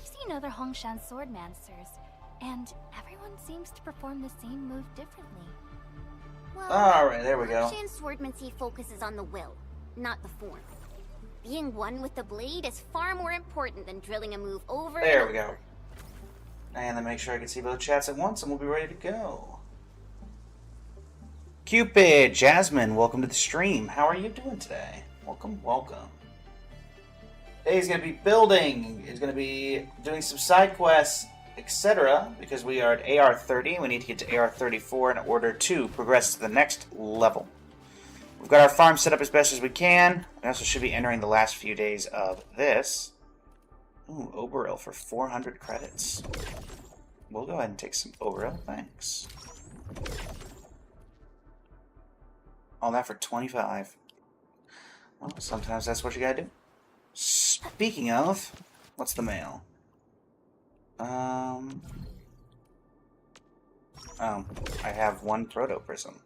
seen other Hongshan swordmasters, and everyone seems to perform the same move differently. Well, Alright, there we go. Hongshan swordmancy focuses on the will, not the form. Being one with the blade is far more important than drilling a move over There and we go. over. And then make sure I can see both chats at once, and we'll be ready to go. Cupid, Jasmine, welcome to the stream. How are you doing today? Welcome, welcome. Today's going to be building. He's going to be doing some side quests, etc. Because we are at AR 30. We need to get to AR 34 in order to progress to the next level. We've got our farm set up as best as we can. We also should be entering the last few days of this. Ooh, Oberil for 400 credits. We'll go ahead and take some Oberil, thanks. All that for 25. Well, sometimes that's what you gotta do. Speaking of, what's the mail? Oh, I have one Proto Prism.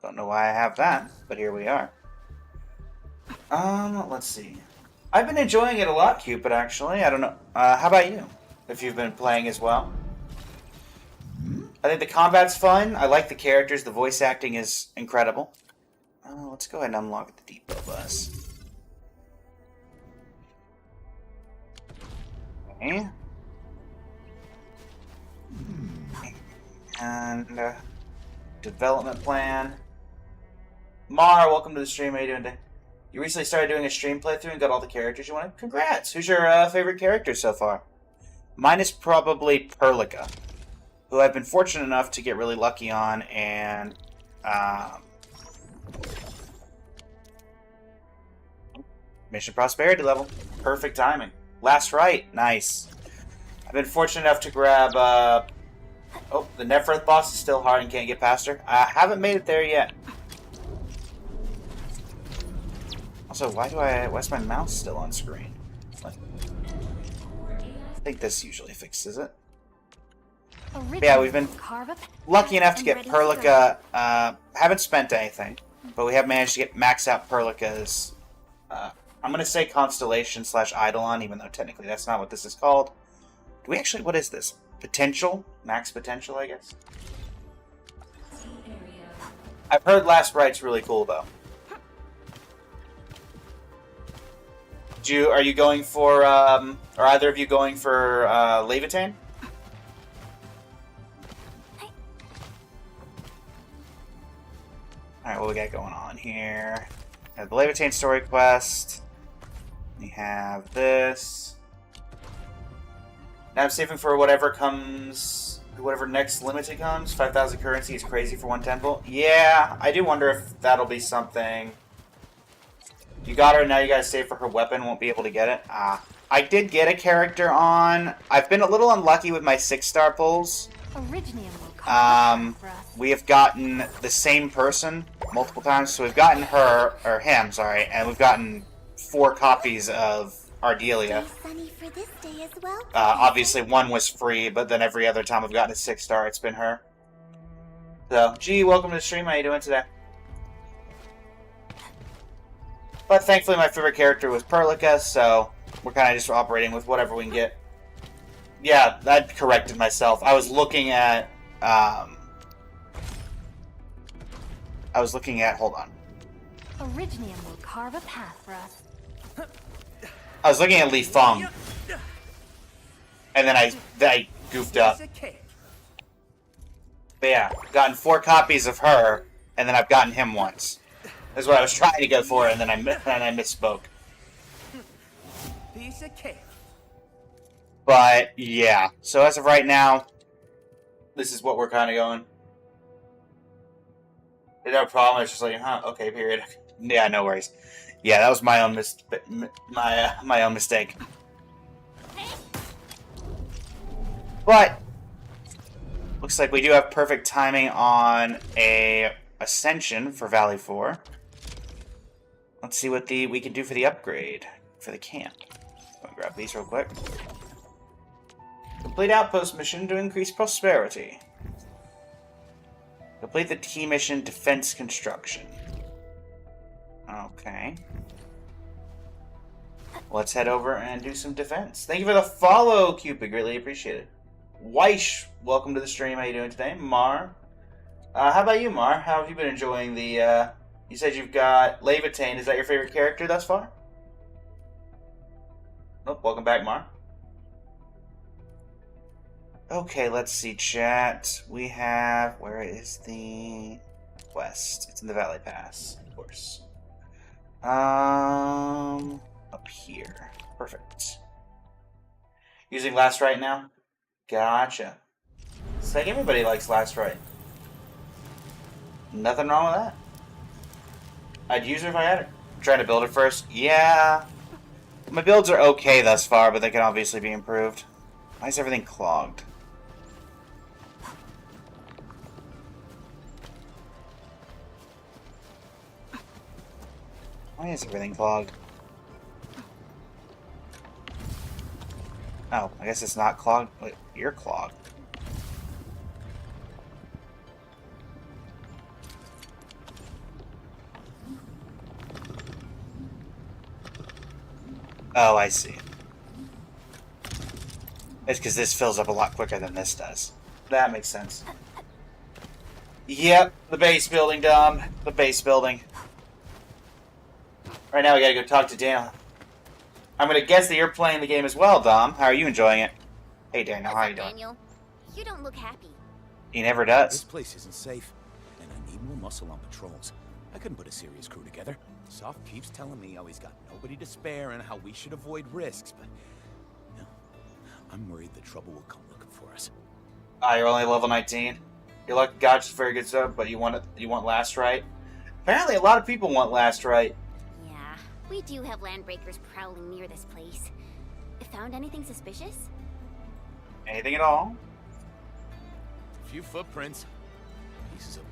Don't know why I have that, but here we are. Let's see. I've been enjoying it a lot, Cupid, actually. I don't know. How about you? If you've been playing as well? I think the combat's fun. I like the characters. The voice acting is incredible. Let's go ahead and unlock the depot bus. Okay. And, development plan. Mar, welcome to the stream. How are you doing today? You recently started doing a stream playthrough and got all the characters you wanted? Congrats! Who's your favorite character so far? Mine is probably Perlica, who I've been fortunate enough to get really lucky on, and mission prosperity level. Perfect timing. Last right. Nice. I've been fortunate enough to grab, oh, the Nephroth boss is still hard and can't get past her. I haven't made it there yet. Also, why's my mouse still on screen? Like, I think this usually fixes it. Yeah, we've been lucky enough to get Perlica. Haven't spent anything, but we have managed to get max out Perlica's, I'm going to say Constellation / Eidolon, even though technically that's not what this is called. Do we actually, what is this? Potential? Max potential, I guess? I've heard Last Right's really cool, though. Are you going for, are either of you going for, Levitain? Alright, what we got going on here? We have the Levitain story quest. We have this. Now I'm saving for whatever comes, whatever next limited comes. 5,000 currency is crazy for one temple. Yeah, I do wonder if that'll be something. You got her, now you gotta save for her weapon, won't be able to get it. I did get a character on. I've been a little unlucky with my 6-star pulls. We have gotten the same person multiple times, so we've gotten her, or him, sorry, and we've gotten 4 copies of Ardelia. Obviously one was free, but then every other time I've gotten a 6-star, it's been her. So, G, welcome to the stream, how you doing today? But thankfully my favorite character was Perlica, so we're kind of just operating with whatever we can get. Yeah, I corrected myself. I was looking at, hold on. Originium will carve a path for us. I was looking at Li Feng. And then I goofed up. But yeah, gotten 4 copies of her, and then I've gotten him once. That's what I was trying to go for, and then I misspoke. Piece of cake. But yeah, so as of right now, this is what we're kind of going. Did have a problem? It's just like, huh? Okay, period. Yeah, no worries. Yeah, that was my own my own mistake. But looks like we do have perfect timing on a Ascension for Valley 4. Let's see what we can do for the upgrade for the camp. I'll grab these real quick. Complete outpost mission to increase prosperity. Complete the T mission defense construction. Okay. let's head over and do some defense. Thank you for the follow, Cupid. Greatly appreciate it. Weish, welcome to the stream. How you doing today? Mar. How about you, Mar? How have you been enjoying the, you said you've got Levitain. Is that your favorite character thus far? Nope, welcome back, Mar. Okay, let's see, chat. We have... Where is the quest? It's in the Valley Pass, of course. Up here. Perfect. Using Last Right now? Gotcha. It's like everybody likes Last Right. Nothing wrong with that. I'd use it if I had it. I'm trying to build it first. Yeah. My builds are okay thus far, but they can obviously be improved. Why is everything clogged? Why is everything clogged? Oh, I guess it's not clogged. Wait, you're clogged. Oh, I see. It's because this fills up a lot quicker than this does. That makes sense. Yep, the base building, Dom. The base building. Right now we gotta go talk to Daniel. I'm gonna guess that you're playing the game as well, Dom. How are you enjoying it? Hey, Daniel, how are you doing? Daniel, you don't look happy. He never does. This place isn't safe, and I need more muscle on patrols. I couldn't put a serious crew together. Soft keeps telling me how he's got nobody to spare and how we should avoid risks, but... You know, I'm worried the trouble will come looking for us. You're only level 19. You're like, God's very good stuff, but you want Last Right? Apparently a lot of people want Last Right. Yeah, we do have landbreakers prowling near this place. Found anything suspicious? Anything at all? A few footprints. Pieces of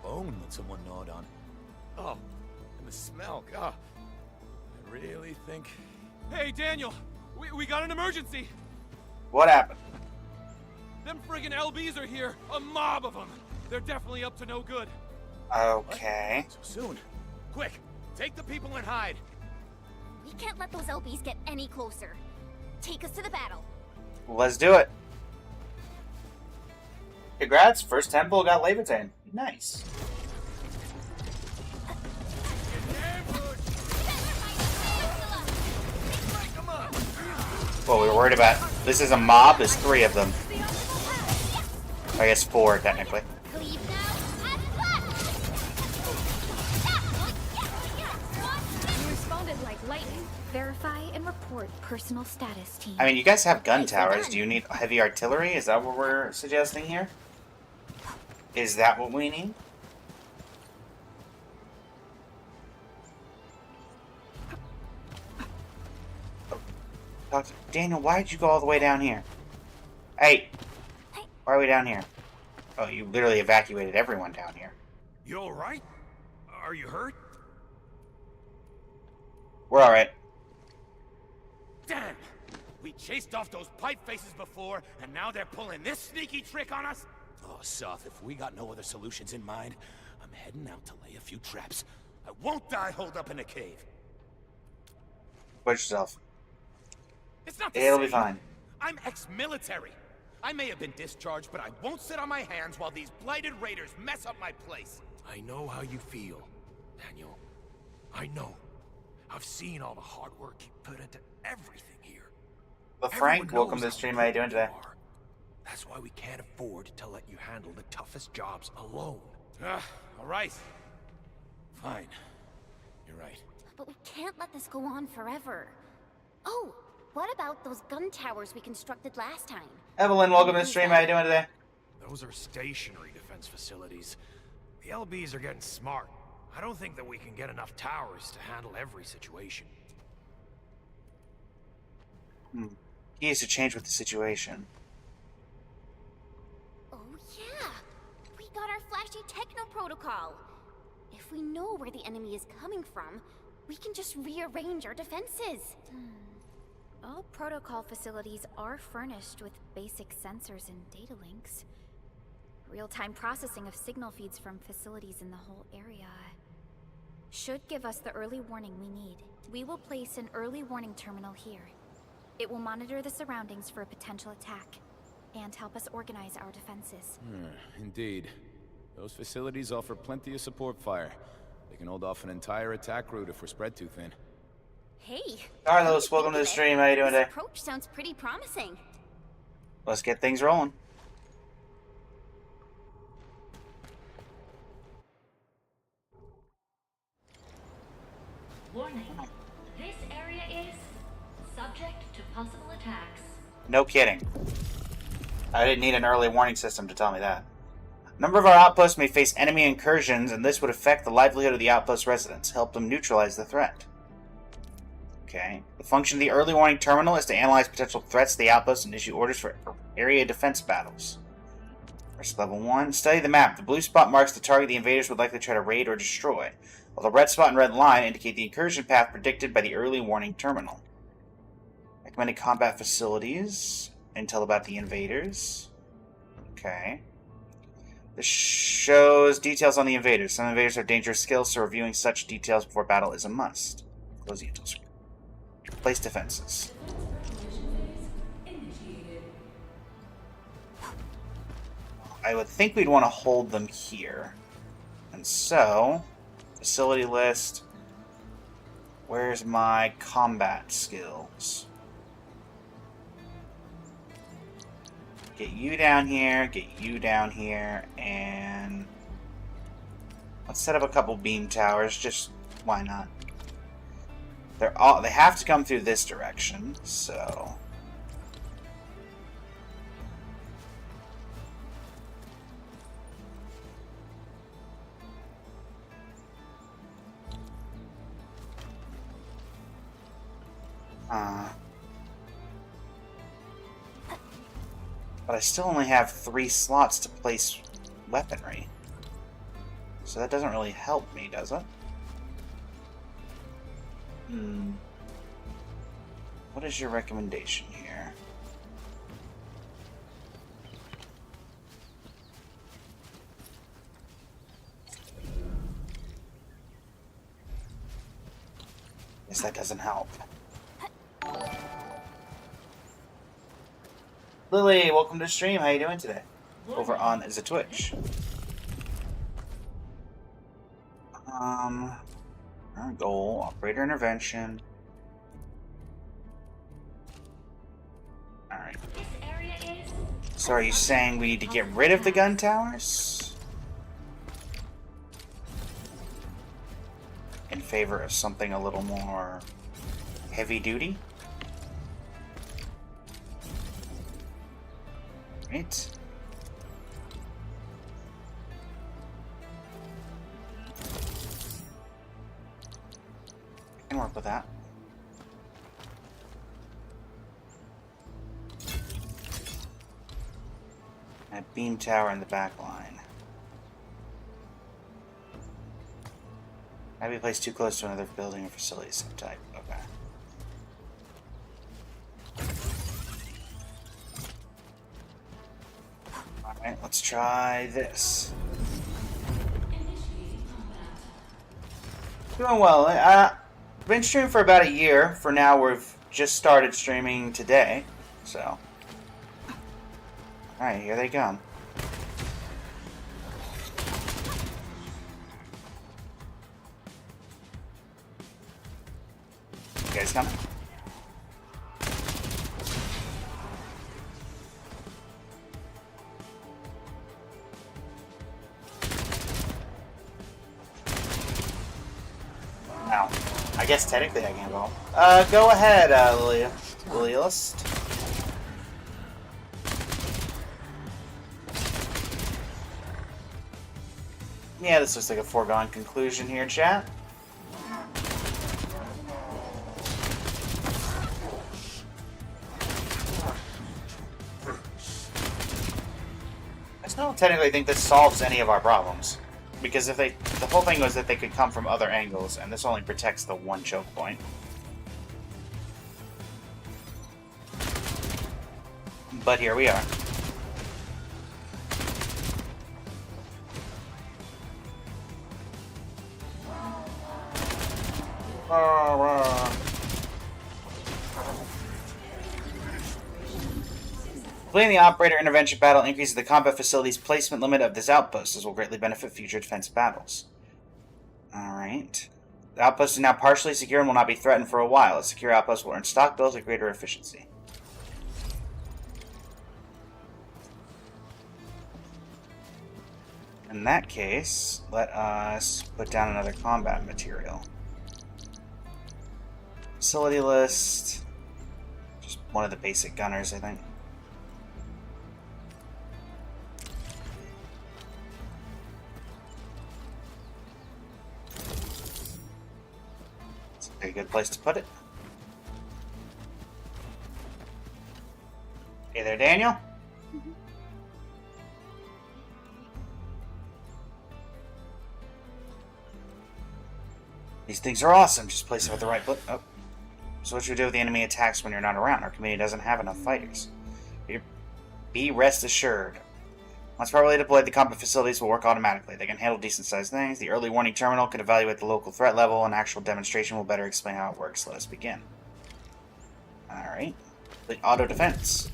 bone that someone gnawed on. Oh, and the smell, God. I really think... Hey, Daniel! We got an emergency! What happened? Them friggin' LBs are here! A mob of them! They're definitely up to no good. Okay. So soon. Quick, take the people and hide. We can't let those LBs get any closer. Take us to the battle. Let's do it. Congrats, first temple got Levitain. Nice. Well, we were worried about... This is a mob, there's 3 of them. I guess 4, technically. Leave now and You responded like lightning. Verify and report personal status, team. I mean, you guys have gun towers. done. Do you need heavy artillery? Is that what we're suggesting here? Is that what we need? Daniel, why did you go all the way down here? Hey! Why are we down here? Oh, you literally evacuated everyone down here. You alright? Are you hurt? We're alright. Damn! We chased off those pipe faces before, and now they're pulling this sneaky trick on us? Oh, Soth, if we got no other solutions in mind, I'm heading out to lay a few traps. I won't die holed up in a cave. Push yourself. It's not the It'll be same. fine. I'm ex-military. I may have been discharged, but I won't sit on my hands while these blighted raiders mess up my place. I know how you feel, Daniel. I know. I've seen all the hard work you put into everything here. But Frank, Everyone welcome knows to the how stream. How you doing important today? you are. That's why we can't afford to let you handle the toughest jobs alone. Alright. Fine. You're right. But we can't let this go on forever. Oh, what about those gun towers we constructed last time? Evelyn, welcome to the stream. How you doing today? Those are stationary defense facilities. The LBs are getting smart. I don't think that we can get enough towers to handle every situation. He needs to change with the situation. Oh yeah! We got our flashy techno protocol! If we know where the enemy is coming from, we can just rearrange our defenses. All protocol facilities are furnished with basic sensors and data links. Real-time processing of signal feeds from facilities in the whole area. should give us the early warning we need. We will place an early warning terminal here. It will monitor the surroundings for a potential attack, and help us organize our defenses. Indeed. Those facilities offer plenty of support fire. They can hold off an entire attack route if we're spread too thin. Hey. Carlos, welcome to the stream. How you doing This today? approach sounds pretty promising. Let's get things rolling. Warning. This area is subject to possible attacks. No kidding. I didn't need an early warning system to tell me that. A number of our outposts may face enemy incursions, and this would affect the livelihood of the outpost residents. Help them neutralize the threat. Okay. The function of the early warning terminal is to analyze potential threats to the outpost and issue orders for area defense battles. First level 1. Study the map. The blue spot marks the target the invaders would likely try to raid or destroy, while the red spot and red line indicate the incursion path predicted by the early warning terminal. Recommended combat facilities. Intel about the invaders. Okay. This shows details on the invaders. Some invaders have dangerous skills, so reviewing such details before battle is a must. Close the intel screen. Place defenses. I would think we'd want to hold them here. And so, facility list. Where's my combat skills? Get you down here, and let's set up a couple beam towers, just why not? They have to come through this direction, so but I still only have 3 slots to place weaponry. So that doesn't really help me, does it? What is your recommendation here? Guess that doesn't help. Lily, welcome to the stream. How you doing today? Over on the Twitch. Our goal, operator intervention. Alright. This area is So are you saying we need to get rid of the gun towers? In favor of something a little more heavy duty? Right. I can work with that. And a beam tower in the back line. Might be placed too close to another building or facility subtype. Okay. Alright, let's try this. Doing well. I've been streaming for about a year. For now, we've just started streaming today. So. Alright, here they come. You guys coming? Now, I guess technically I can go. Go ahead, Lilialist. Yeah, this looks like a foregone conclusion here, chat. I still don't technically think this solves any of our problems. Because if the whole thing was that they could come from other angles, and this only protects the one choke point. But here we are. Completing the operator intervention battle increases the combat facility's placement limit of this outpost. This will greatly benefit future defense battles. Alright. The outpost is now partially secure and will not be threatened for a while. A secure outpost will earn stock bills at greater efficiency. In that case, let us put down another combat material. Facility list. Just one of the basic gunners, I think. It's a very good place to put it. Hey there, Daniel. These things are awesome. Just place them at the right place. Oh. So what should we do if the enemy attacks when you're not around? Our community doesn't have enough fighters. Be rest assured. Once properly deployed, the combat facilities will work automatically. They can handle decent-sized things. The early warning terminal can evaluate the local threat level. An actual demonstration will better explain how it works. Let us begin. Alright. The auto-defense.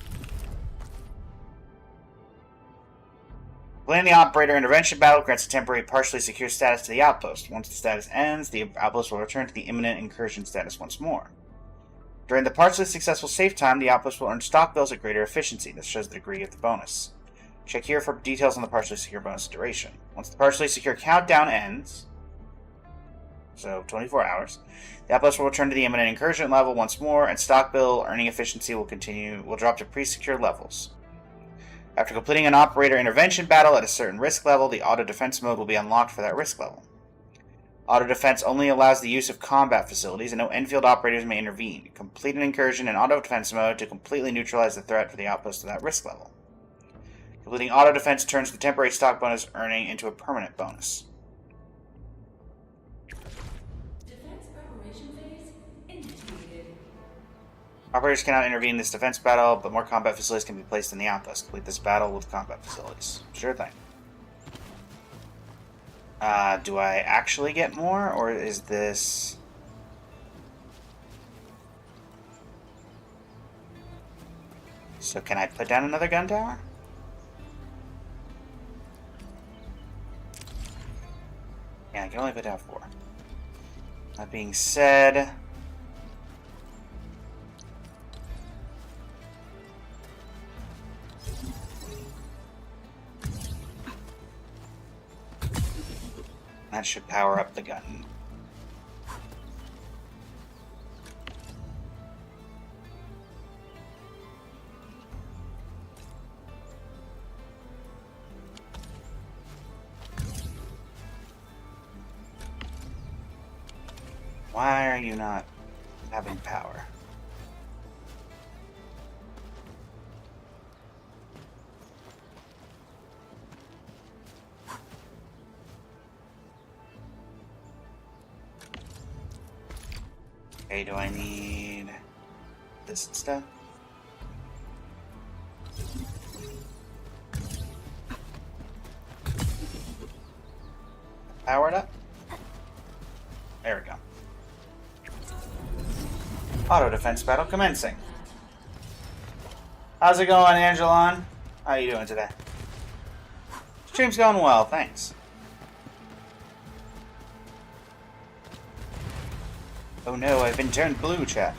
Playing the operator intervention battle grants a temporary partially secure status to the outpost. Once the status ends, the outpost will return to the imminent incursion status once more. During the partially successful save time, the outpost will earn stock bills at greater efficiency. This shows the degree of the bonus. Check here for details on the partially secure bonus duration. Once the partially secure countdown ends, so 24 hours, the outpost will return to the imminent incursion level once more, and stock bill earning efficiency will drop to pre-secured levels. After completing an operator intervention battle at a certain risk level, the auto-defense mode will be unlocked for that risk level. Auto-defense only allows the use of combat facilities, and no Enfield operators may intervene. Complete an incursion in auto-defense mode to completely neutralize the threat for the outpost to that risk level. Completing auto-defense turns the temporary stock bonus earning into a permanent bonus. Defense preparation phase initiated. Operators cannot intervene in this defense battle, but more combat facilities can be placed in the outpost. Complete this battle with combat facilities. Sure thing. Do I actually get more, or is this... So can I put down another gun tower? Yeah, I can only put down 4. That being said... that should power up the gun. Why are you not having power? Okay, do I need this instead? Power it up. There we go. Auto defense battle commencing. How's it going, Angelon? How are you doing today? Stream's going well, thanks. Oh no, I've been turned blue, chat.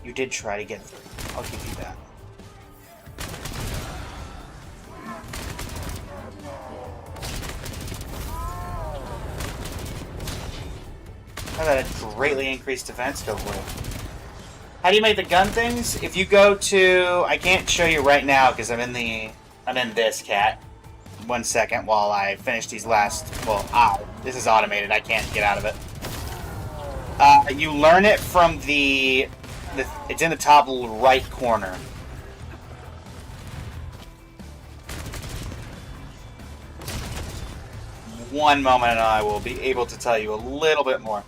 You did try to get through. I'll give you that. How about a greatly increased defense? Go for it. How do you make the gun things? If you go to... I can't show you right now because I'm in this, cat. 1 second while I finish these last... Well, ow. This is automated. I can't get out of it. You learn it from the... It's in the top right corner. One moment and I will be able to tell you a little bit more.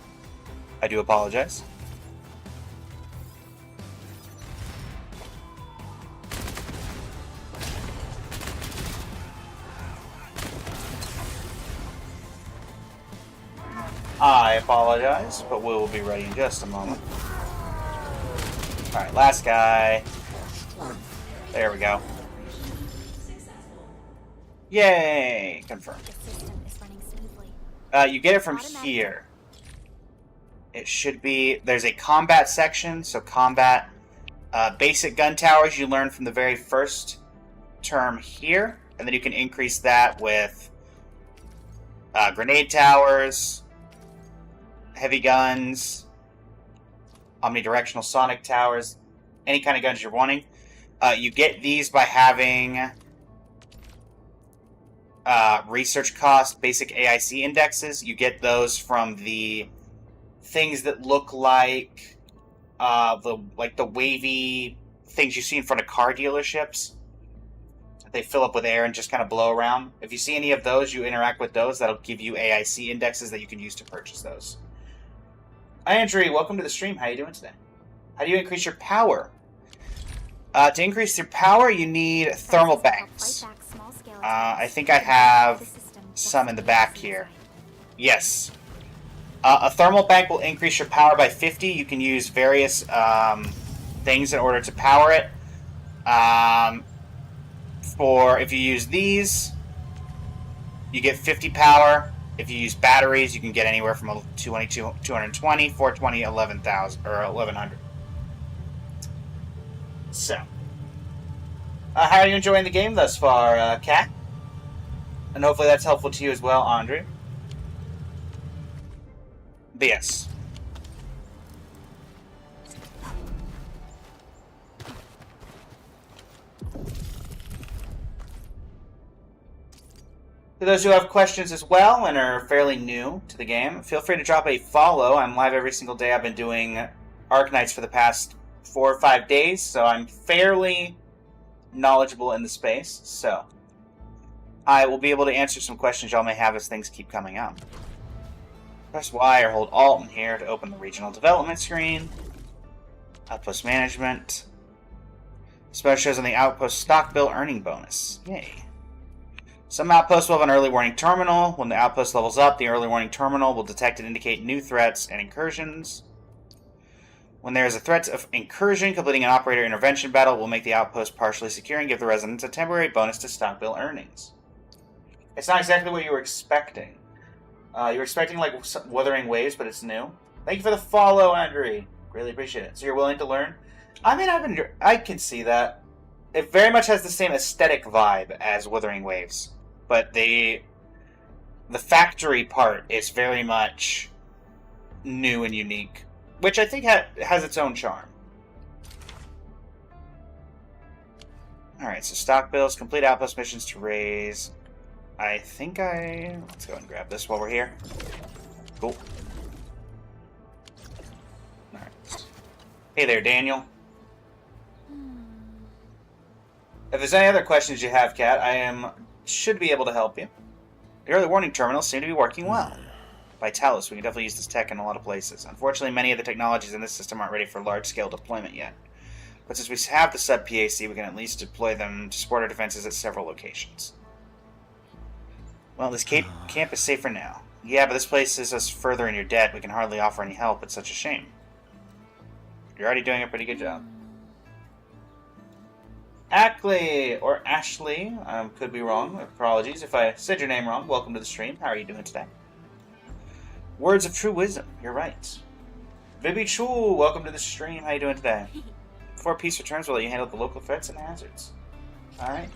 I do apologize. I apologize, but we will be ready in just a moment. Alright, last guy. There we go. Yay! Confirmed. The system is running smoothly. You get it from here. It should be... There's a combat section, so combat... basic gun towers you learn from the very first term here, and then you can increase that with grenade towers, heavy guns, omnidirectional sonic towers, any kind of guns you're wanting. You get these by having research cost basic AIC indexes. You get those from the things that look like the wavy things you see in front of car dealerships. They fill up with air and just kind of blow around. If you see any of those, you interact with those. That'll give you AIC indexes that you can use to purchase those. Andrew, welcome to the stream. How are you doing today? How do you increase your power? To increase your power, you need thermal banks. I think I have some in the back here. Yes. A thermal bank will increase your power by 50. You can use various things in order to power it. If you use these, you get 50 power. If you use batteries, you can get anywhere from 220, 420, 11,000 or 1,100. So, how are you enjoying the game thus far, Kat? And hopefully that's helpful to you as well, Andre. But yes. For those who have questions as well and are fairly new to the game, feel free to drop a follow. I'm live every single day. I've been doing Arknights for the past 4 or 5 days, so I'm fairly knowledgeable in the space. So I will be able to answer some questions y'all may have as things keep coming up. Press Y or hold Alt in here to open the regional development screen. Outpost management. Special shows on the outpost stock bill earning bonus. Yay. Some outposts will have an early warning terminal. When the outpost levels up, the early warning terminal will detect and indicate new threats and incursions. When there is a threat of incursion, completing an operator intervention battle will make the outpost partially secure and give the residents a temporary bonus to stock bill earnings. It's not exactly what you were expecting. You were expecting like Wuthering Waves, but it's new. Thank you for the follow, Andrew. Really appreciate it. So you're willing to learn? I mean, I can see that. It very much has the same aesthetic vibe as Wuthering Waves. But the factory part is very much new and unique, which I think has its own charm. Alright, so stock bills, complete outpost missions to raise. Let's go and grab this while we're here. Cool. Alright. Hey there, Daniel. If there's any other questions you have, Kat, should be able to help you. The early warning terminals seem to be working well. Vitalis, we can definitely use this tech in a lot of places. Unfortunately, many of the technologies in this system aren't ready for large-scale deployment yet. But since we have the sub-PAC, we can at least deploy them to support our defenses at several locations. Well, this camp is safe for now. Yeah, but this places us further in your debt. We can hardly offer any help. It's such a shame. You're already doing a pretty good job. Ackley, or Ashley, could be wrong. Apologies if I said your name wrong. Welcome to the stream. How are you doing today? Words of true wisdom. You're right. Vibi Chul, welcome to the stream. How are you doing today? Before peace returns, we'll let you handle the local threats and hazards. Alright.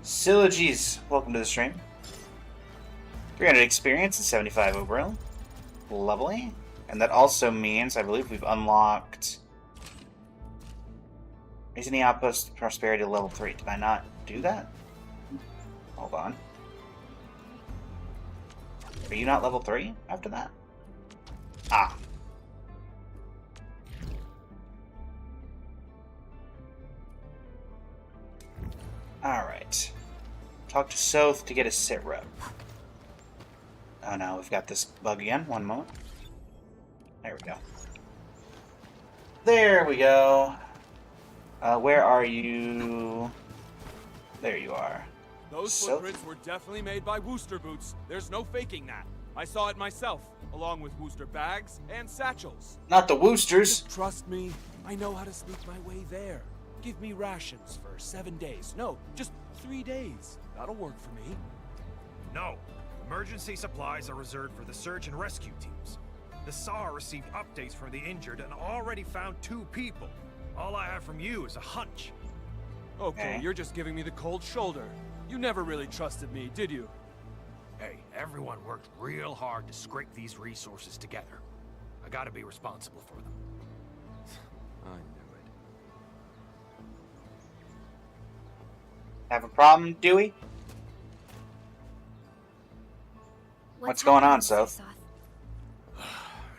Syllogies, welcome to the stream. 300 experience and 75 Oberil. Lovely. And that also means, I believe, we've unlocked... Raise any outpost prosperity to level 3. Did I not do that? Hold on. Are you not level 3 after that? Ah. Alright. Talk to Soth to get a sit rep. Oh no, we've got this bug again. One moment. There we go. There we go. Where are you? There you are. Those footprints were definitely made by Wooster Boots. There's no faking that. I saw it myself, along with Wooster bags and satchels. Not the Woosters. Just trust me, I know how to sneak my way there. Give me rations for 7 days. No, just 3 days. That'll work for me. No. Emergency supplies are reserved for the search and rescue teams. The SAR received updates from the injured and already found 2 people. All I have from you is a hunch. Okay, you're just giving me the cold shoulder. You never really trusted me, did you? Hey, everyone worked real hard to scrape these resources together. I gotta be responsible for them. I knew it. Have a problem, Dewey? What's going on, Soph?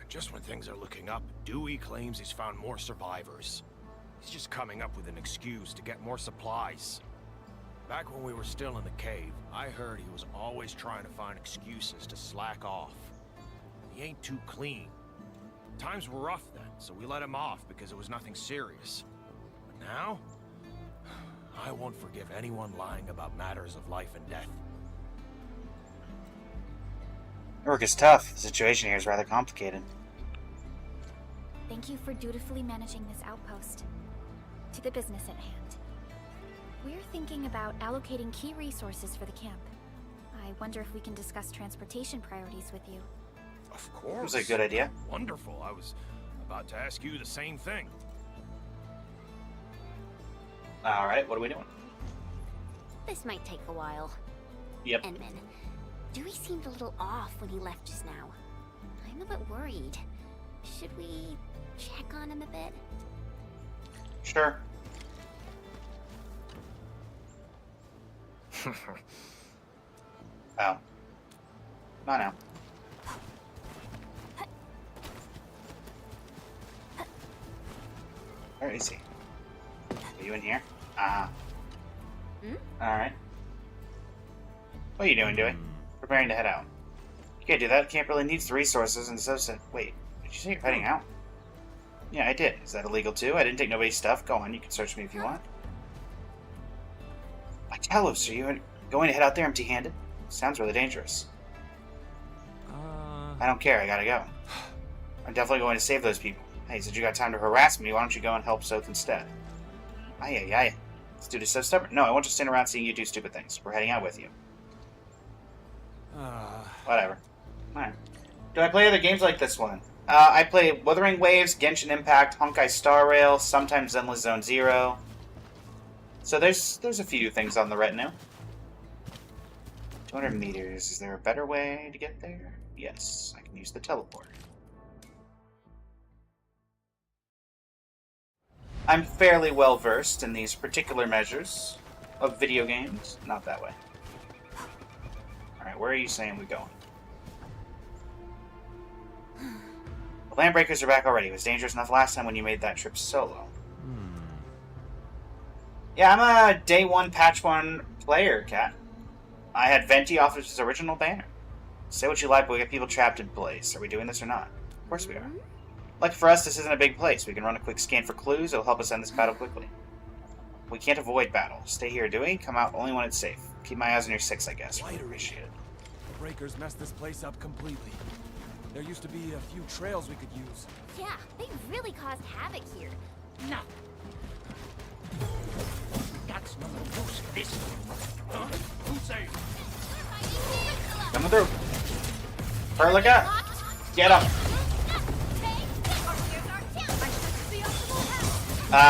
Just when things are looking up, Dewey claims he's found more survivors. He's just coming up with an excuse to get more supplies. Back when we were still in the cave, I heard he was always trying to find excuses to slack off. He ain't too clean. Times were rough then, so we let him off because it was nothing serious. But now, I won't forgive anyone lying about matters of life and death. Work is tough. The situation here is rather complicated. Thank you for dutifully managing this outpost. To the business at hand. We're thinking about allocating key resources for the camp. I wonder if we can discuss transportation priorities with you. Of course. That was a good idea. Wonderful. I was about to ask you the same thing. Alright, what are we doing? This might take a while. Yep. Enman, Dewey seemed a little off when he left just now. I'm a bit worried. Should we check on him a bit? Sure. Oh. No, no. Where is he? Are you in here? Alright. What are you doing, Dewey? Preparing to head out. You can't do that. Camp really needs the resources, and so said. Wait, did you say you're heading out? Yeah, I did. Is that illegal too? I didn't take nobody's stuff. Go on, you can search me if you want. Like, Talos, are you going to head out there empty-handed? Sounds really dangerous. I don't care, I gotta go. I'm definitely going to save those people. Hey, since you got time to harass me, why don't you go and help Soth instead? Aye. This dude is so stubborn. No, I won't just stand around seeing you do stupid things. We're heading out with you. Whatever. Alright. Do I play other games like this one? I play Wuthering Waves, Genshin Impact, Honkai Star Rail, sometimes Endless Zone Zero. So there's a few things on the retinue. 200 meters. Is there a better way to get there? Yes, I can use the teleport. I'm fairly well versed in these particular measures of video games. Not that way. Alright, where are you saying we're going? The Landbreakers are back already. It was dangerous enough last time when you made that trip solo. Yeah, I'm a day one, patch one player, Cat. I had Venti off of his original banner. Say what you like, but we got people trapped in place. Are we doing this or not? Of course we are. Lucky for us, this isn't a big place. We can run a quick scan for clues. It'll help us end this battle quickly. We can't avoid battle. Stay here, Dewey. Come out only when it's safe. Keep my eyes on your 6, I guess. Really appreciate it. The breakers messed this place up completely. There used to be a few trails we could use. Yeah, they really caused havoc here. No. That's no use for this. Huh? Who say? Coming through. Perlica, get him.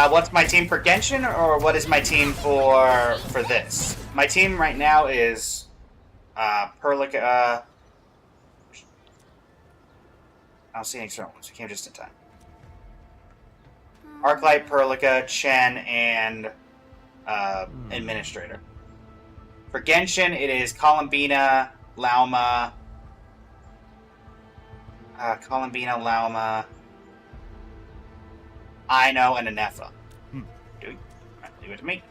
What's my team for Genshin, or what is my team for this? My team right now is Perlica. I don't see any external ones. We came just in time. Arclight, Perlica, Chen, and Administrator. For Genshin, it is Columbina, Lauma, Ino, and Anefa. Leave it to me.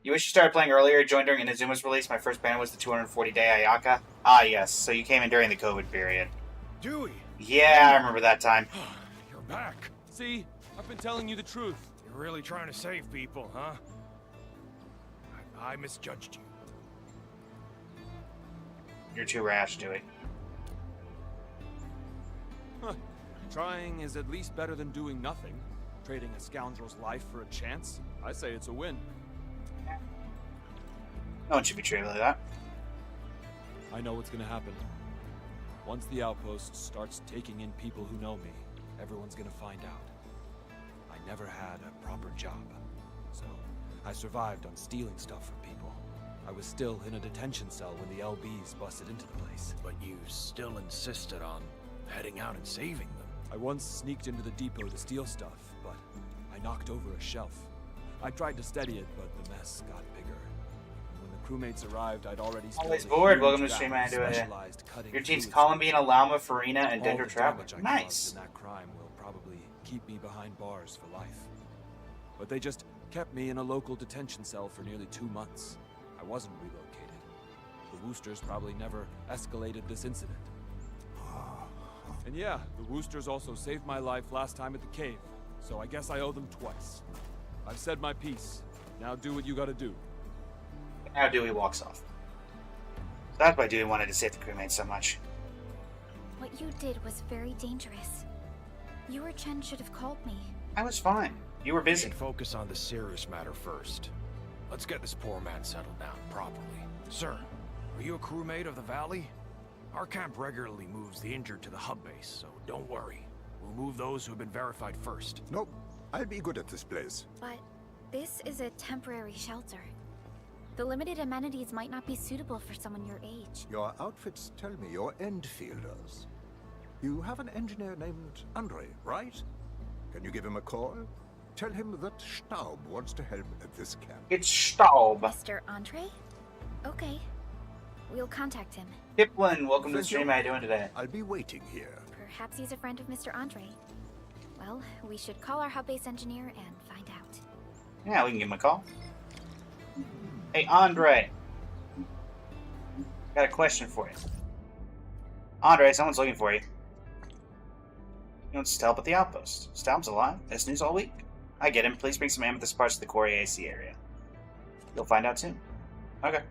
You wish you started playing earlier, joined during Inazuma's release. My first banner was the 240-day Ayaka. Ah, yes. So you came in during the COVID period. Dewey! Yeah, I remember that time. You're back. See? I've been telling you the truth. You're really trying to save people, huh? I misjudged you. You're too rash, Dewey. Trying is at least better than doing nothing. Trading a scoundrel's life for a chance? I say it's a win. No one should be treated like that. I know what's gonna happen. Once the outpost starts taking in people who know me, everyone's gonna find out. I never had a proper job, so I survived on stealing stuff from people. I was still in a detention cell when the LBs busted into the place. But you still insisted on heading out and saving them. I once sneaked into the depot to steal stuff, but I knocked over a shelf. I tried to steady it, but the mess got bigger. When the crewmates arrived, I'd already Always spilled a bored. huge Welcome to vat stream. of I do it. specialized cutting Your team's fluids. Columbine, Alama, Farina, and All Dender the Traveler. damage I Nice. caused in that crime will probably keep me behind bars for life. But they just kept me in a local detention cell for nearly 2 months. I wasn't relocated. The Woosters probably never escalated this incident. And yeah, the Woosters also saved my life last time at the cave, so I guess I owe them twice. I've said my piece. Now do what you gotta do. Now Dewey walks off. That's why Dewey wanted to save the crewmates so much. What you did was very dangerous. You or Chen should have called me. I was fine. You were We busy. should focus on the serious matter first. Let's get this poor man settled down properly. Sir, are you a crewmate of the Valley? Our camp regularly moves the injured to the hub base, so don't worry. We'll move those who have been verified first. Nope. I'll be good at this place. But this is a temporary shelter. The limited amenities might not be suitable for someone your age. Your outfits tell me you're end fielders. You have an engineer named Andre, right? Can you give him a call? Tell him that Staub wants to help at this camp. It's Staub. Mr. Andre? Okay. We'll contact him. Kiplin, welcome to the Thank you. stream. How you doing today? I'll be waiting here. Perhaps he's a friend of Mr. Andre. Well, we should call our hub base engineer and find out. Yeah, we can give him a call. Hey, Andre. Got a question for you. Andre, someone's looking for you. He wants to help at the outpost. Staub's alive. That's news all week. I get him. Please bring some amethyst parts to the core AAC area. You'll find out soon. Okay.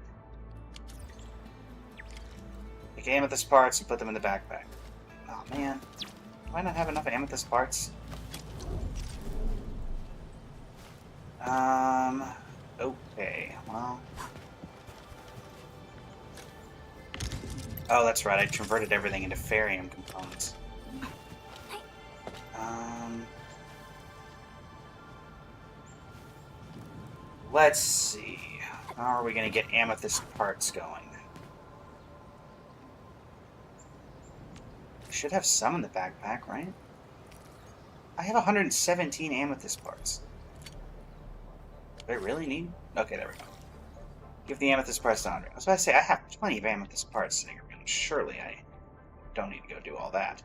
Take amethyst parts and put them in the backpack. Oh man. Do I not have enough amethyst parts? Okay, well. Oh, that's right, I converted everything into Farium components. Let's see. How are we gonna get amethyst parts going? Should have some in the backpack, right? I have 117 amethyst parts. Do I really need? Okay, there we go. Give the amethyst parts to Andre. I was about to say, I have plenty of amethyst parts sitting around. Surely I don't need to go do all that.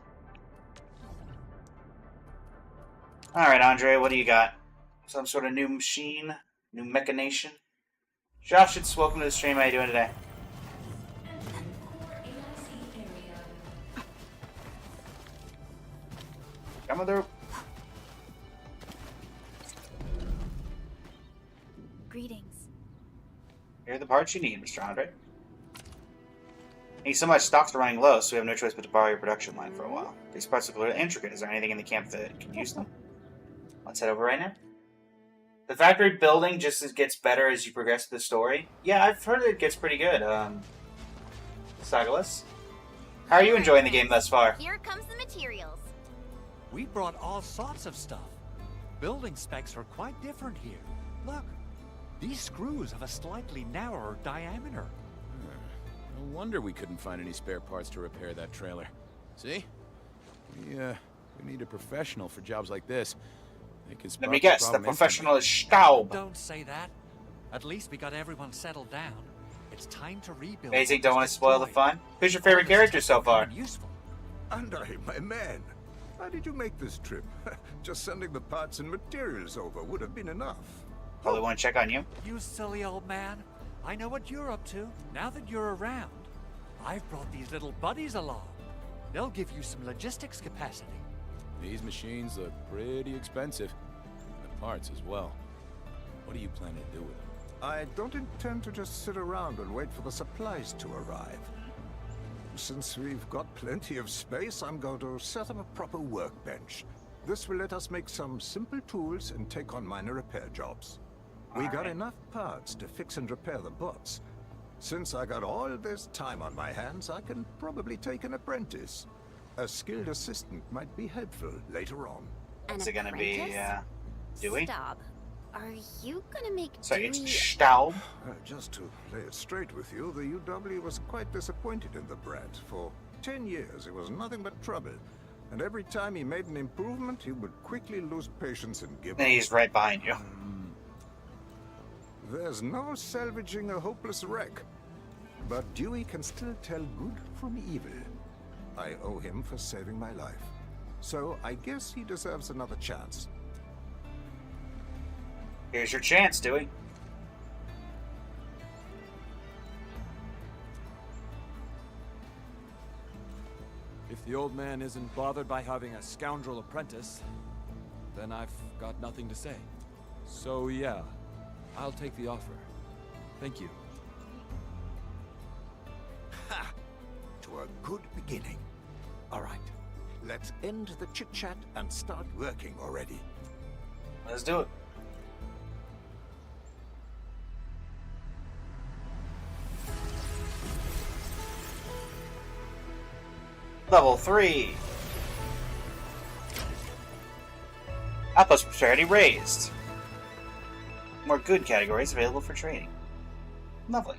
Alright, Andre, what do you got? Some sort of new machine? New mechanation? Josh, it's welcome to the stream. How you doing today? Core AIC area. Coming through. Greetings. Here are the parts you need, Mr. Andre. Thank you so much. Stocks are running low, so we have no choice but to borrow your production line for a while. These parts look a little intricate. Is there anything in the camp that can use them? Let's head over right now. The factory building just gets better as you progress through the story. Yeah, I've heard it gets pretty good. Sagalus, how are you enjoying the game thus far? Here comes the materials. We brought all sorts of stuff. Building specs are quite different here. Look, these screws have a slightly narrower diameter. No wonder we couldn't find any spare parts to repair that trailer. See? We need a professional for jobs like this. They can Let spot me the guess, the problem professional is Staub. Don't say that. At least we got everyone settled down. It's time to rebuild. Amazing, don't want to spoil the fun. Who's your favorite character so far? Useful. Andre, my man. How did you make this trip? Just sending the parts and materials over would have been enough. Probably want to check on you. You silly old man. I know what you're up to. Now that you're around, I've brought these little buddies along. They'll give you some logistics capacity. These machines look pretty expensive. The parts as well. What do you plan to do with them? I don't intend to just sit around and wait for the supplies to arrive. Since we've got plenty of space, I'm going to set up a proper workbench. This will let us make some simple tools and take on minor repair jobs. We got enough parts to fix and repair the bots. Since I got all this time on my hands, I can probably take an apprentice. A skilled assistant might be helpful later on. Is it gonna be, Dewey? Stop. Are you gonna make Sorry, Dewey... it's Staub. Just to play it straight with you, the UW was quite disappointed in the brat. For 10 years, it was nothing but trouble. And every time he made an improvement, he would quickly lose patience and give up. And he's right behind you. There's no salvaging a hopeless wreck. But Dewey can still tell good from evil. I owe him for saving my life. So I guess he deserves another chance. Here's your chance, Dewey. If the old man isn't bothered by having a scoundrel apprentice, then I've got nothing to say. So yeah, I'll take the offer. Thank you. Ha! To a good beginning. All right, let's end the chit-chat and start working already. Let's do it. Level 3. Outpost prosperity raised. More good categories available for trading. Lovely.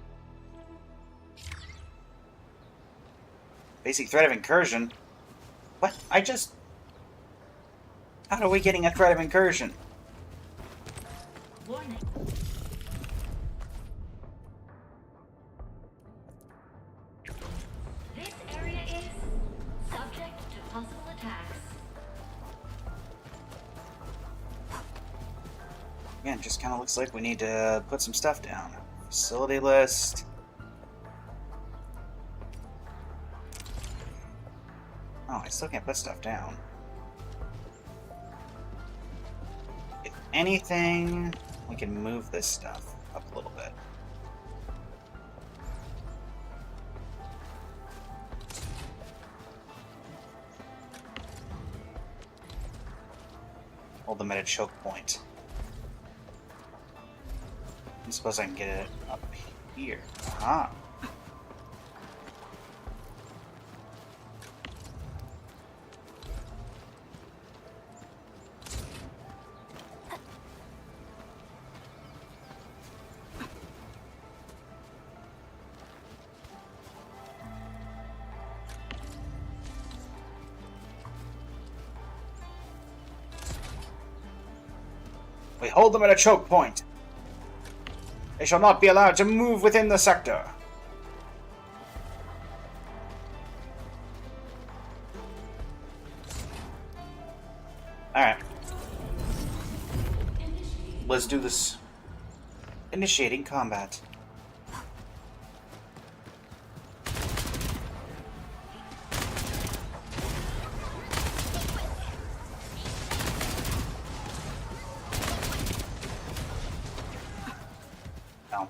Basic threat of incursion. What? How are we getting a threat of incursion? Warning. This area is subject to possible attacks. Again, just kind of looks like we need to put some stuff down. Facility list. Oh, I still can't put stuff down. If anything, we can move this stuff up a little bit. Hold them at a choke point. I suppose I can get it up here. Aha. We hold them at a choke point. They shall not be allowed to move within the sector. Alright. Let's do this. Initiating combat. No.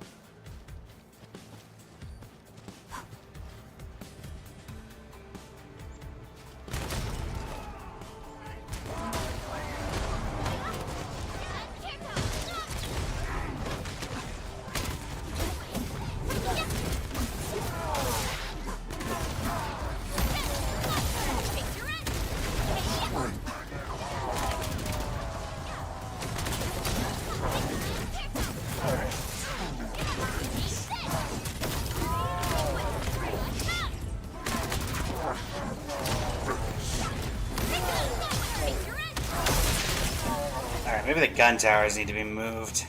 Alright, maybe the gun towers need to be moved.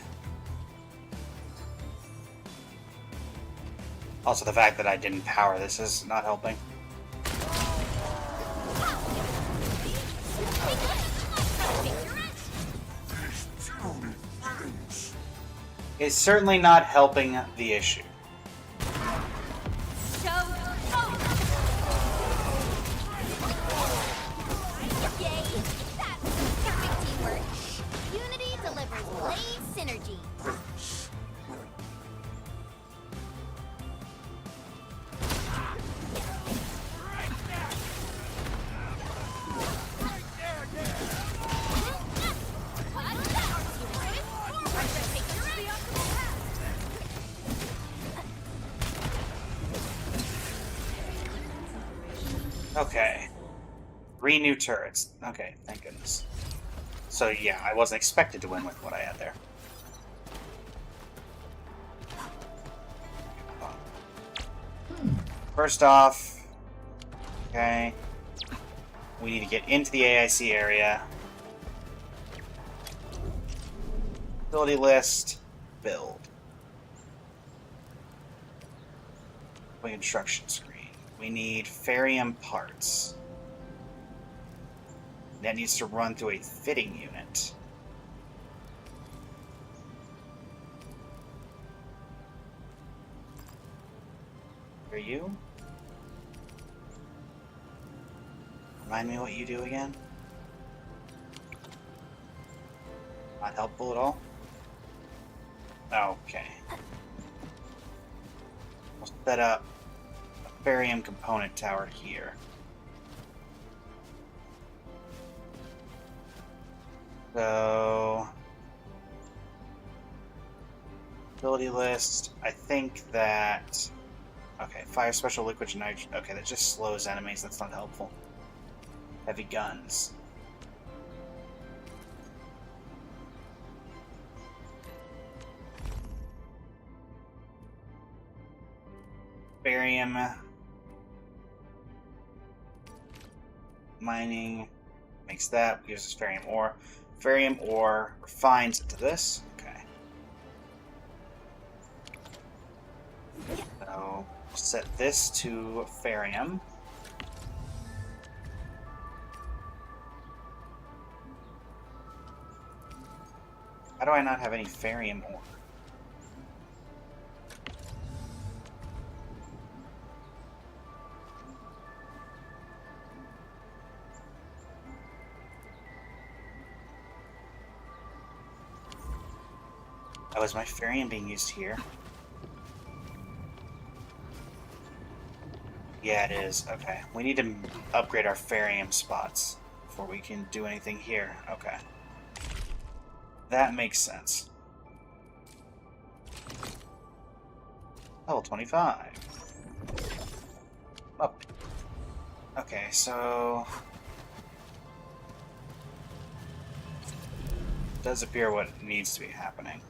Also, the fact that I didn't power this is not helping. It's certainly not helping the issue. Unity delivers blade synergy. Okay. 3 new turrets. Okay, thank goodness. So yeah, I wasn't expected to win with what I had there. First off, okay, we need to get into the AIC area. Ability list, build. Quick instruction screen. We need Farium parts. That needs to run through a fitting unit. Are you? Remind me what you do again? Not helpful at all? Okay. We'll set up a barium component tower here. So... ability list, I think that... Okay, fire special liquid nitrogen. Okay, that just slows enemies, that's not helpful. Heavy guns. Barium. Mining. Makes that, gives us barium ore. Barium ore refines into this. Okay. So, set this to Farium. How do I not have any Farium ore? Oh, is my Farium being used here? Yeah, it is. Okay. We need to upgrade our Farium spots before we can do anything here. Okay. That makes sense. Level 25. Up. Okay, so... it does appear what needs to be happening.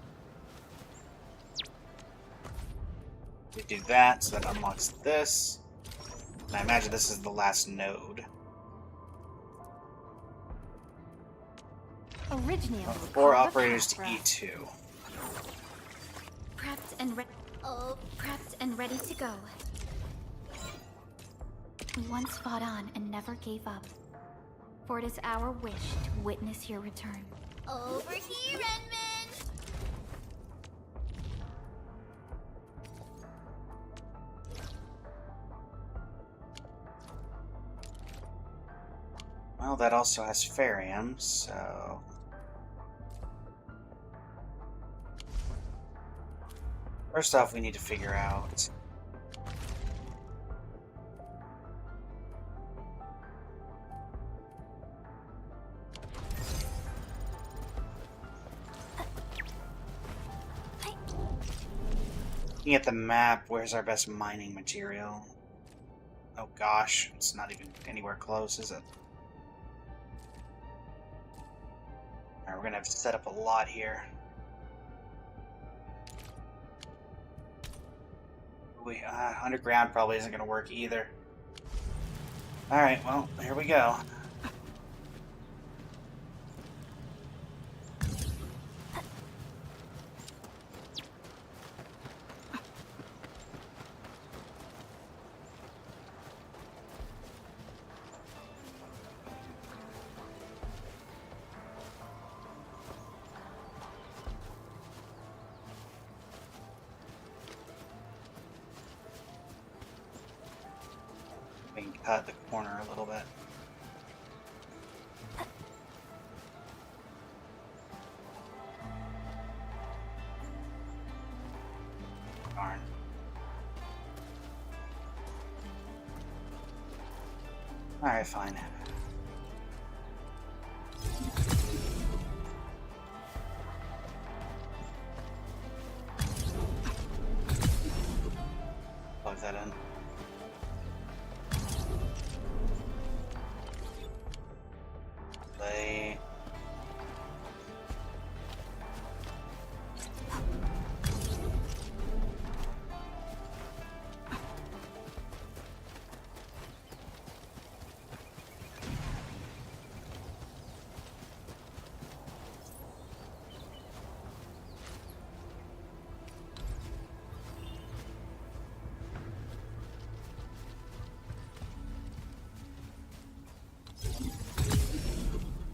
We do that, so that unlocks this. And I imagine this is the last node. Originator. 4 operators to E2. Prepped and prepped and ready to go. We once fought on and never gave up. For it is our wish to witness your return. Over here, Edmund! Well, that also has Farium, so... first off, we need to figure out... looking at the map, where's our best mining material? Oh gosh, it's not even anywhere close, is it? Alright, we're gonna have to set up a lot here. Underground probably isn't gonna work either. Alright, well, here we go. We can cut the corner a little bit. Darn. Alright, fine. Plug that in.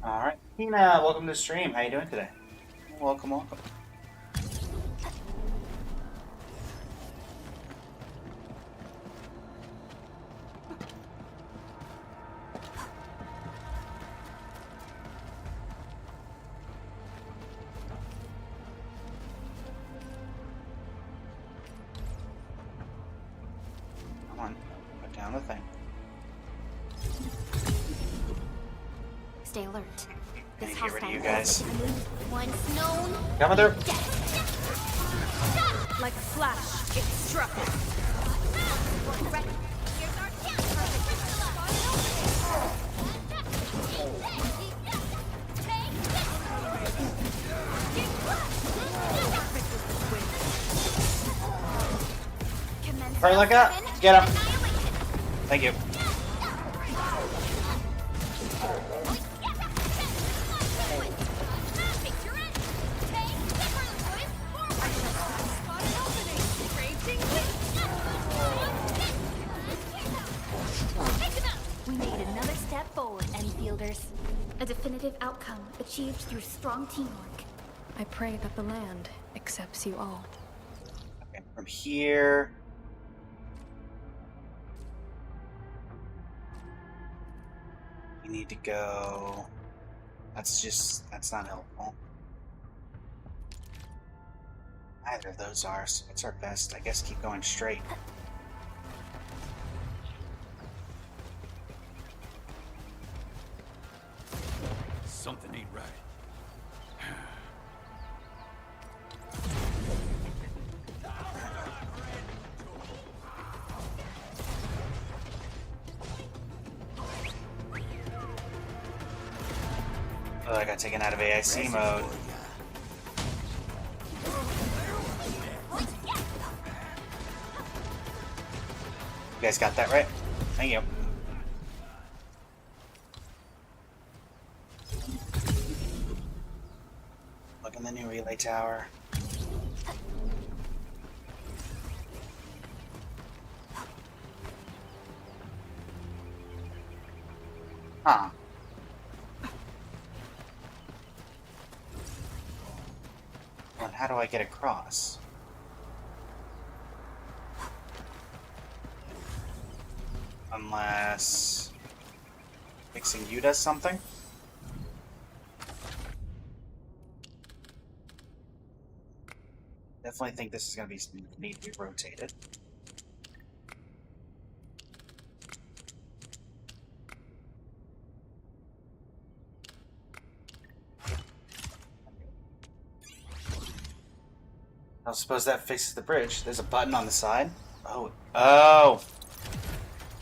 Alright. Tina, welcome to the stream. How you doing today? Welcome, welcome. Come on, put down the thing. Stay alert. I This need to get rid of you hostile guys. Once known, Come through. like a flash, it struck us. ready. Here's our chance. Right, look up. Get him. Thank you. We made another step forward, Enfielders. A definitive outcome achieved through strong teamwork. I pray that the land accepts you all. Okay, from here. You need to go. That's not helpful. Neither of those are, so what's our best? I guess keep going straight. Something ain't right. Oh, I got taken out of AIC mode. You guys got that right? Thank you. Look in the new relay tower. Huh. Well, how do I get across? Unless fixing you does something? Definitely think this is going to need to be rotated. I suppose that fixes the bridge. There's a button on the side. Oh. Oh!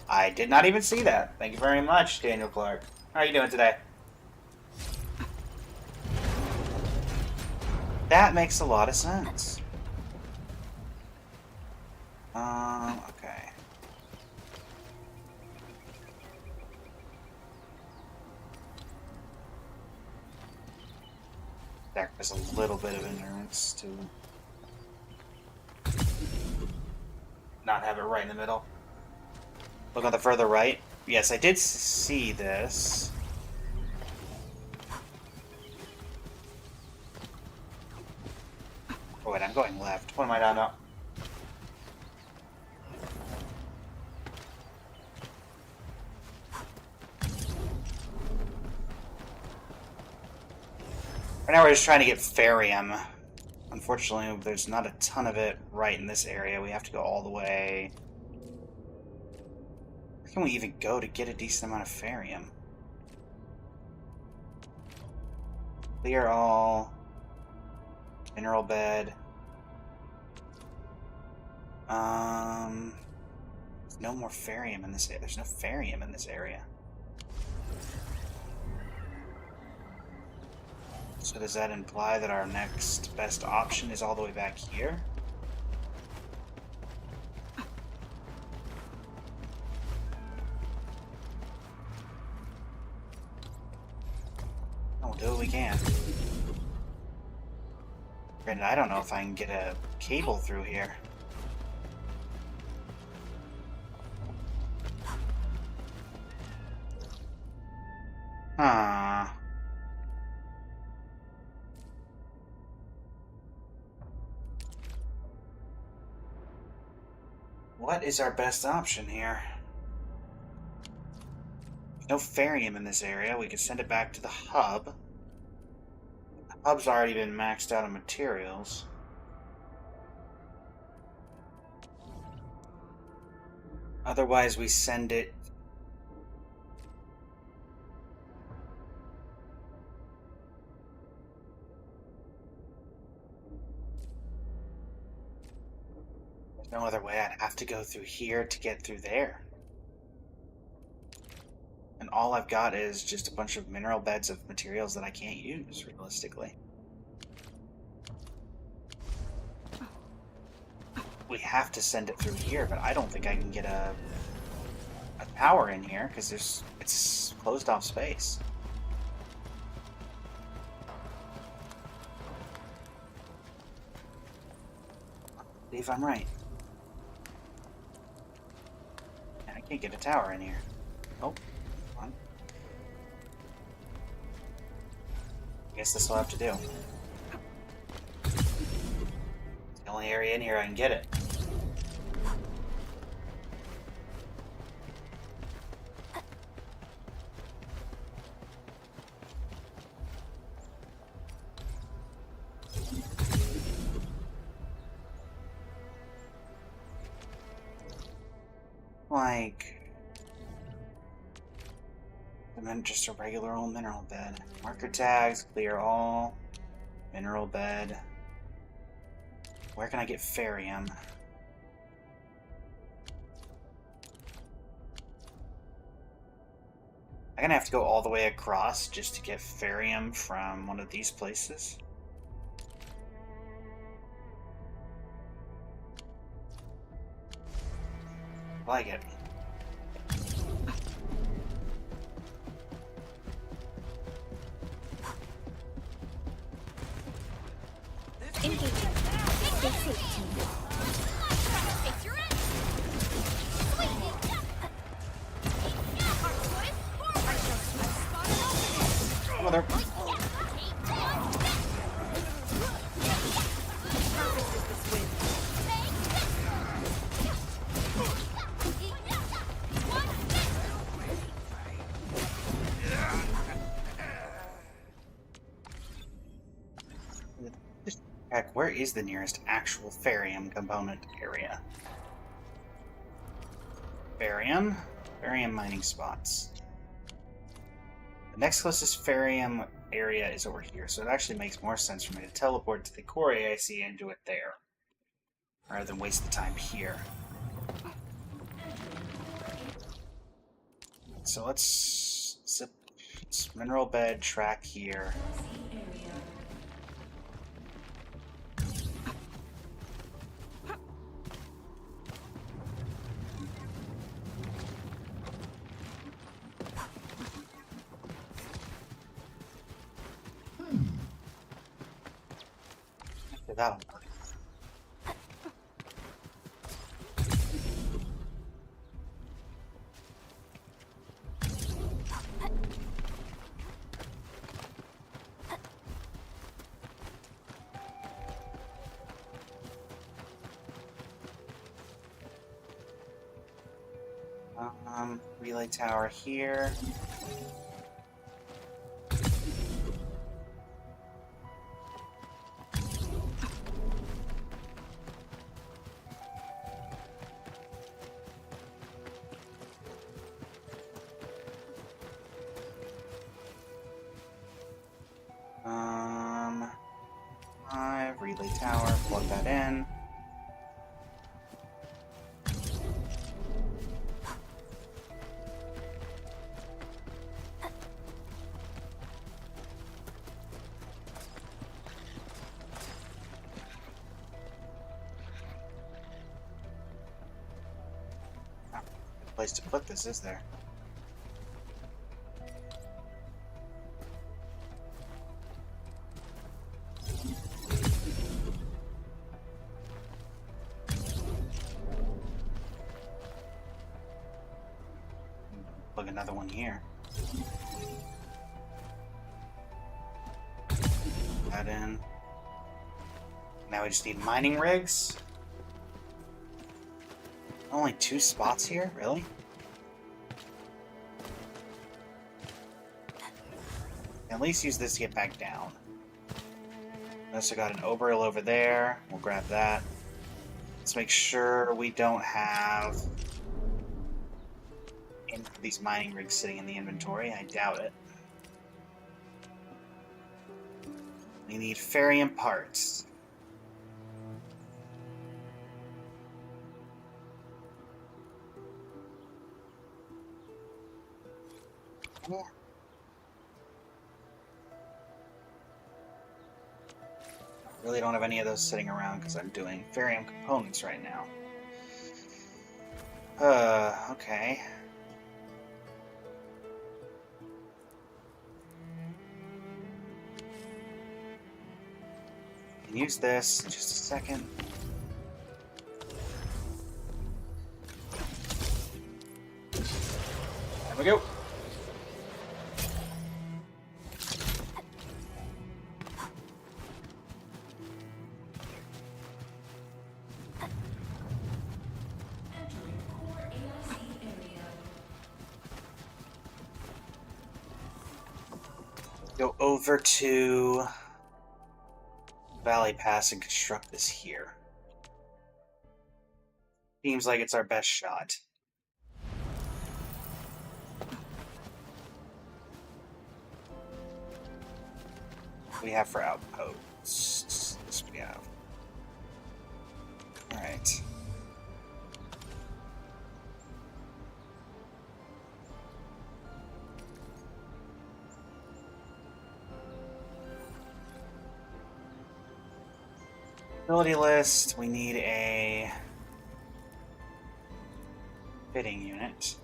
I did not even see that. Thank you very much, Daniel Clark. How are you doing today? That makes a lot of sense. Okay. There's a little bit of endurance to not have it right in the middle. Look on the further right. Yes, I did see this. Oh wait, I'm going left. What am I down now? Right now we're just trying to get Farium. Unfortunately, there's not a ton of it right in this area. We have to go all the way. Where can we even go to get a decent amount of Farium? Clear all. Mineral bed. There's no more Farium in this area. There's no Farium in this area. So does that imply that our next best option is all the way back here? We'll do what we can. Granted, I don't know if I can get a cable through here. Huh. What is our best option here? No Farium in this area. We could send it back to the hub. The hub's already been maxed out on materials. Otherwise, we send it... There's no other way. I'd have to go through here to get through there. And all I've got is just a bunch of mineral beds of materials that I can't use, realistically. We have to send it through here, but I don't think I can get a tower in here, because it's closed off space. I believe I'm right. I can't get a tower in here. Nope. I guess this will have to do. It's the only area in here I can get it. Like... And then just a regular old mineral bed. Marker tags, clear all. Mineral bed. Where can I get Farium? I'm gonna have to go all the way across just to get Farium from one of these places. I like it. Engaging. Stay safe, team. Mother. Heck, where is the nearest actual Farium component area? Farium mining spots. The next closest Farium area is over here, so it actually makes more sense for me to teleport to the core AIC and do it there, rather than waste the time here. So let's zip this mineral bed track here. That'll work. Relay tower here. Relay tower, plug that in. Oh, good place to put this, is there? Plug another one here. That in. Now we just need mining rigs. Only 2 spots here? Really? At least use this to get back down. I also got an Oberil over there. We'll grab that. Let's make sure we don't have these mining rigs sitting in the inventory. I doubt it. We need ferrium parts. Yeah. Really don't have any of those sitting around because I'm doing ferrium components right now. Okay. Can use this in just a second. There we go. Entering core AIC area. Go over to Valley Pass and construct this here. Seems like it's our best shot. What do we have for outposts? This we have. Alright. Ability list, we need a fitting unit.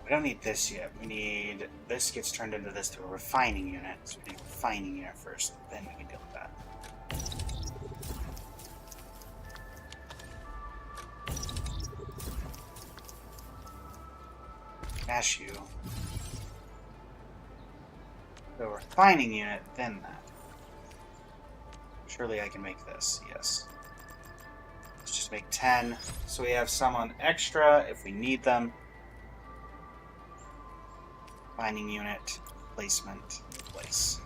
We don't need this yet. We need... This gets turned into this through a refining unit. So we need a refining unit first, then we can deal with that. Cashew. So refining unit, then that. Surely I can make this, yes. Let's just make 10. So we have some on extra if we need them. Mining unit, placement, place.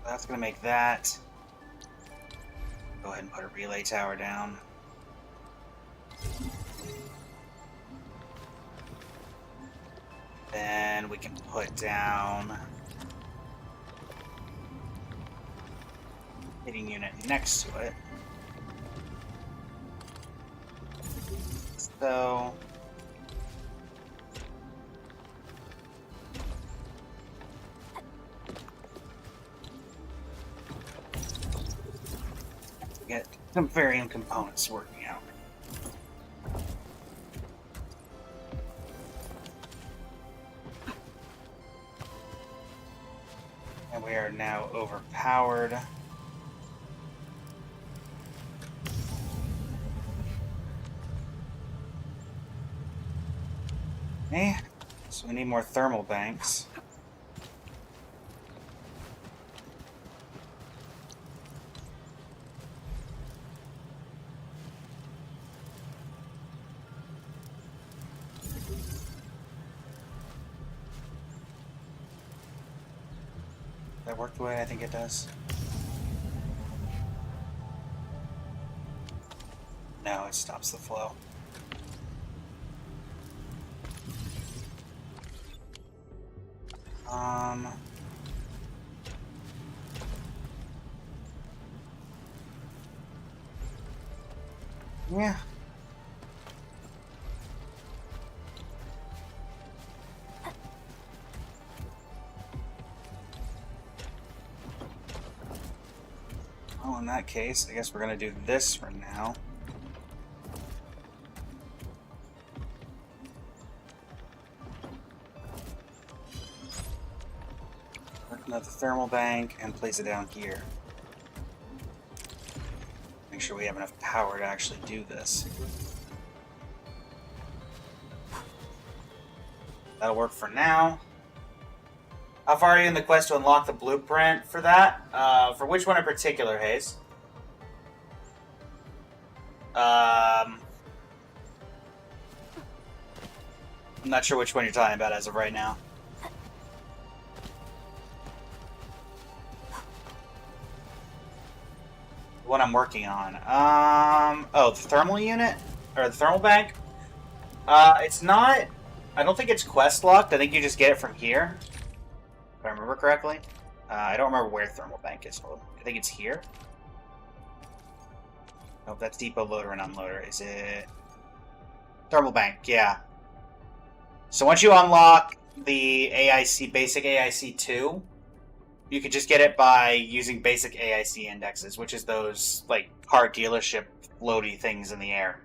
That's going to make that. Go ahead and put a relay tower down. Then we can put down hitting unit next to it. So get some variant components working out. And we are now overpowered. Okay, so we need more thermal banks. Does that work the way I think it does? No, it stops the flow. Yeah. Well, in that case, I guess we're going to do this for now. Open up the thermal bank and place it down here. Make sure we have enough power to actually do this. That'll work for now. How far are you in the quest to unlock the blueprint for that? For which one in particular, Hayes? I'm not sure which one you're talking about as of right now. The one I'm working on. Oh, the thermal unit? Or the thermal bank? It's not... I don't think it's quest locked. I think you just get it from here. If I remember correctly. I don't remember where thermal bank is. I think it's here. Nope, that's depot loader and unloader. Is it... Thermal bank, yeah. So once you unlock the AIC, basic AIC 2, you can just get it by using basic AIC indexes, which is those, like, car dealership floaty things in the air.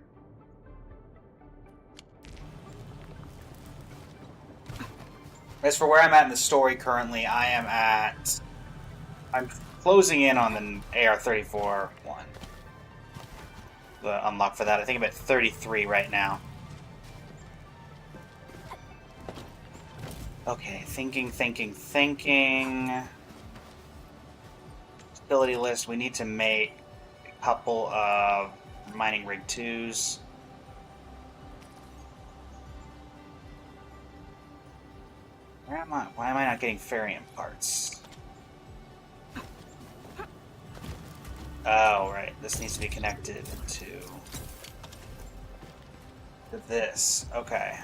As for where I'm at in the story currently, I'm closing in on the AR-34 one. The unlock for that. I think I'm at 33 right now. Okay, thinking. Facility list, we need to make a couple of mining rig 2s. Why am I not getting Farium parts? Oh, right. This needs to be connected to this. Okay.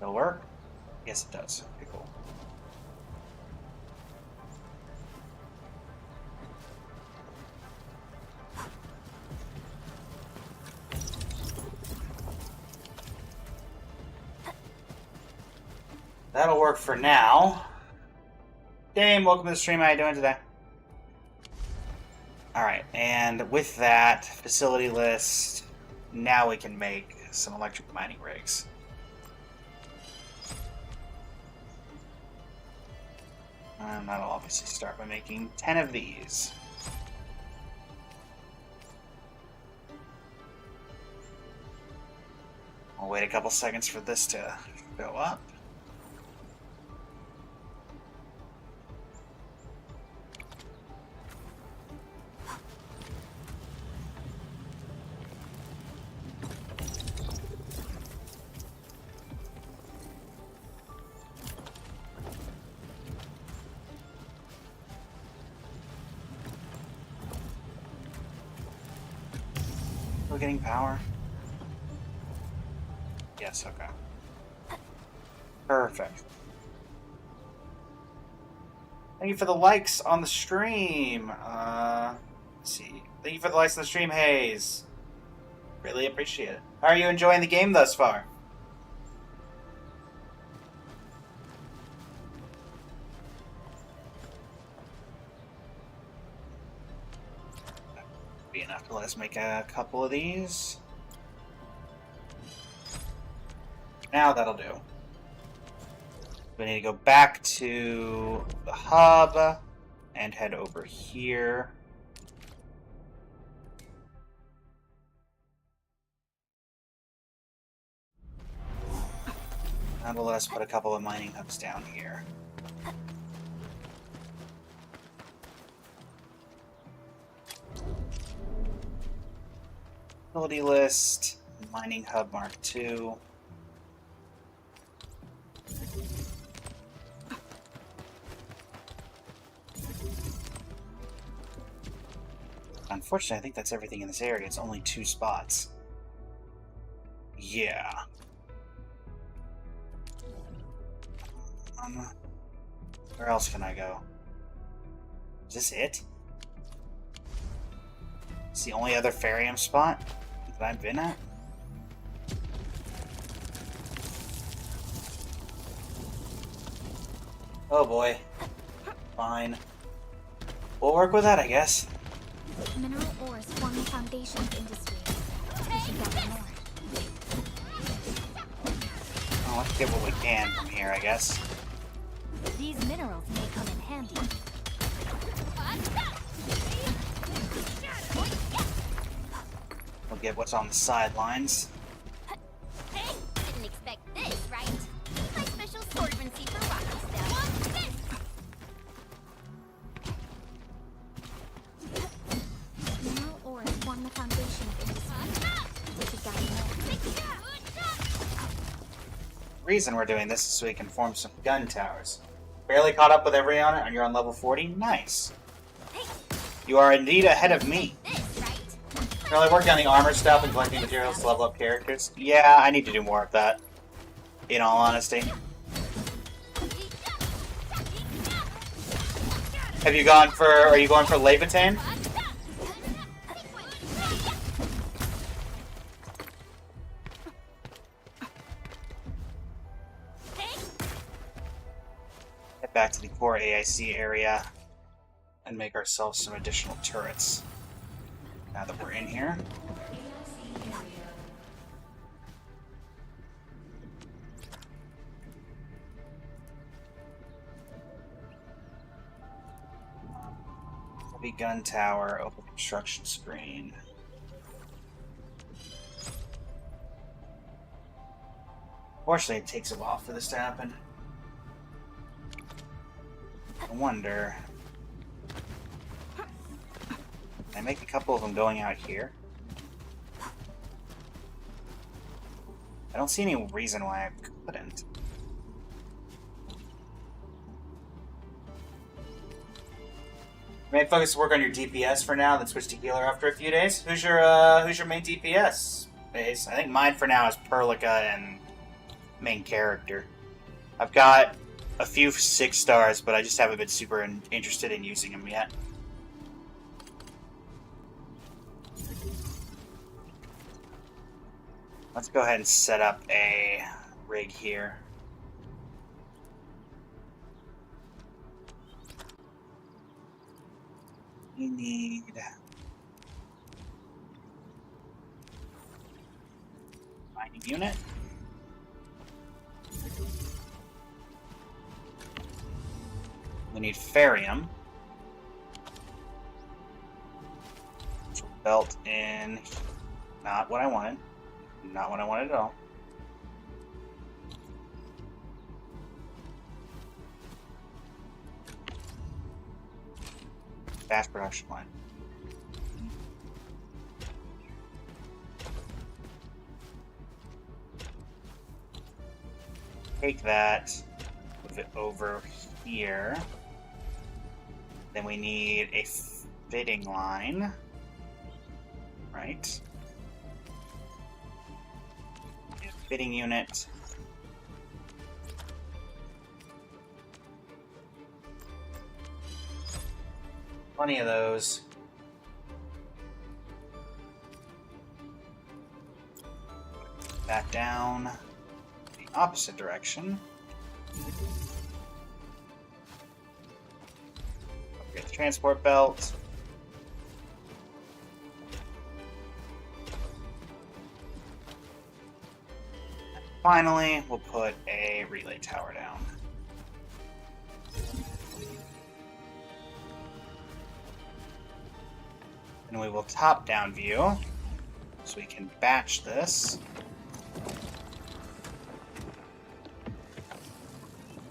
It'll work? Yes, it does. Okay, cool. That'll work for now. Dame, welcome to the stream. How you doing today? Alright, and with that facility list, now we can make some electric mining rigs. And that'll obviously start by making 10 of these. I'll wait a couple seconds for this to go up. Still getting power? Yes, okay. Perfect. Thank you for the likes on the stream. Let's see. Thank you for the likes on the stream, Hayes. Really appreciate it. How are you enjoying the game thus far? Be enough to let us make a couple of these. Now that'll do. We need to go back to the hub and head over here. That'll let us put a couple of mining hubs down here. Facility list, mining hub Mark II. Unfortunately, I think that's everything in this area. It's only 2 spots. Yeah. Where else can I go? Is this it? It's the only other Farium spot that I've been at? Oh boy. Fine. We'll work with that, I guess. Mineral ores form the foundation of industry. We should gather more. Well, let's get what we can from here, I guess. These minerals may come in handy. We'll get what's on the sidelines. Hey, didn't expect this, right? My special sorcery for rocky stuff. What's this? Mineral ores form the foundation of industry. We should gather more. The reason we're doing this is so we can form some gun towers. Barely caught up with everyone, and you're on level 40? Nice. You are indeed ahead of me. Really working on the armor stuff and collecting materials to level up characters? Yeah, I need to do more of that. In all honesty. Are you going for Leviathan? Head back to the core AIC area and make ourselves some additional turrets. Now that we're in here. Heavy gun tower, open construction screen. Fortunately, it takes a while for this to happen. I wonder... Can I make a couple of them going out here? I don't see any reason why I couldn't. Main focus to work on your DPS for now, then switch to healer after a few days. Who's your main DPS base? I think mine for now is Perlica and main character. I've got a few 6 stars, but I just haven't been super interested in using them yet. Let's go ahead and set up a rig here. We need... mining unit. We need Farium. Belt in... not what I wanted. Not what I wanted at all. Fast production line. Take that, move it over here. Then we need a fitting line. Right. Fitting unit. Plenty of those. Back down the opposite direction. Upgrade the transport belt. Finally, we'll put a relay tower down. And we will top-down view, so we can batch this.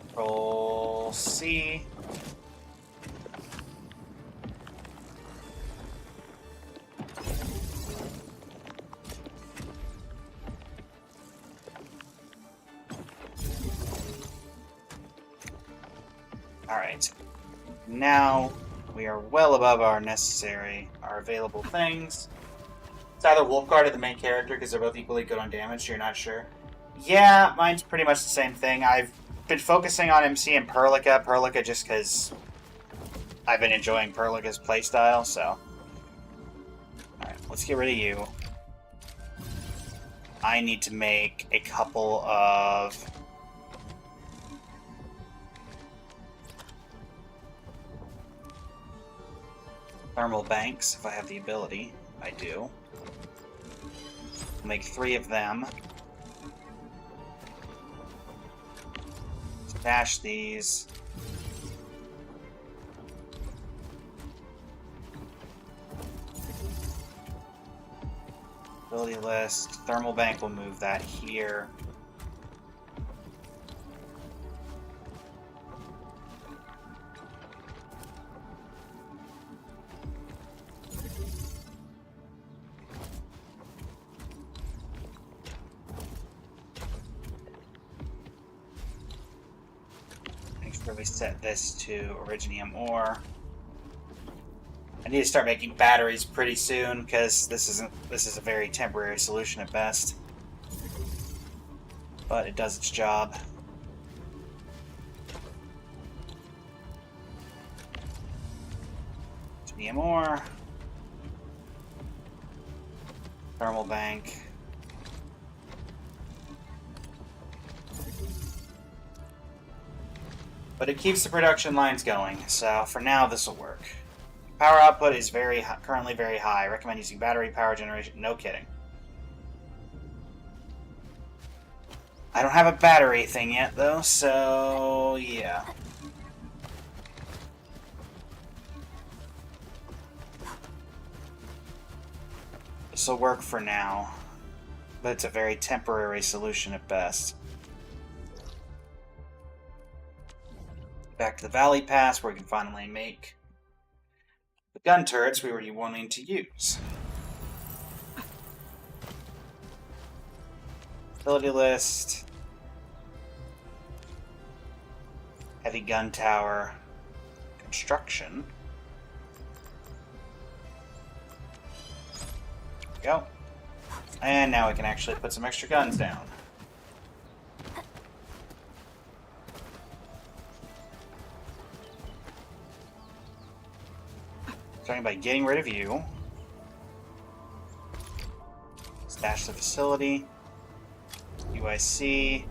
Control C. Alright, now We are well above our available things. It's either Wolfguard or the main character, because they're both equally good on damage, so you're not sure. Yeah, mine's pretty much the same thing. I've been focusing on MC and Perlica just because I've been enjoying Perlica's playstyle, so... Alright, let's get rid of you. I need to make a couple of... thermal banks, if I have the ability. I do. I'll make 3 of them. Stash these. Ability list. Thermal bank will move that here. Where we set this to Originium ore. I need to start making batteries pretty soon because this is a very temporary solution at best. But it does its job. Originium ore. Thermal bank. But it keeps the production lines going, so for now this will work. Power output is currently very high. I recommend using battery power generation. No kidding. I don't have a battery thing yet though, so yeah. This will work for now, but it's a very temporary solution at best. Back to the Valley Pass, where we can finally make the gun turrets we were wanting to use. Ability list. Heavy gun tower. Construction. There we go. And now we can actually put some extra guns down. Starting by getting rid of you. Stash the facility. UIC.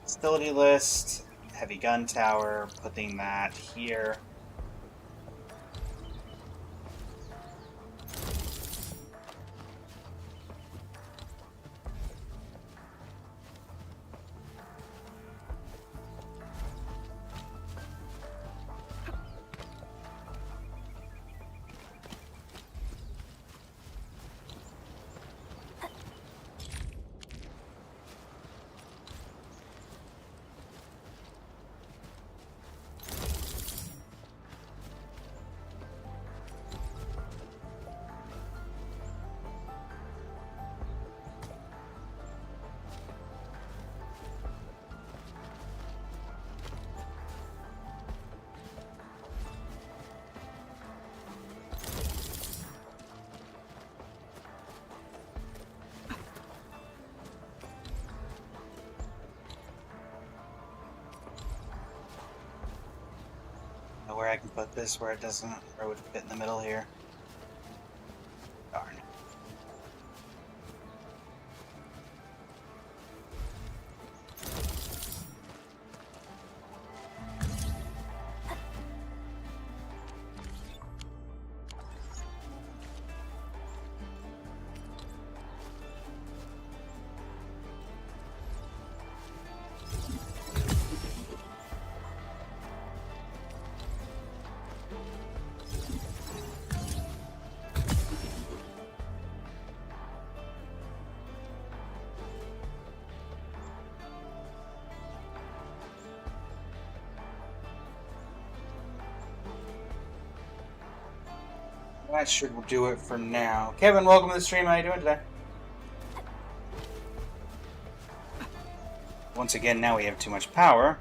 Facility list. Heavy gun tower. Putting that here. Where I can put this where it doesn't, or would fit in the middle here. Darn. That should do it for now. Kevin, welcome to the stream. How are you doing today? Once again, now we have too much power.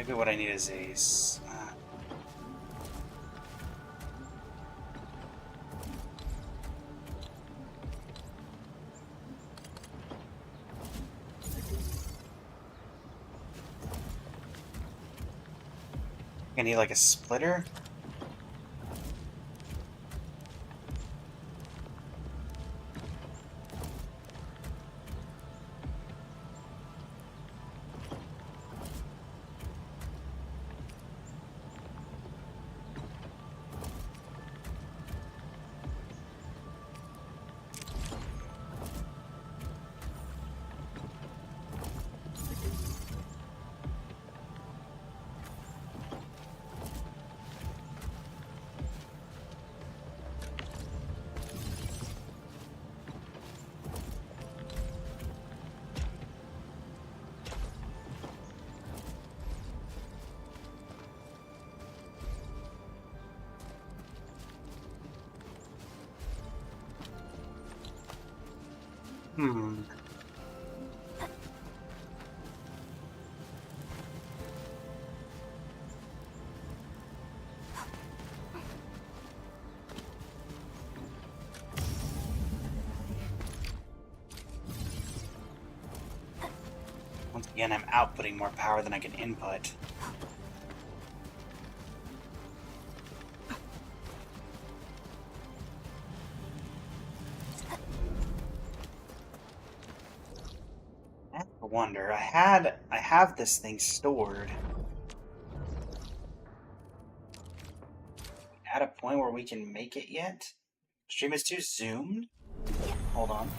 Maybe what I need is a... I need like a splitter. Hmm. Once again, I'm outputting more power than I can input. I have to wonder. I have this thing stored. At a point where we can make it yet? Stream is too zoomed? Hold on.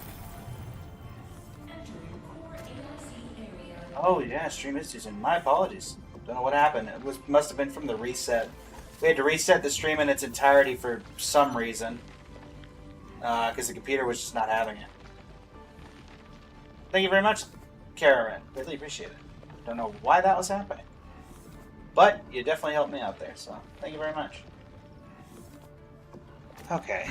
Oh yeah, stream is too zoomed. My apologies. Don't know what happened. It must have been from the reset. We had to reset the stream in its entirety for some reason. Because the computer was just not having it. Thank you very much, Karen. Really appreciate it. Don't know why that was happening. But you definitely helped me out there, so thank you very much. Okay.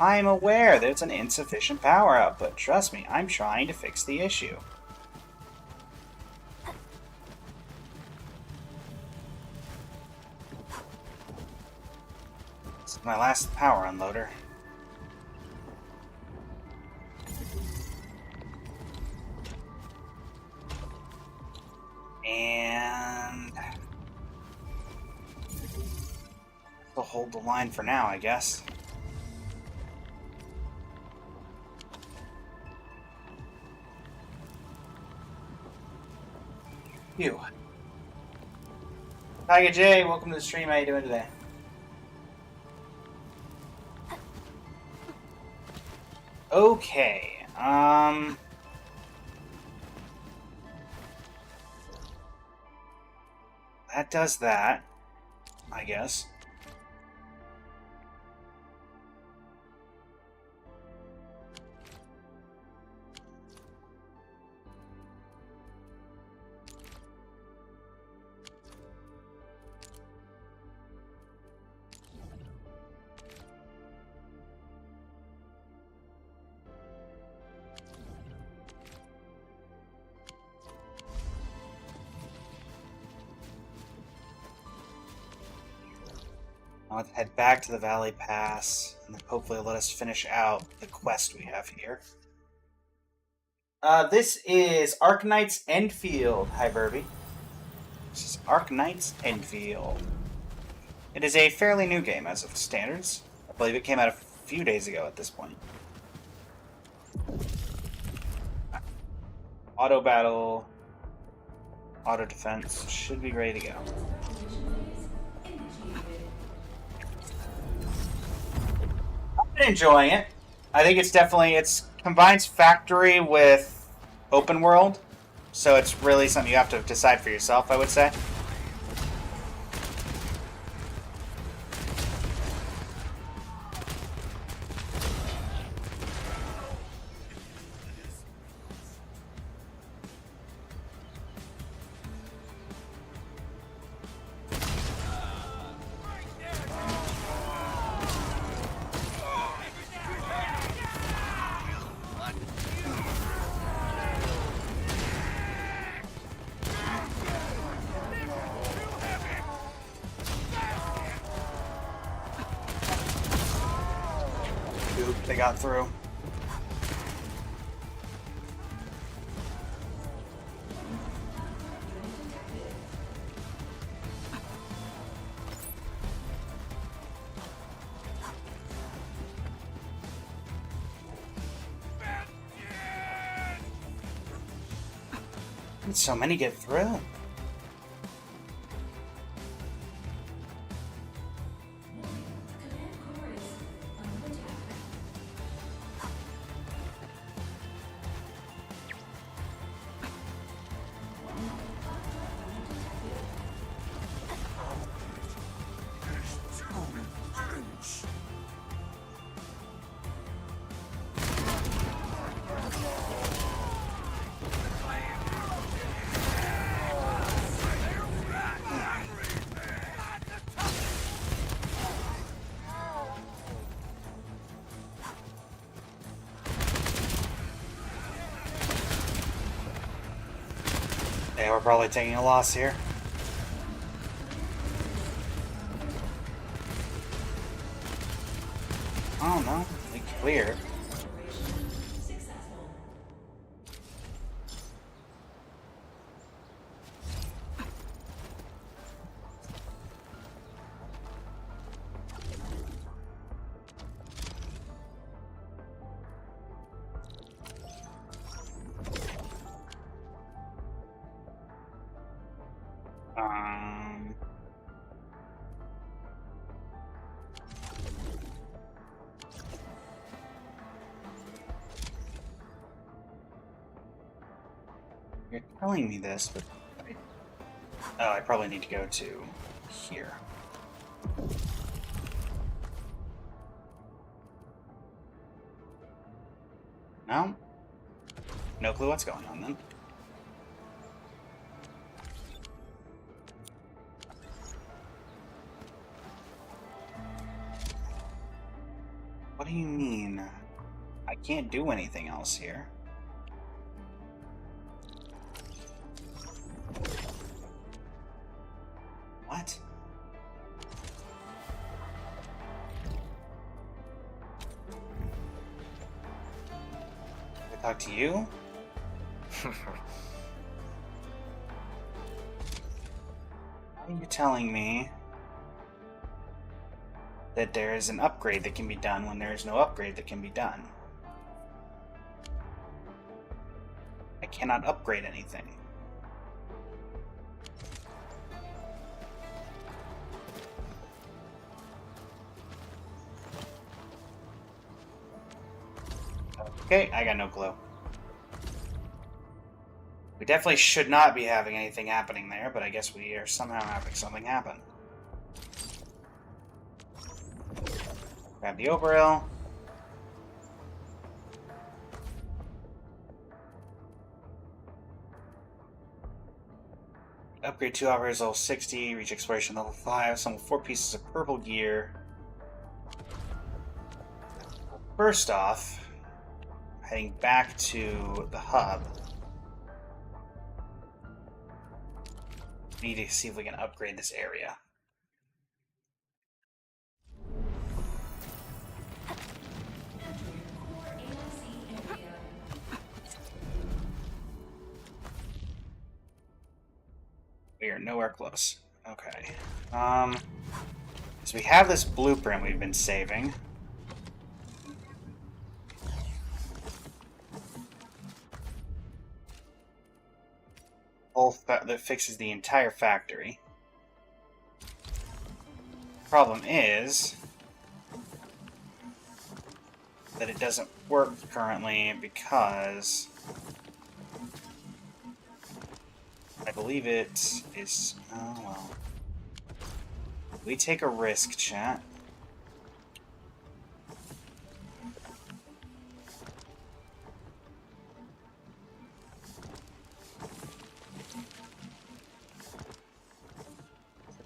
I'm aware there's an insufficient power output. Trust me, I'm trying to fix the issue. This is my last power unloader. And we'll hold the line for now, I guess. You. Tiger J, welcome to the stream. How you doing today? Okay. That does that, I guess. I'll head back to the Valley Pass, and then hopefully let us finish out the quest we have here. This is Arknight's Endfield. Hi, Burby. This is Arknight's Endfield. It is a fairly new game as of standards. I believe it came out a few days ago at this point. Auto battle, auto defense should be ready to go. I've been enjoying it. I think it's combines factory with open world, so it's really something you have to decide for yourself, I would say. goop they got through. Did so many get through? Yeah, we're probably taking a loss here. Oh no, we cleared. You're telling me this, but I probably need to go to here. No? No clue what's going on then. What do you mean? I can't do anything else here. What? Did I talk to you? Are you telling me that there is an upgrade that can be done when there is no upgrade that can be done? I cannot upgrade anything. Okay, I got no clue. We definitely should not be having anything happening there, but I guess we are somehow having something happen. Grab the Oberil. Upgrade 2 operators level 60, reach exploration level 5, summon 4 pieces of purple gear. First off, heading back to the hub. We need to see if we can upgrade this area. We are nowhere close. Okay. So we have this blueprint we've been saving. That fixes the entire factory. Problem is that it doesn't work currently because I believe it is. Oh well. We take a risk, chat.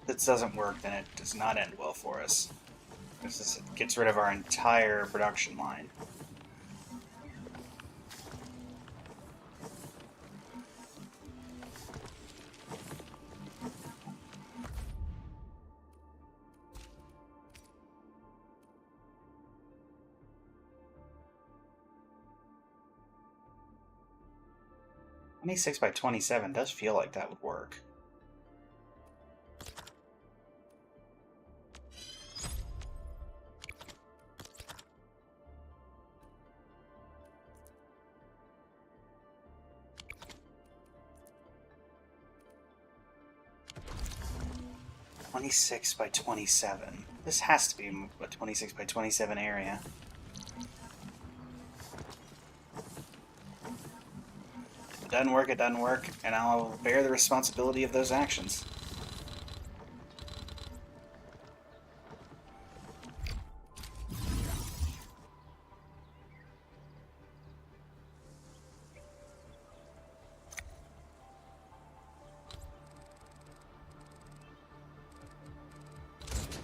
If this doesn't work, then it does not end well for us. This gets rid of our entire production line. 26 by 27 does feel like that would work. (26 by 27). This has to be a 26 by 27 area. If it doesn't work, it doesn't work, and I'll bear the responsibility of those actions.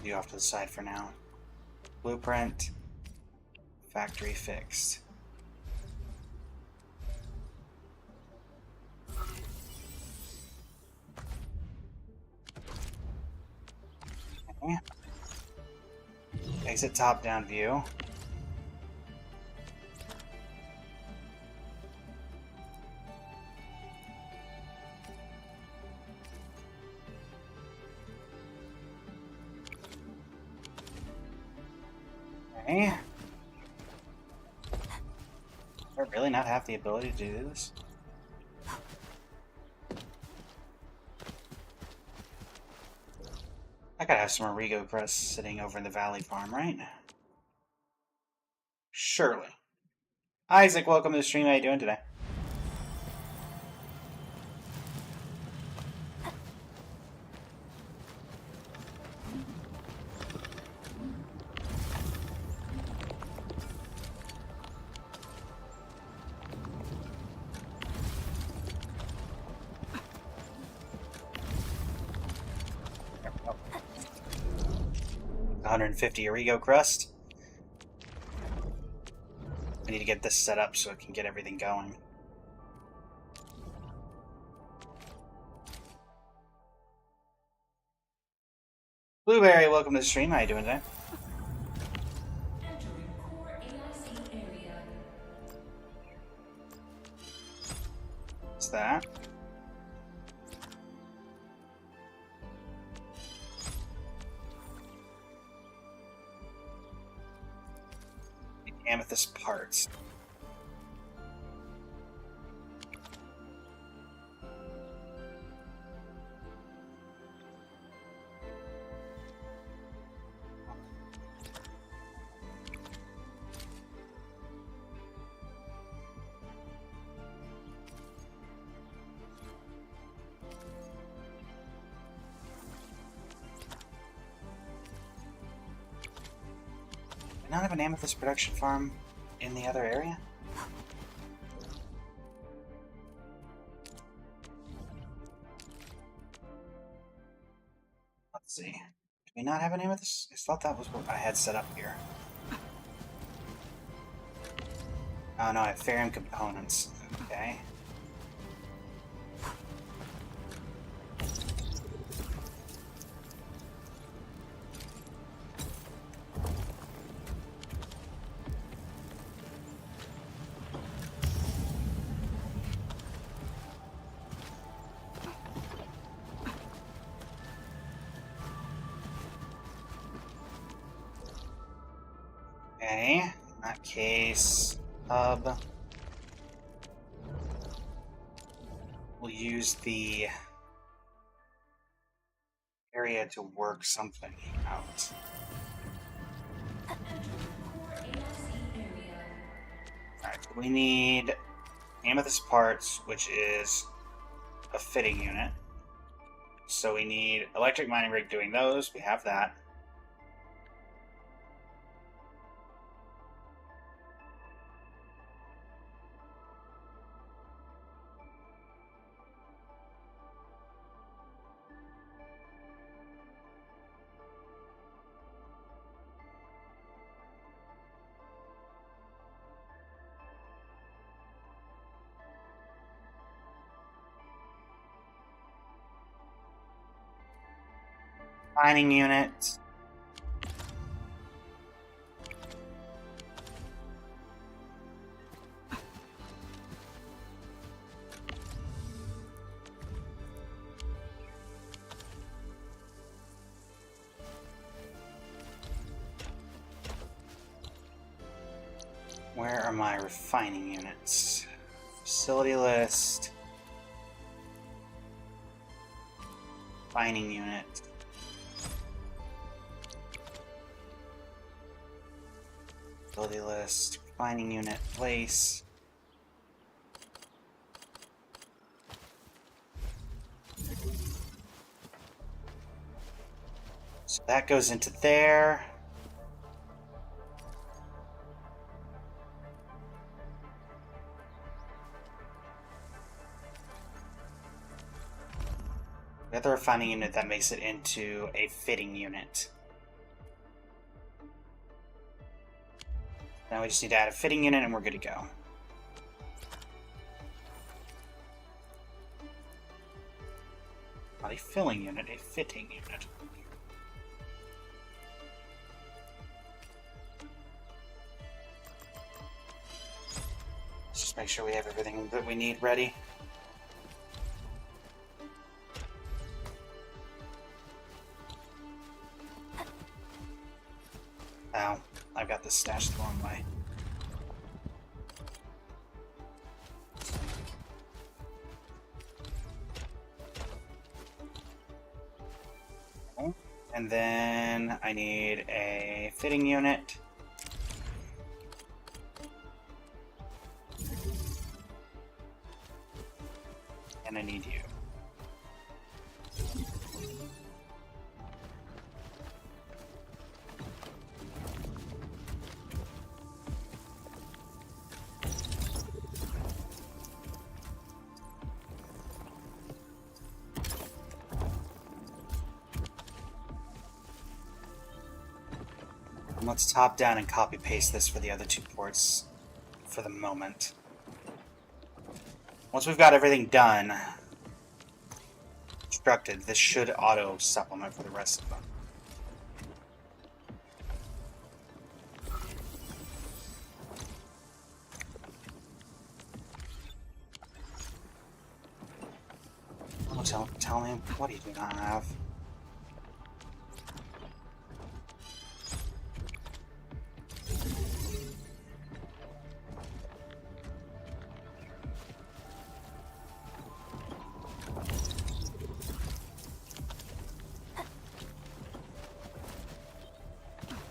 You off to the side for now. Blueprint. Factory fixed. Okay. Exit top-down view. Okay. Do I really not have the ability to do this? I gotta have some Origo crust sitting over in the Valley Farm, right? Surely. Isaac, welcome to the stream. How you doing today? $150 Origo crust. I need to get this set up so I can get everything going. Blueberry, welcome to the stream. How you doing today? Entering core AIC area. What's that? Amethyst parts. Not have an amethyst production farm in the other area? Let's see. Do we not have an amethyst? I thought that was what I had set up here. Oh no, I have ferrum components. Okay. Okay, in that case, hub. We'll use the area to work something out. Alright, so we need amethyst parts, which is a fitting unit. So we need electric mining rig doing those. We have that. Mining unit. Where are my refining units? Facility list. Refining unit. Facility list. Refining unit. Place. So that goes into there. The other refining unit that makes it into a fitting unit. Now we just need to add a fitting unit and we're good to go. Not a filling unit, a fitting unit. Let's just make sure we have everything that we need ready. Ow, I've got this stashed the wrong way. And then I need a fitting unit. And I need you. And let's top down and copy paste this for the other two ports for the moment. Once we've got everything done, constructed, this should auto supplement for the rest of them. Oh, tell me, what do you do not have?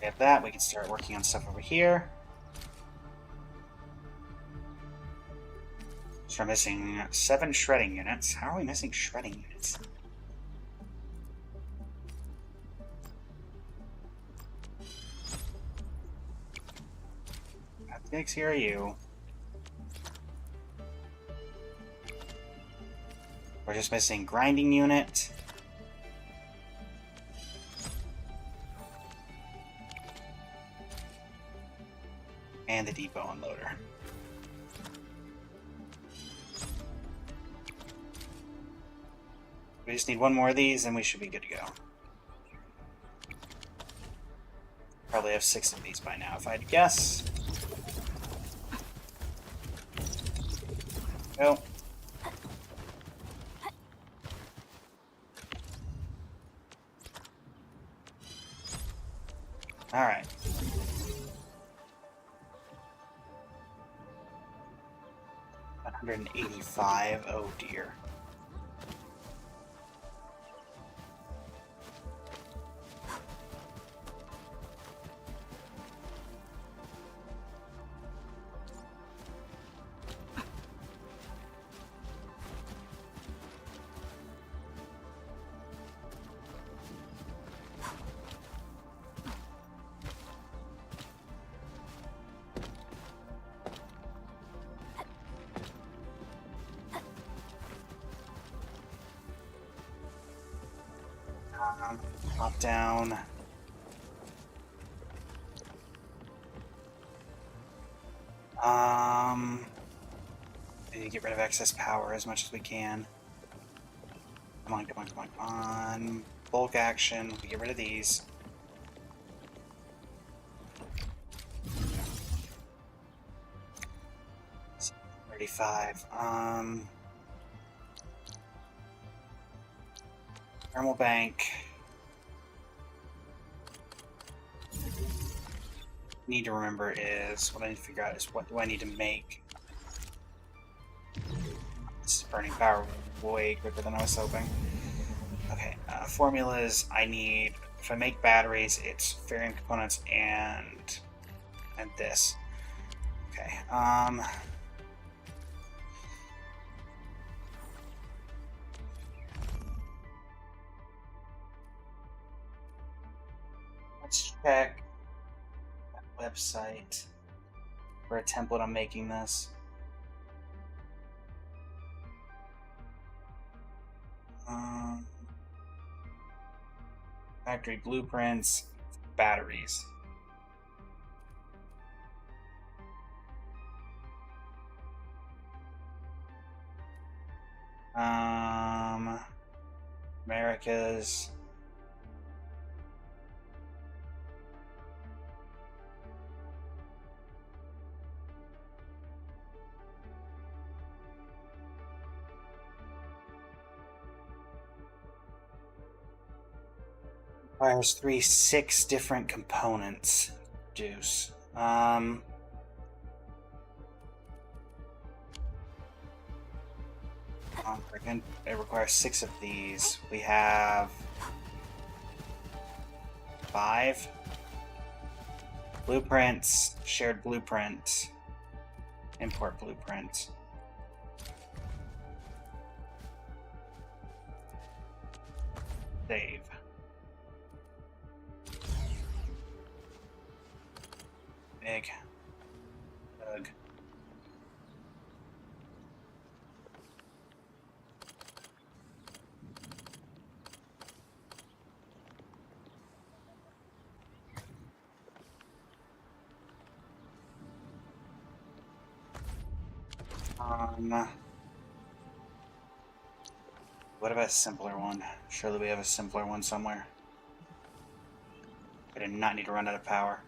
We have that, we can start working on stuff over here. So we're missing 7 shredding units. How are we missing shredding units? How big here are you? We're just missing grinding unit. And the depot unloader. We just need one more of these and we should be good to go. Probably have 6 of these by now if I had to guess. Go. Alright. $185, oh dear. Pop down. We need to get rid of excess power as much as we can. Come on, come on, come on, come on. Bulk action. We get rid of these. $35. Thermal bank. need to remember is, what I need to figure out is what do I need to make. This is burning power way quicker than I was hoping. Okay, formulas, I need, if I make batteries, it's ferrium components and this. Okay, let's check that website for a template on making this. Factory blueprints, batteries. Americas. Requires 6 different components. Deuce. It requires 6 of these. We have 5 blueprints, shared blueprint, import blueprint. Save. Big. Doug. What about a simpler one? Surely we have a simpler one somewhere. I did not need to run out of power.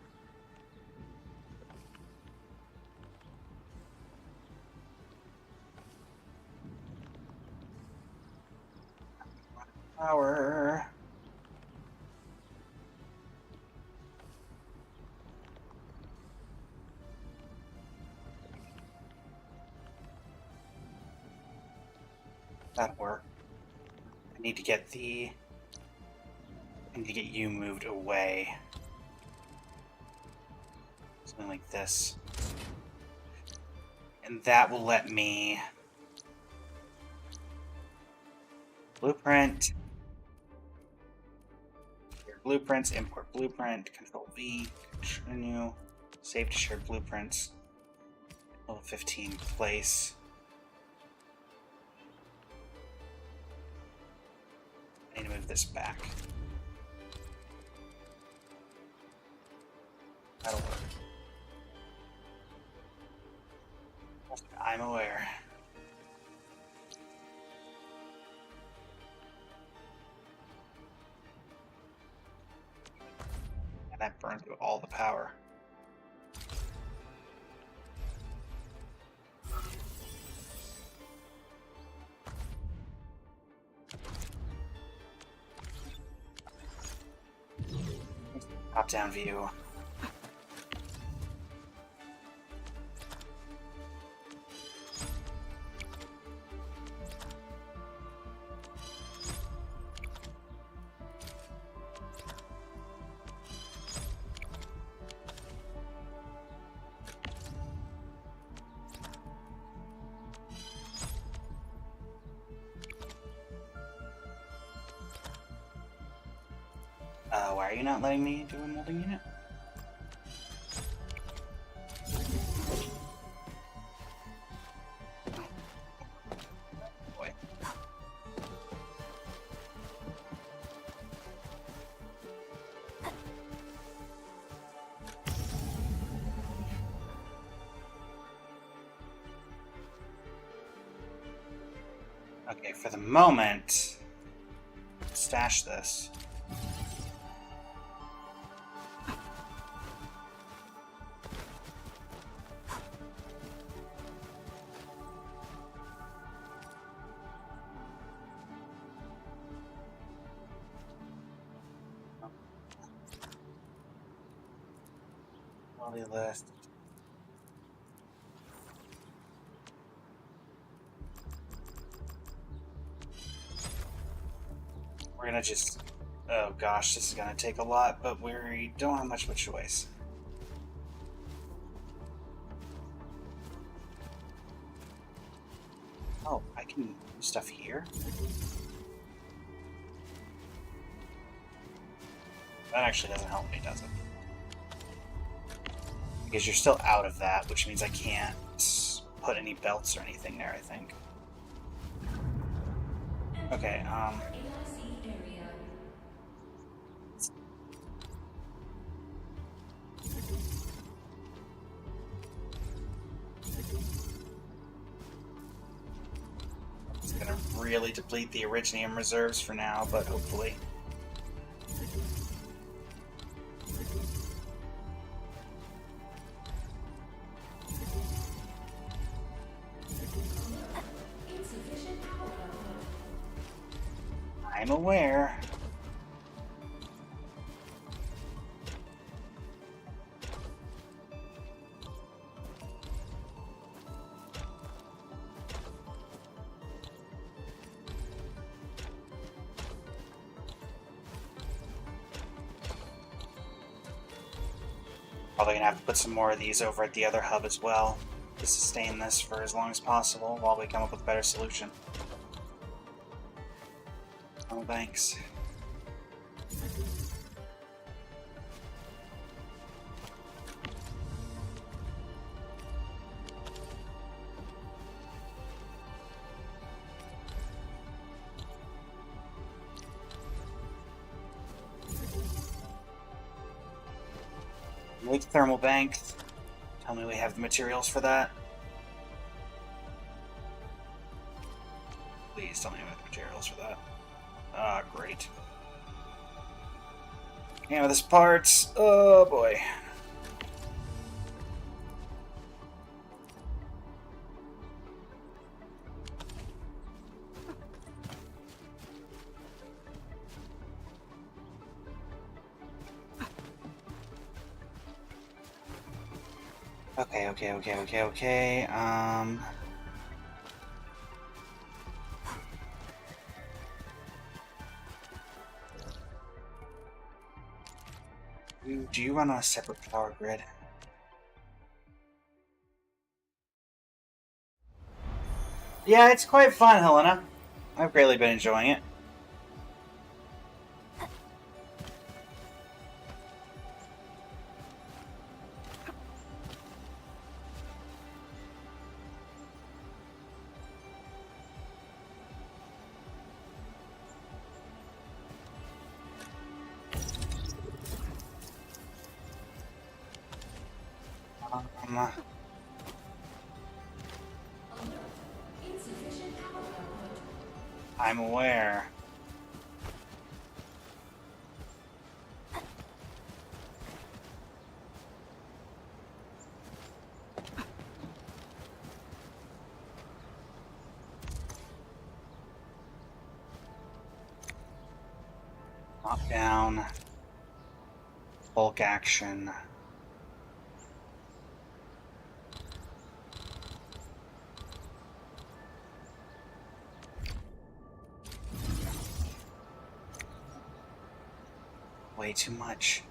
Power. That'll work. I need to get you moved away. Something like this. And that will let me blueprint. Your blueprints, import blueprint, Control V, continue, save to shared blueprints. Level 15 place. I need to move this back. That'll work. I'm aware. And that burned through all the power. Top-down view. Why are you not letting me do a molding unit? Boy. Okay, for the moment, stash this. Body list. We're gonna just... Oh gosh, this is gonna take a lot, but we don't have much of a choice. Oh, I can do stuff here? That actually doesn't help me, does it? Because you're still out of that, which means I can't put any belts or anything there, I think. Okay, it's gonna really deplete the Originium reserves for now, but hopefully. I'm aware. Probably gonna have to put some more of these over at the other hub as well to sustain this for as long as possible while we come up with a better solution. Oh, thanks. Make thermal banks. Tell me we have the materials for that. Please tell me we have the materials for that. Ah, great. Yeah, this parts. Oh boy. Okay. Do you run on a separate power grid? Yeah, it's quite fun, Helena. I've greatly been enjoying it. I'm aware. Knockdown. Bulk action. Way too much.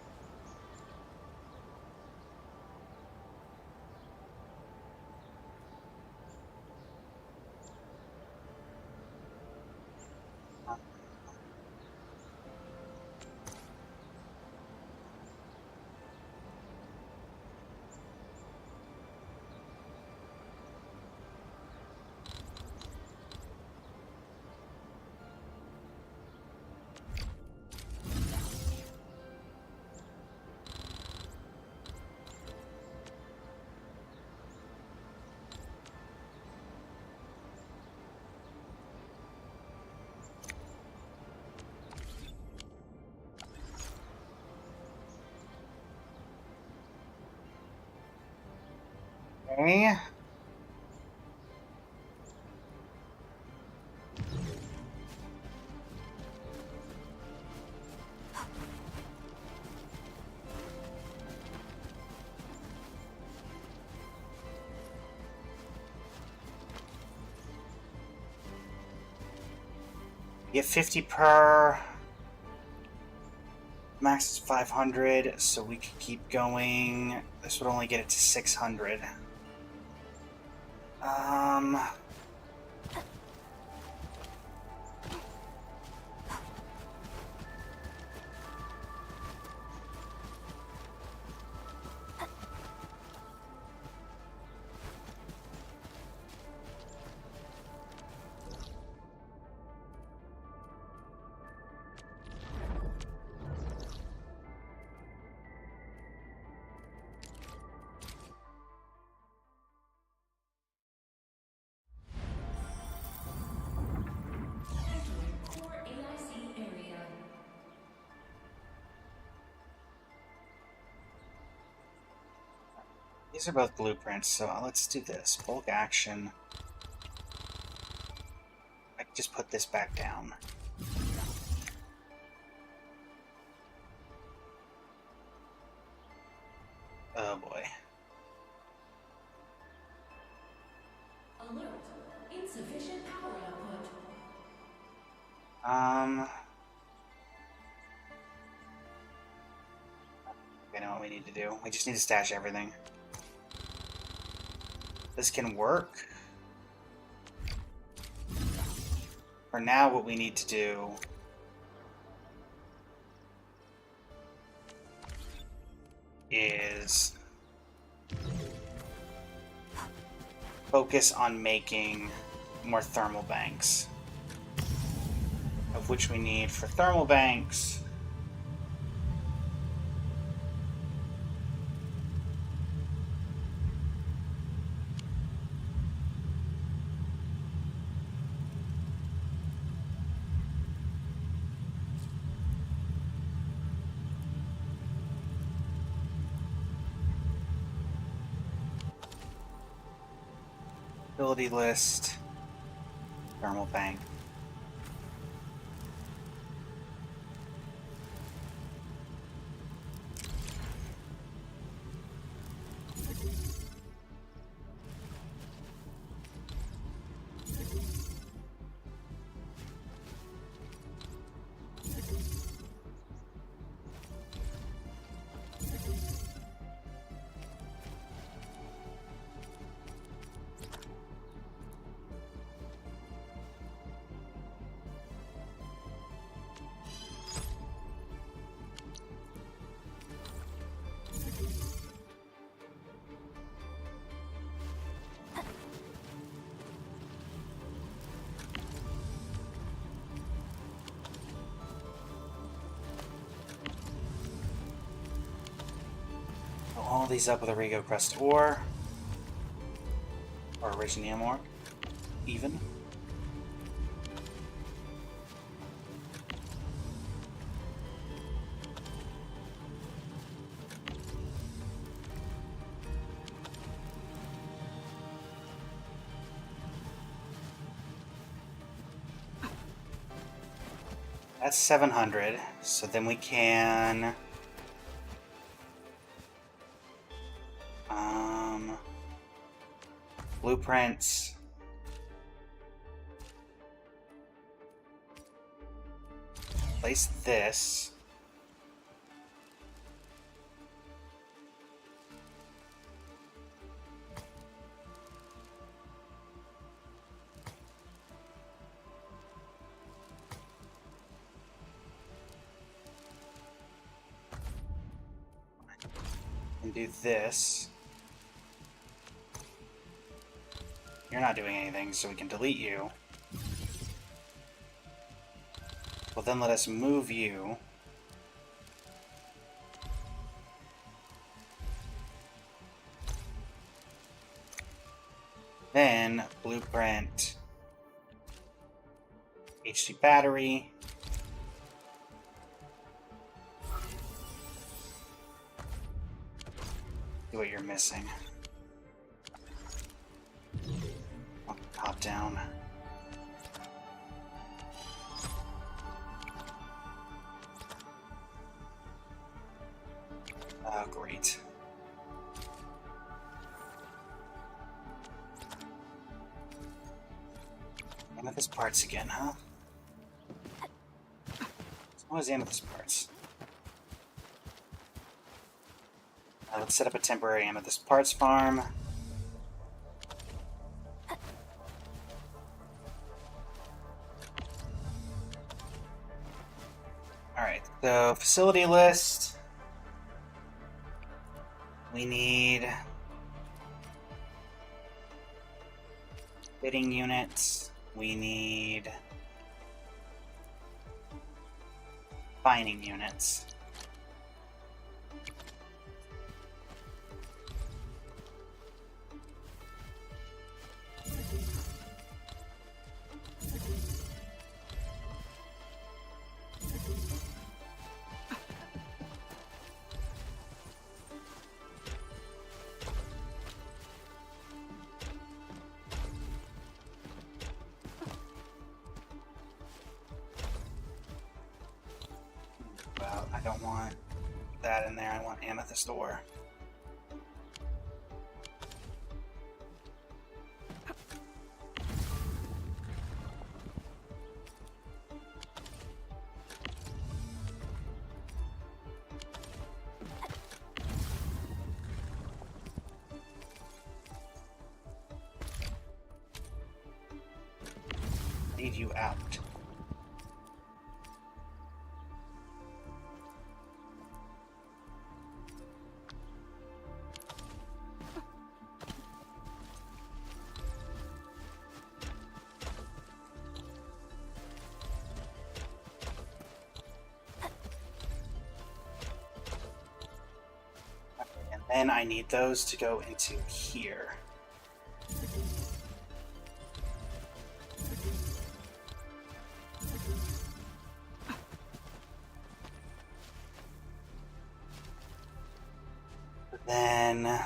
Okay. get 50 per. Max is 500, so we could keep going. This would only get it to 600. Core AIC area. These are both blueprints, so let's do this. Bulk action. I can just put this back down. Oh boy. Alert. Insufficient power output. I know what we need to do. We just need to stash everything. This can work. For now, what we need to do is focus on making more thermal banks, of which we need for thermal banks ability list, thermal bank. All these up with a Rego Crust ore, or Originium ore, even. That's 700, so then we can blueprints. Place this. And do this. You're not doing anything, so we can delete you. Well, then let us move you. Then, blueprint, HD battery. See what you're missing. Hop down. Oh, great. One of his parts again, huh? What was amethyst parts? Let's set up a temporary amethyst parts farm. Alright, so facility list. We need bidding units. We need mining units. Well, I don't want that in there. I want amethyst ore. Need you out. And then I need those to go into here. Then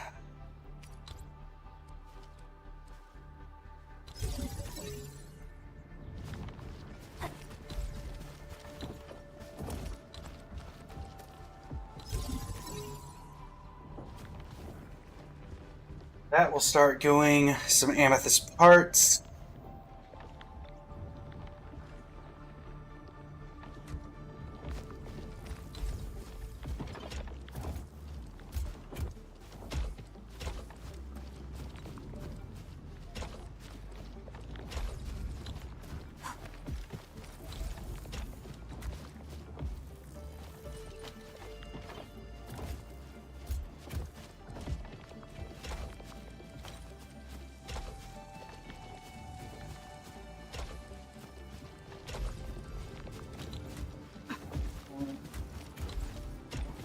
that will start going some amethyst parts.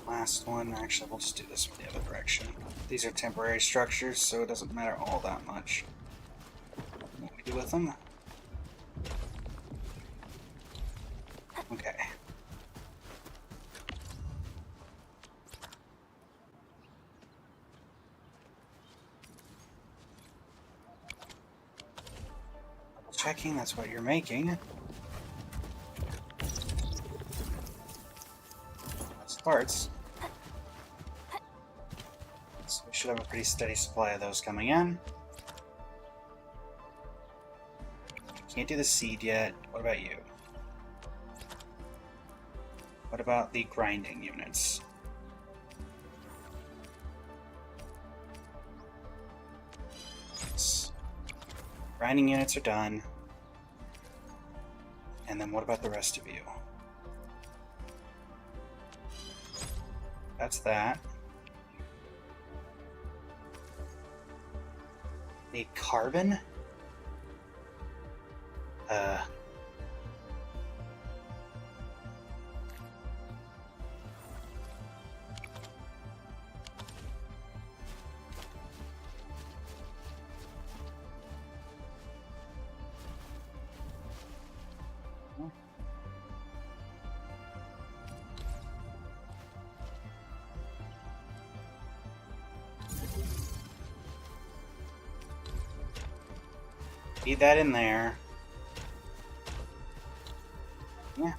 Last one. Actually, we'll just do this one the other direction. These are temporary structures, so it doesn't matter all that much what we do with them. Okay. Checking, that's what you're making. That's parts. So we should have a pretty steady supply of those coming in. Can't do the seed yet. What about you? What about the grinding units? Yes. Grinding units are done. And then what about the rest of you? That's that. Need carbon? Feed that in there. Yeah.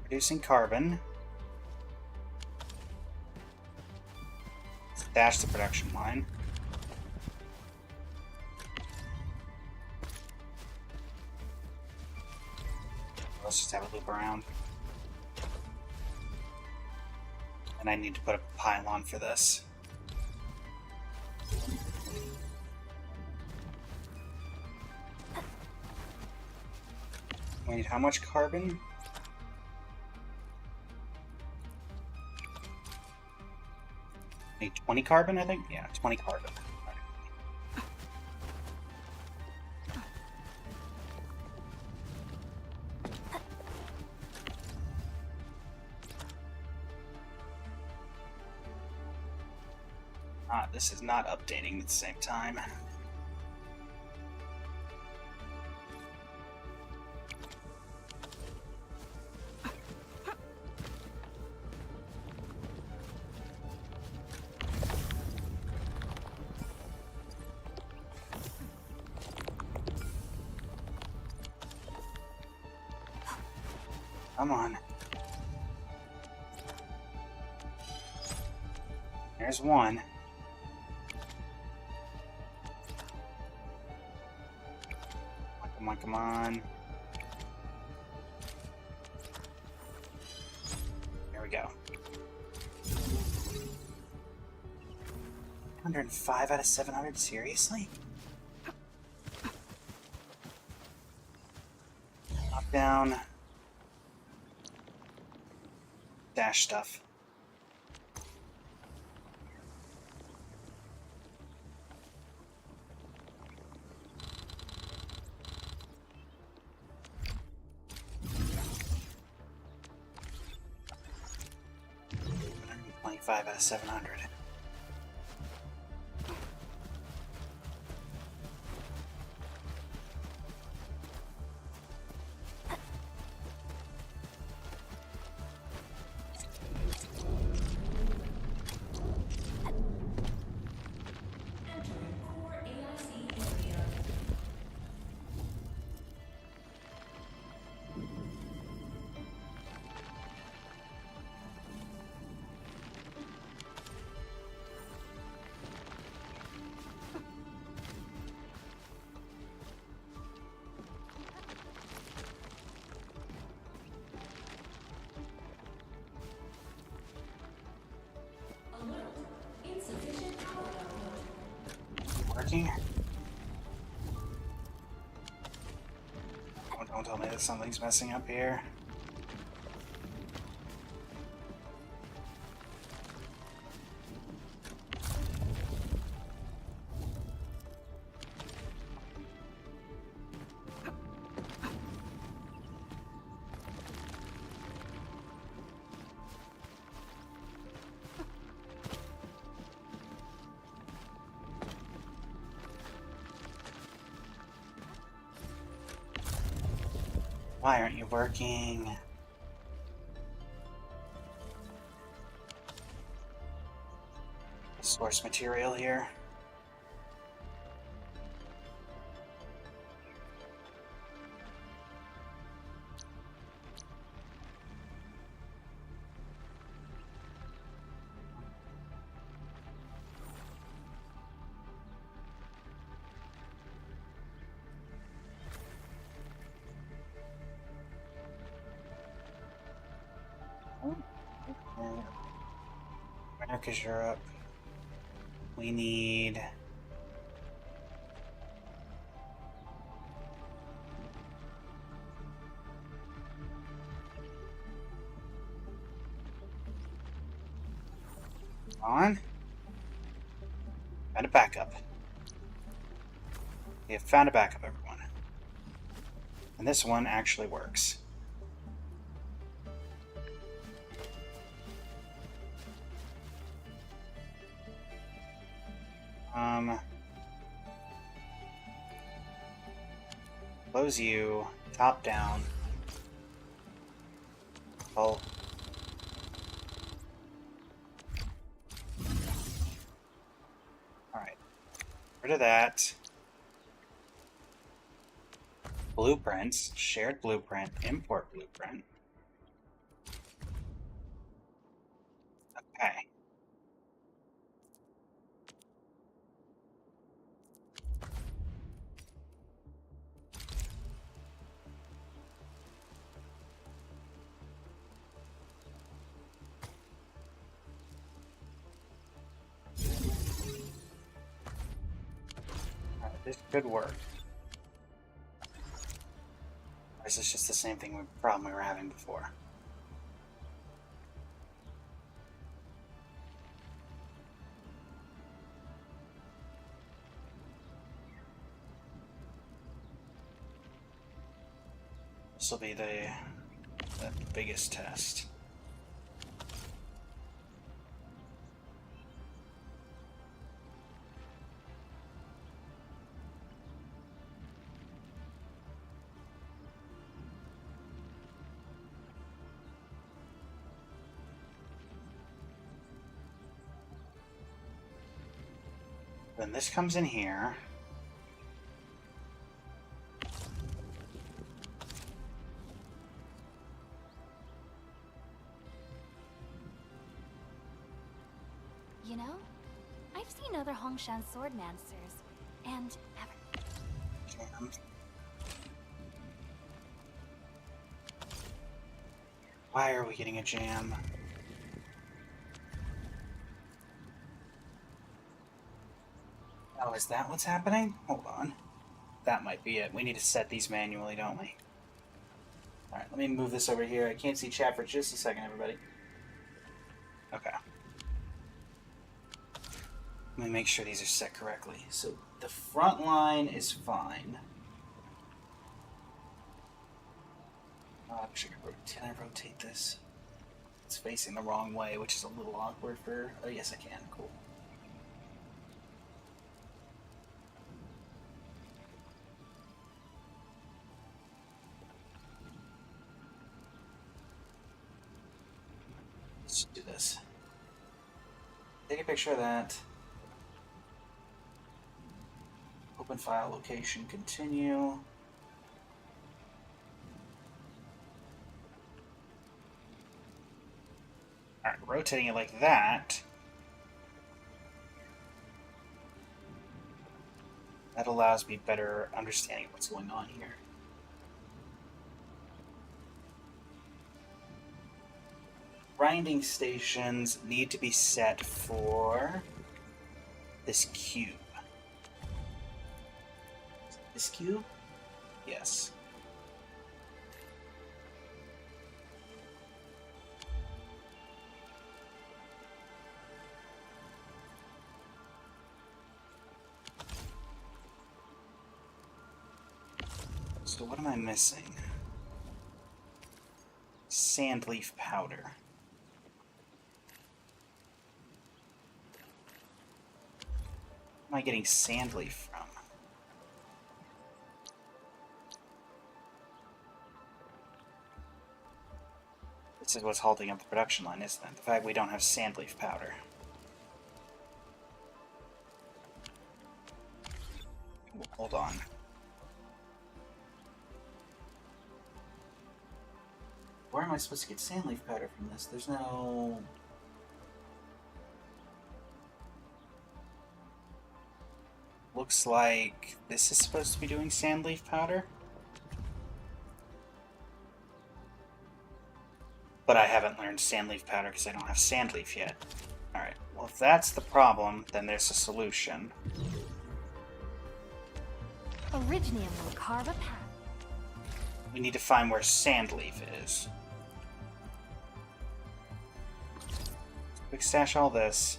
Producing carbon. Dash the production line. let's just have a loop around. And I need to put a pylon for this. We need how much carbon? Need 20 carbon, I think? Yeah, 20 carbon. Ah, this is not updating at the same time. Come on. There's one. Come on, come on. There we go. 105 out of 700? Seriously? Knockdown. Dash stuff. Five out of 700. Entering core AIC area. Alert. Insufficient power output. Working? Oh, don't tell me that something's messing up here. Why aren't you working? Source material here. America's Europe. We need... On. Found a backup. We have found a backup, everyone. And this one actually works. Close you, top down. Oh. Alright. Rid of that. Blueprints. Shared blueprint. Import blueprint. Okay. This could work. Or is this just the same problem we were having before? This will be the biggest test. Then this comes in here. You know, I've seen other Hongshan swordmancers, and Jam. Why are we getting a jam? Oh, is that what's happening? Hold on. That might be it. We need to set these manually, don't we? Alright, let me move this over here. I can't see chat for just a second, everybody. Okay. Let me make sure these are set correctly. So the front line is fine. Oh, I wish I could can I rotate this? It's facing the wrong way, which is a little awkward for... Oh, yes, I can. Cool. Let's do this. Take a picture of that. Open file location, continue. Alright, rotating it like that. That allows me better understanding of what's going on here. Grinding stations need to be set for this cube. This cube? Yes. So what am I missing? Sandleaf powder. Where am I getting sandleaf from? This is what's halting up the production line, isn't it? The fact we don't have sandleaf powder. Hold on. Where am I supposed to get sandleaf powder from this? There's no... Looks like this is supposed to be doing sandleaf powder. But I haven't learned sandleaf powder because I don't have sandleaf yet. Alright, well if that's the problem, then there's a solution. Originium will carve a path. We need to find where sandleaf is. Quick stash all this.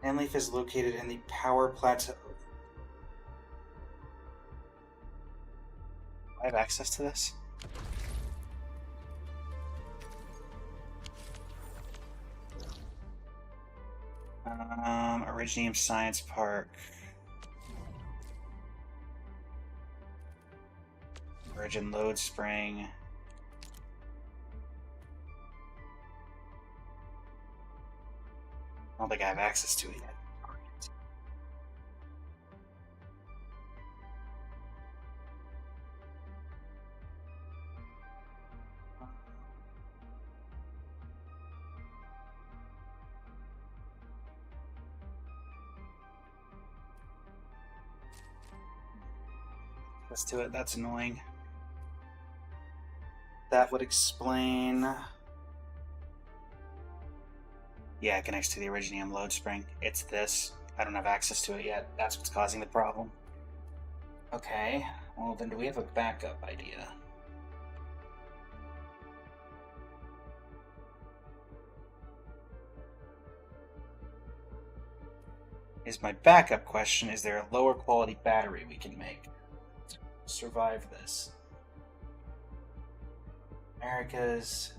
Sandleaf is located in the power plateau. I have access to this? Originium Science Park. Origin Load Spring. I don't think I have access to it yet. Let's do it. That's annoying. That would explain... Yeah, it connects to the Originium load spring. It's this. I don't have access to it yet. That's what's causing the problem. Okay. Well, then do we have a backup idea? Is my backup question, is there a lower quality battery we can make to survive this? America's...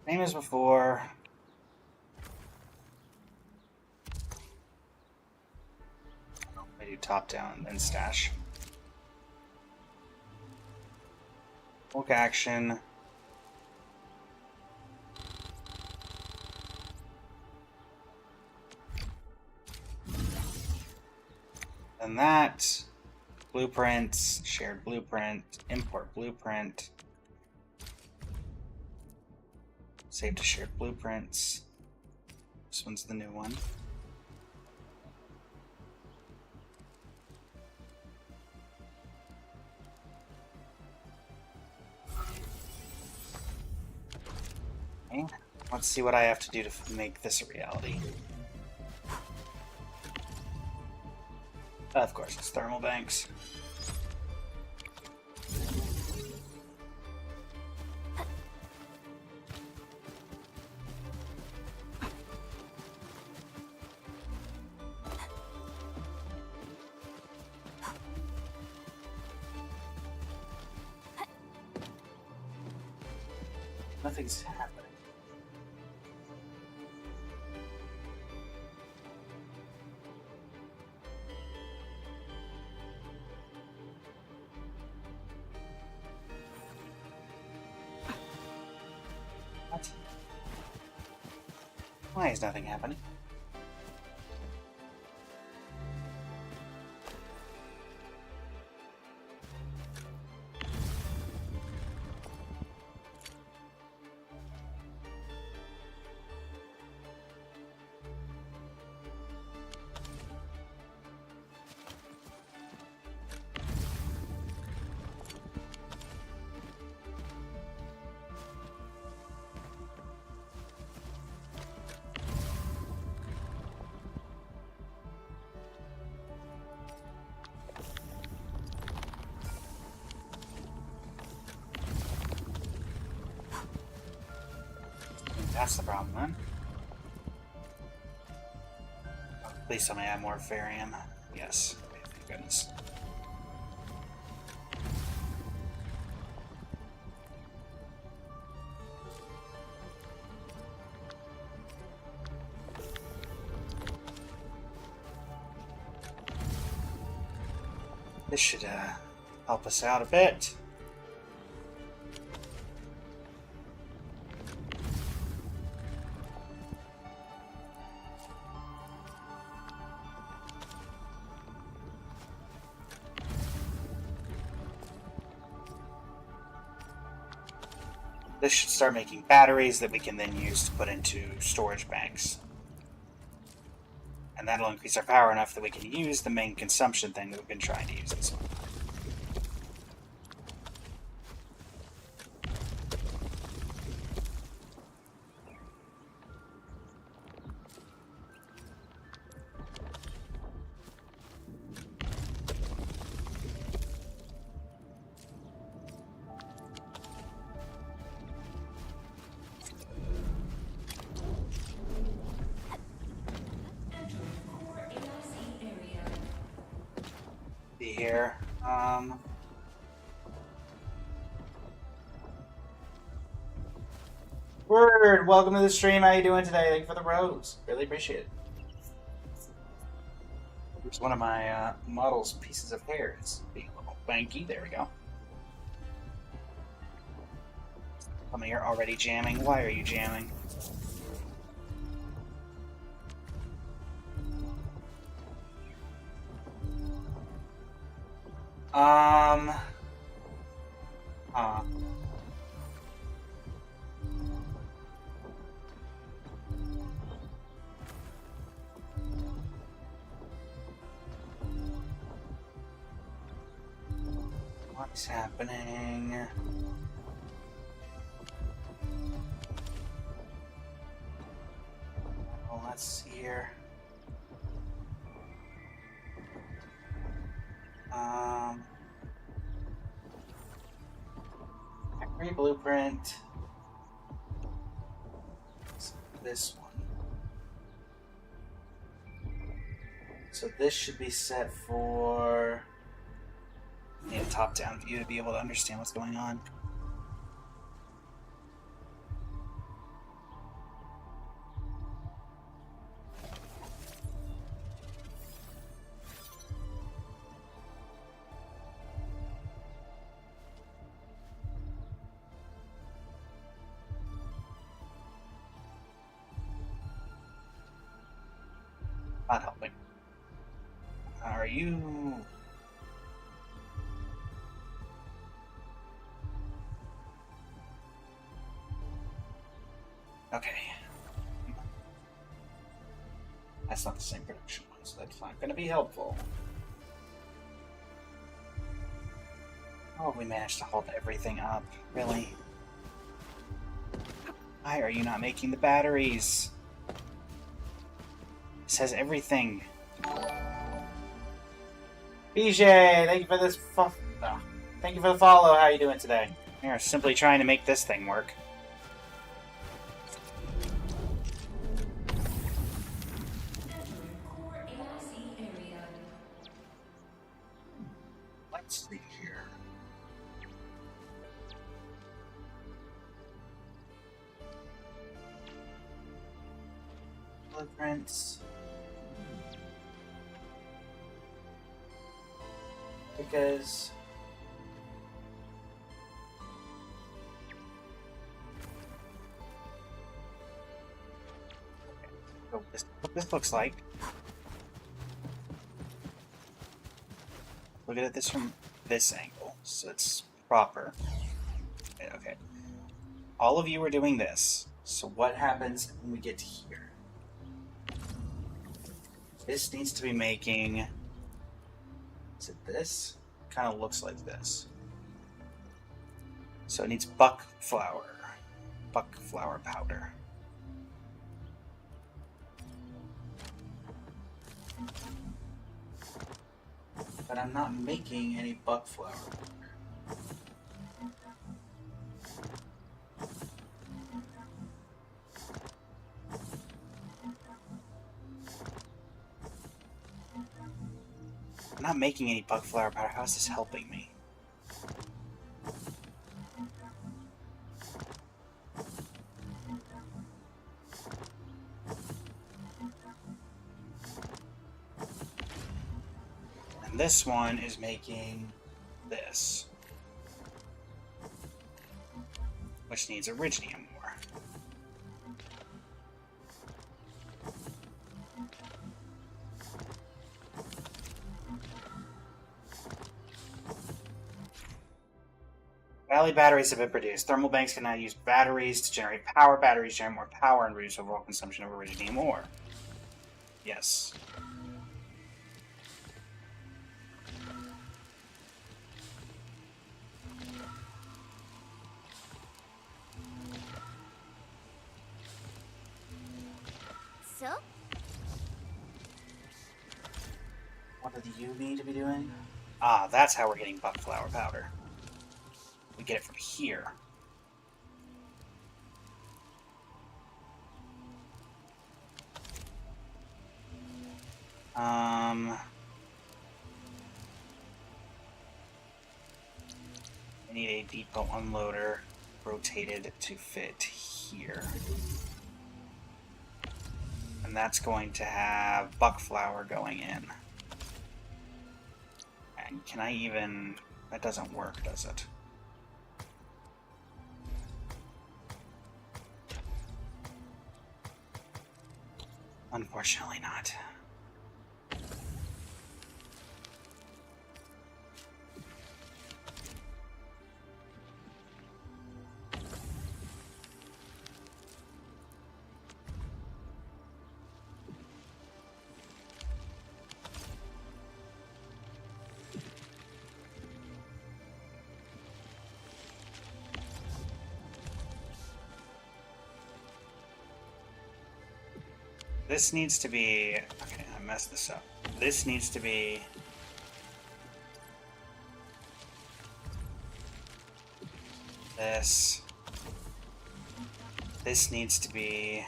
Same as before. I do top down and stash. Bulk action. And that. Blueprints, shared blueprint, import blueprint. Save to shared blueprints. This one's the new one. Okay, let's see what I have to do to make this a reality. Of course, it's thermal banks. Nothing's happening. What? Why is nothing happening? That's the problem, then. Please tell me I have more Farium. Yes. Okay, thank goodness. This should help us out a bit. This should start making batteries that we can then use to put into storage banks. And that'll increase our power enough that we can use the main consumption thing that we've been trying to use this one. Here. Word! Welcome to the stream. How you doing today? Thank you for the rose. Really appreciate it. There's one of my model's pieces of hair. It's being a little Thank you. There we go. Come here, already jamming. Why are you jamming? Huh. What's happening? Well, let's see here. Factory blueprint. This one. So this should be set for... I need a top-down view to be able to understand what's going on. Not helping. Are you... Okay. That's not the same production one, so that's not going to be helpful. Oh, we managed to hold everything up. Really? Why are you not making the batteries? It says everything. BJ, thank you for this. Thank you for the follow. How are you doing today? We are simply trying to make this thing work. Core AIC area. Let's see here. Blueprints. Because what this looks like. Look at this from this angle, so it's proper. Okay. All of you are doing this. So what happens when we get to here? This needs to be making... Is it this? Kind of looks like this. So it needs buck flour powder. But I'm not making any buck flour. I'm not making any buck flour powder. How is this helping me? And this one is making this, which needs iridium ore. Valley batteries have been produced. Thermal banks can now use batteries to generate power. Batteries generate more power and reduce overall consumption of iridium ore. Yes. So? What do you need to be doing? Ah, that's how we're getting buck flour powder. We get it from here. I need a depot unloader rotated to fit here. And that's going to have buck flour going in. And can I even... That doesn't work, does it? Unfortunately not. This needs to be... Okay, I messed this up. This needs to be... This. This needs to be...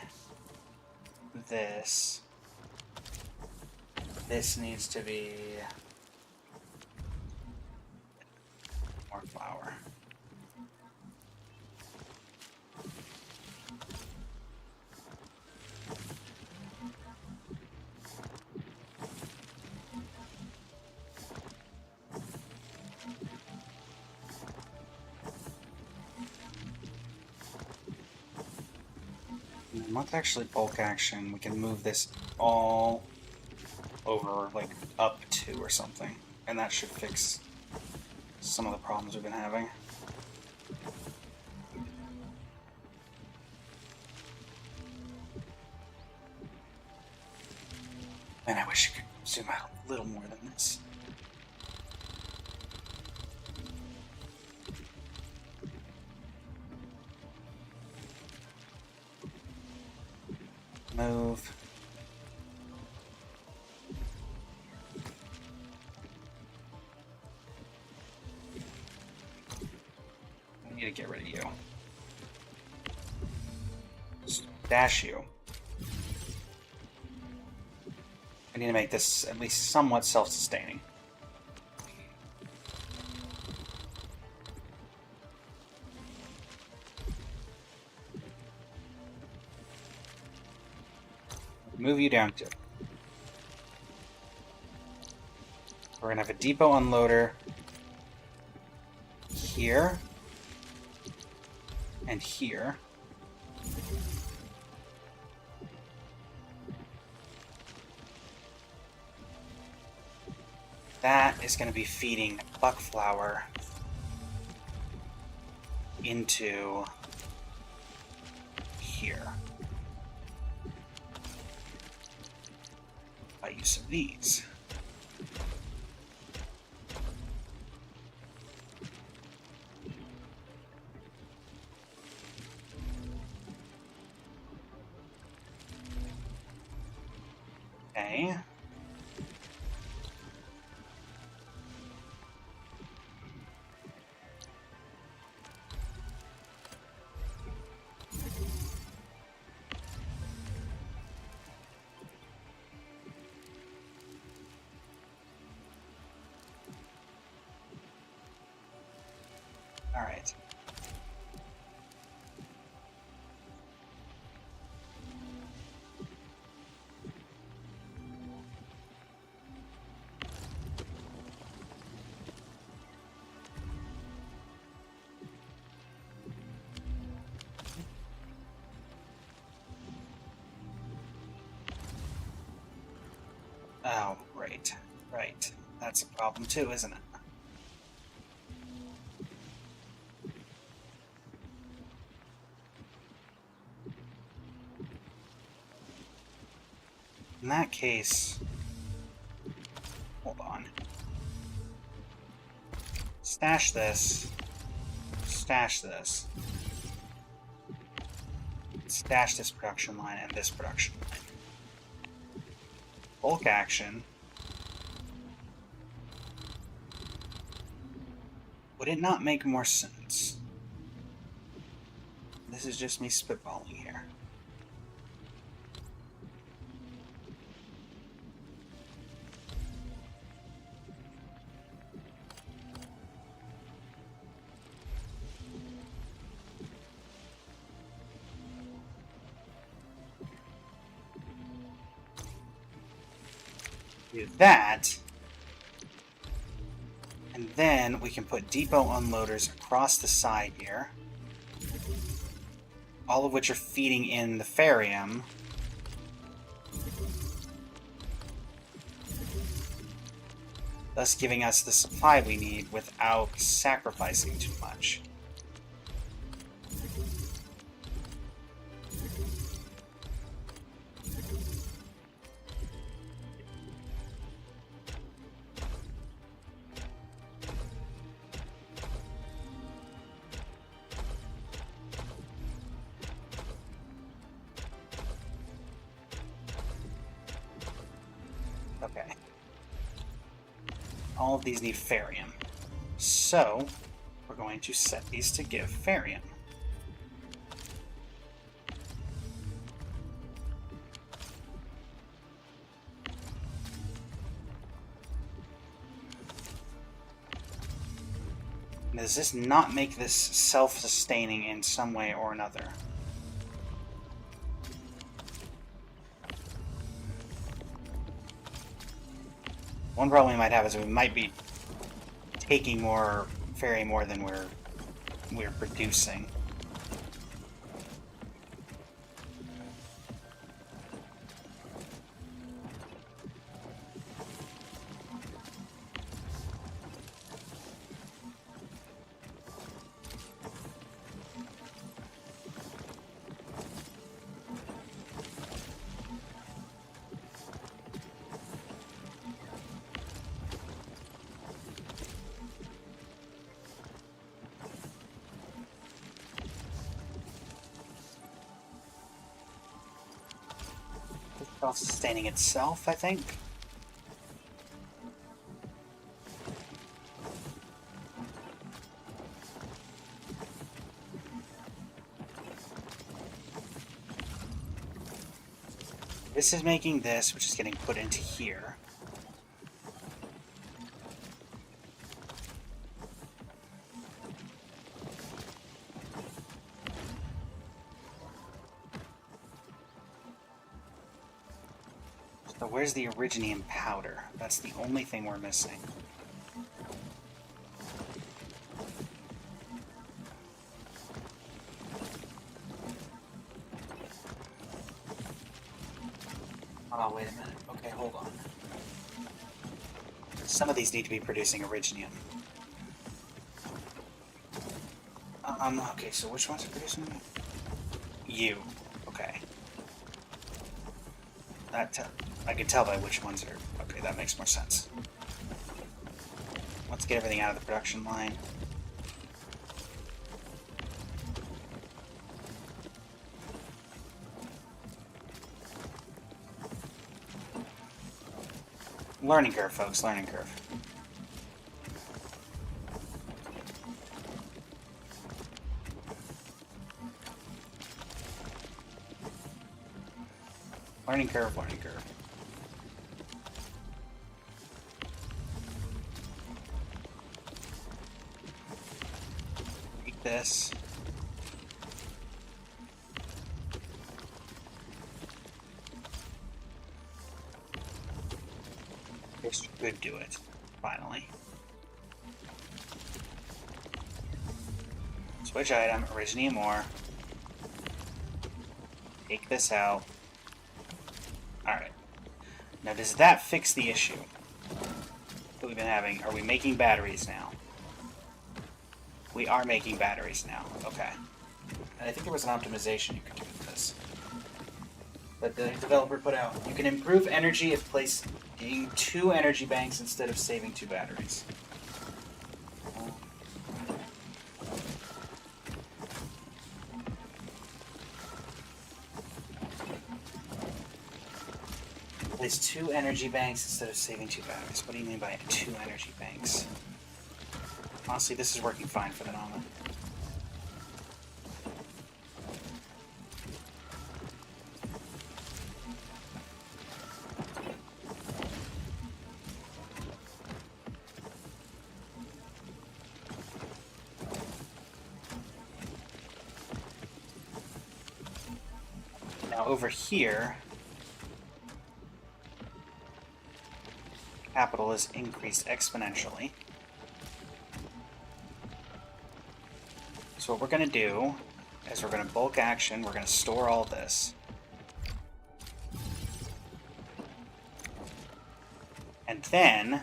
This. This needs to be... More flour. Let's actually bulk action. We can move this all over, like, up 2 or something. And that should fix some of the problems we've been having. Man, I wish you could zoom out a little more than this. Move. I need to get rid of you. Dash you. I need to make this at least somewhat self-sustaining. Move you down to. We're gonna have a depot unloader here and here. That is going to be feeding buck flour into here by use of these. Okay. All right. Oh, right. Right. That's a problem too, isn't it? In that case, hold on. Stash this. Stash this. Stash this production line and this production line. Bulk action. Would it not make more sense? This is just me spitballing here. Do that. And then we can put depot unloaders across the side here. All of which are feeding in the Farium. Thus giving us the supply we need without sacrificing too much. Okay. All of these need Farium. So, we're going to set these to give Farium. Does this not make this self-sustaining in some way or another? One problem we might have is we might be taking more Fairy more than we're producing. Self-sustaining itself, I think. This is making this, which is getting put into here. So where's the Originium powder? That's the only thing we're missing. Oh, wait a minute. Okay, hold on. Some of these need to be producing Originium. Okay, so which ones are producing? You. Okay. I can tell by which ones are... Okay, that makes more sense. Let's get everything out of the production line. Learning curve, folks, learning curve. Learning curve, learning curve. Take this. This could do it, finally. Switch item, Originium ore. Take this out. Alright. Now, does that fix the issue that we've been having? Are we making batteries now? We are making batteries now. Okay. And I think there was an optimization you could do with this that the developer put out. You can improve energy if placing 2 energy banks instead of saving 2 batteries. Place 2 energy banks instead of saving 2 batteries. What do you mean by 2 energy banks? Honestly, this is working fine for the moment. Now over here, capital is increased exponentially. So what we're going to do is we're going to bulk action. We're going to store all this. And then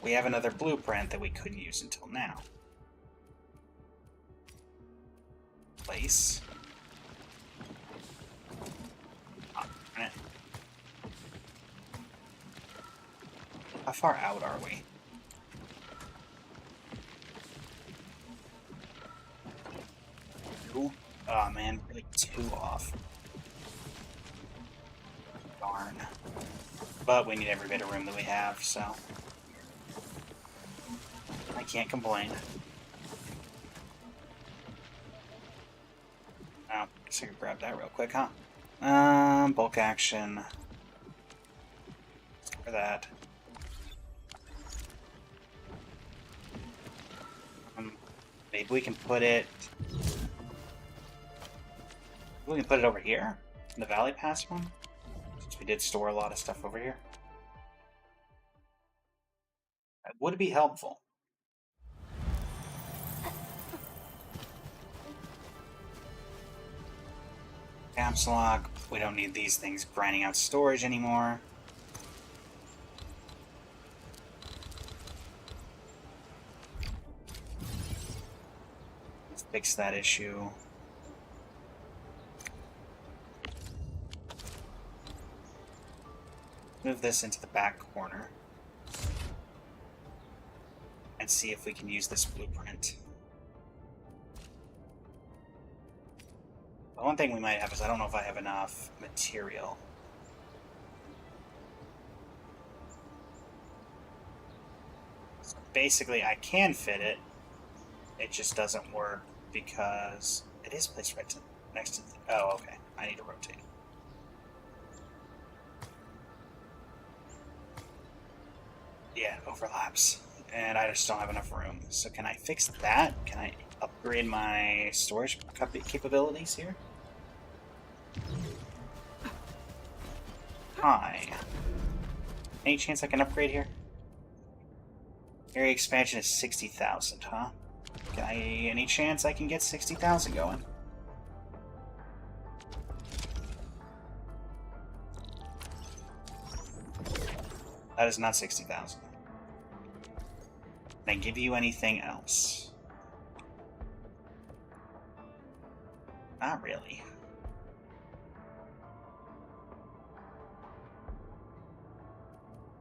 we have another blueprint that we couldn't use until now. Place. How far out are we? Two? Oh man, we're like 2 off. Darn. But we need every bit of room that we have, so I can't complain. Oh, guess I could grab that real quick, huh? Bulk action. For that. Maybe we can put it... We can put it over here? In the Valley Pass one? Since we did store a lot of stuff over here. That would be helpful. Caps lock. We don't need these things grinding out storage anymore. Let's fix that issue. Move this into the back corner. And see if we can use this blueprint. The one thing we might have is I don't know if I have enough material. So basically, I can fit it. It just doesn't work because it is placed right next to the... Oh, okay. I need to rotate. Yeah, it overlaps. And I just don't have enough room. So can I fix that? Can I upgrade my storage capabilities here? Hi. Any chance I can upgrade here? Area expansion is 60,000, huh? Any chance I can get 60,000 going? That is not 60,000. Can I give you anything else? Not really.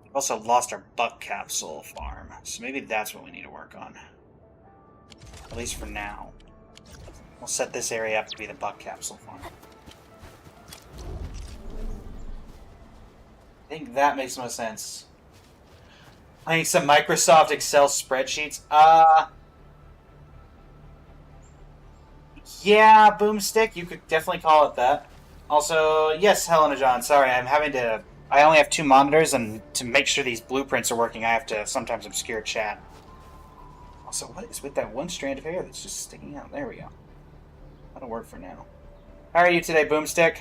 We've also lost our buck capsule farm, so maybe that's what we need to work on. At least for now. We'll set this area up to be the buck capsule farm. I think that makes most sense. I need some Microsoft Excel spreadsheets. Yeah, Boomstick, you could definitely call it that. Also, yes, Helena John, sorry, I only have 2 monitors, and to make sure these blueprints are working, I have to sometimes obscure chat. Also, what is with that one strand of hair that's just sticking out? There we go. That'll work for now. How are you today, Boomstick?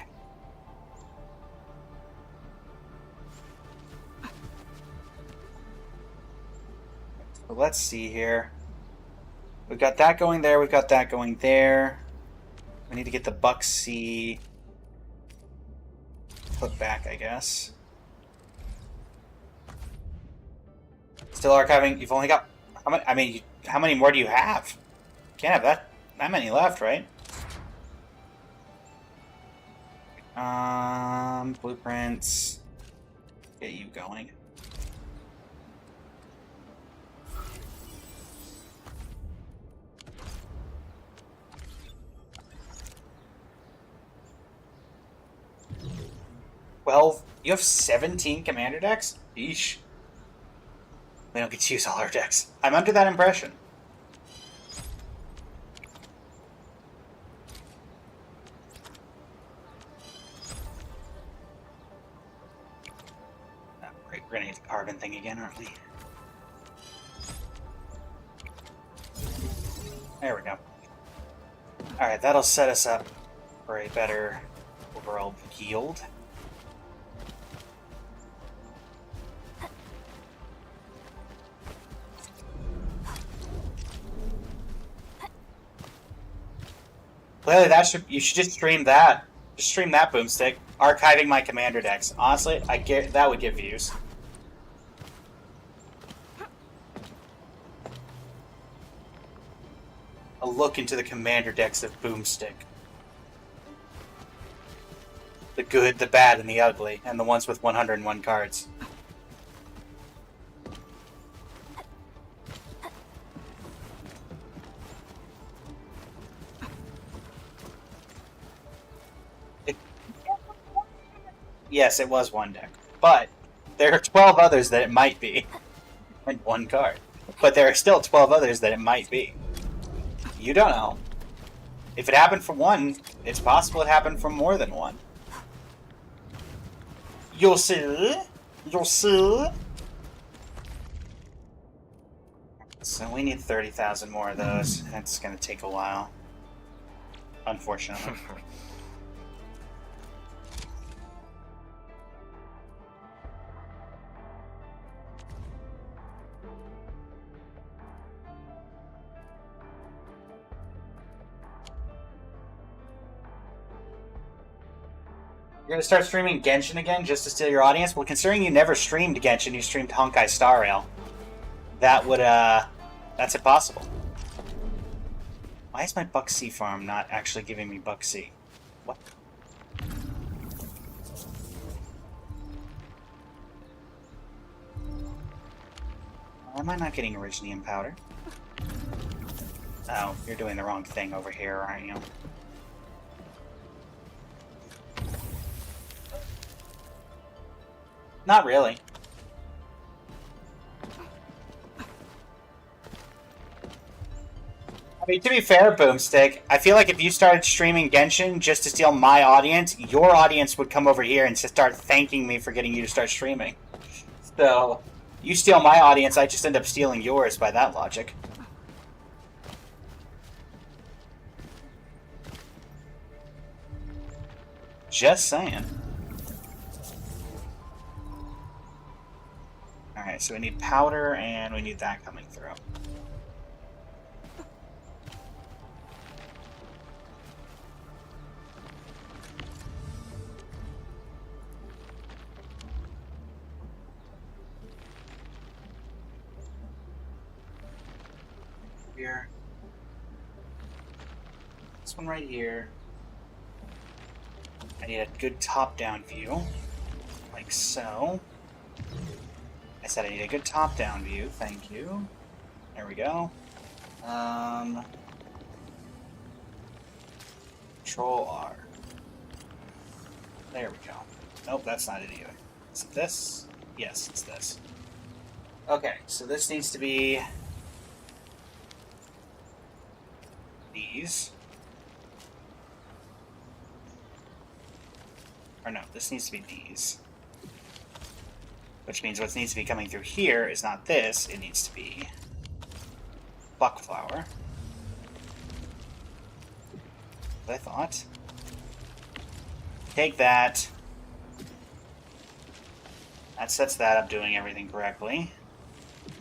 So let's see here. We've got that going there, we've got that going there. We need to get the Buck C put back, I guess. Still archiving. You've only got... How many, I mean, how many more do you have? Can't have that many left, right? Blueprints. Get you going. You have 17 commander decks? Yeesh. We don't get to use all our decks. I'm under that impression. Oh, great, we're gonna get the carbon thing again, aren't we? There we go. Alright, that'll set us up for a better overall yield. Clearly, you should just stream that. Just stream that, Boomstick. Archiving my commander decks. Honestly, that would get views. A look into the commander decks of Boomstick. The good, the bad, and the ugly, and the ones with 101 cards. Yes, it was one deck. But there are 12 others that it might be. And one card. But there are still 12 others that it might be. You don't know. If it happened from one, it's possible it happened from more than one. You'll see. You'll see. So we need 30,000 more of those. That's going to take a while. Unfortunately. You're gonna start streaming Genshin again just to steal your audience? Well, considering you never streamed Genshin, you streamed Honkai Star Rail. That would, that's impossible. Why is my Buck C farm not actually giving me Buck C? What? Why am I not getting Originium powder? Oh, you're doing the wrong thing over here, aren't you? Not really. I mean, to be fair, Boomstick, I feel like if you started streaming Genshin just to steal my audience, your audience would come over here and start thanking me for getting you to start streaming. So, you steal my audience, I just end up stealing yours by that logic. Just saying. Alright, so we need powder, and we need that coming through. Here. This one right here. I need a good top-down view, like so. I said I need a good top-down view, thank you. There we go. Control R. There we go. Nope, that's not it either. Is it this? Yes, it's this. Okay, so this needs to be these. Or no, this needs to be these. Which means what needs to be coming through here is not this, it needs to be buckflower. What I thought. Take that. That sets that up doing everything correctly.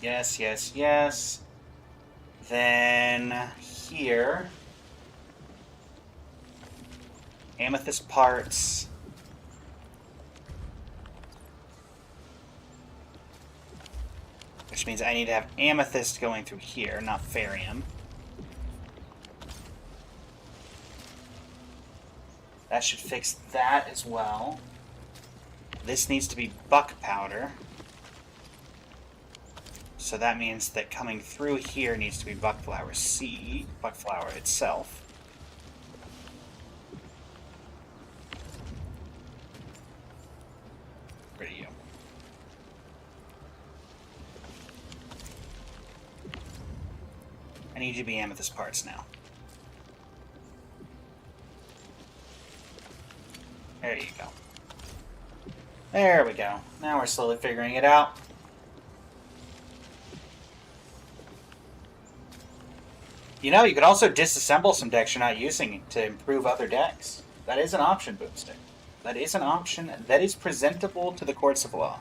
Yes, yes, yes. Then here. Amethyst parts. Which means I need to have amethyst going through here, not ferrium. That should fix that as well. This needs to be buck powder. So that means that coming through here needs to be buckflower seed, buckflower itself. Where are you? I need you to be amethyst parts now. There you go. There we go. Now we're slowly figuring it out. You know, you could also disassemble some decks you're not using to improve other decks. That is an option, Boomstick. That is an option that is presentable to the courts of law.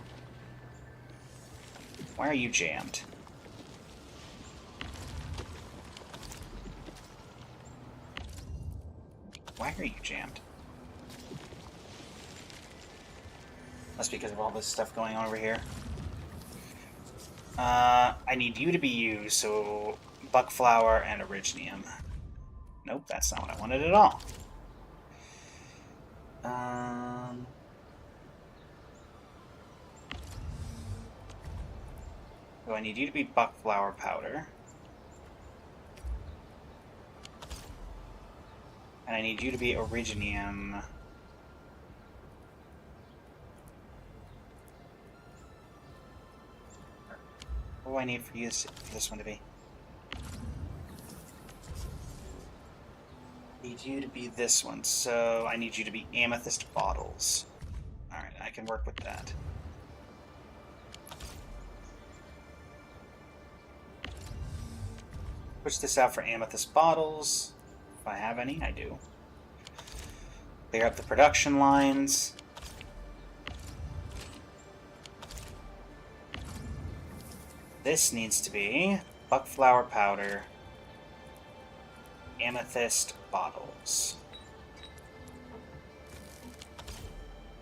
Why are you jammed? Why are you jammed? That's because of all this stuff going on over here. I need you to be used, so buckflower and originium. Nope, that's not what I wanted at all. So I need you to be buckflower powder. And I need you to be originium. What do I need for you for this one to be? I need you to be this one, so I need you to be amethyst bottles. Alright, I can work with that. Push this out for amethyst bottles. If I have any, I do. Clear up the production lines. This needs to be buckflower powder, amethyst bottles.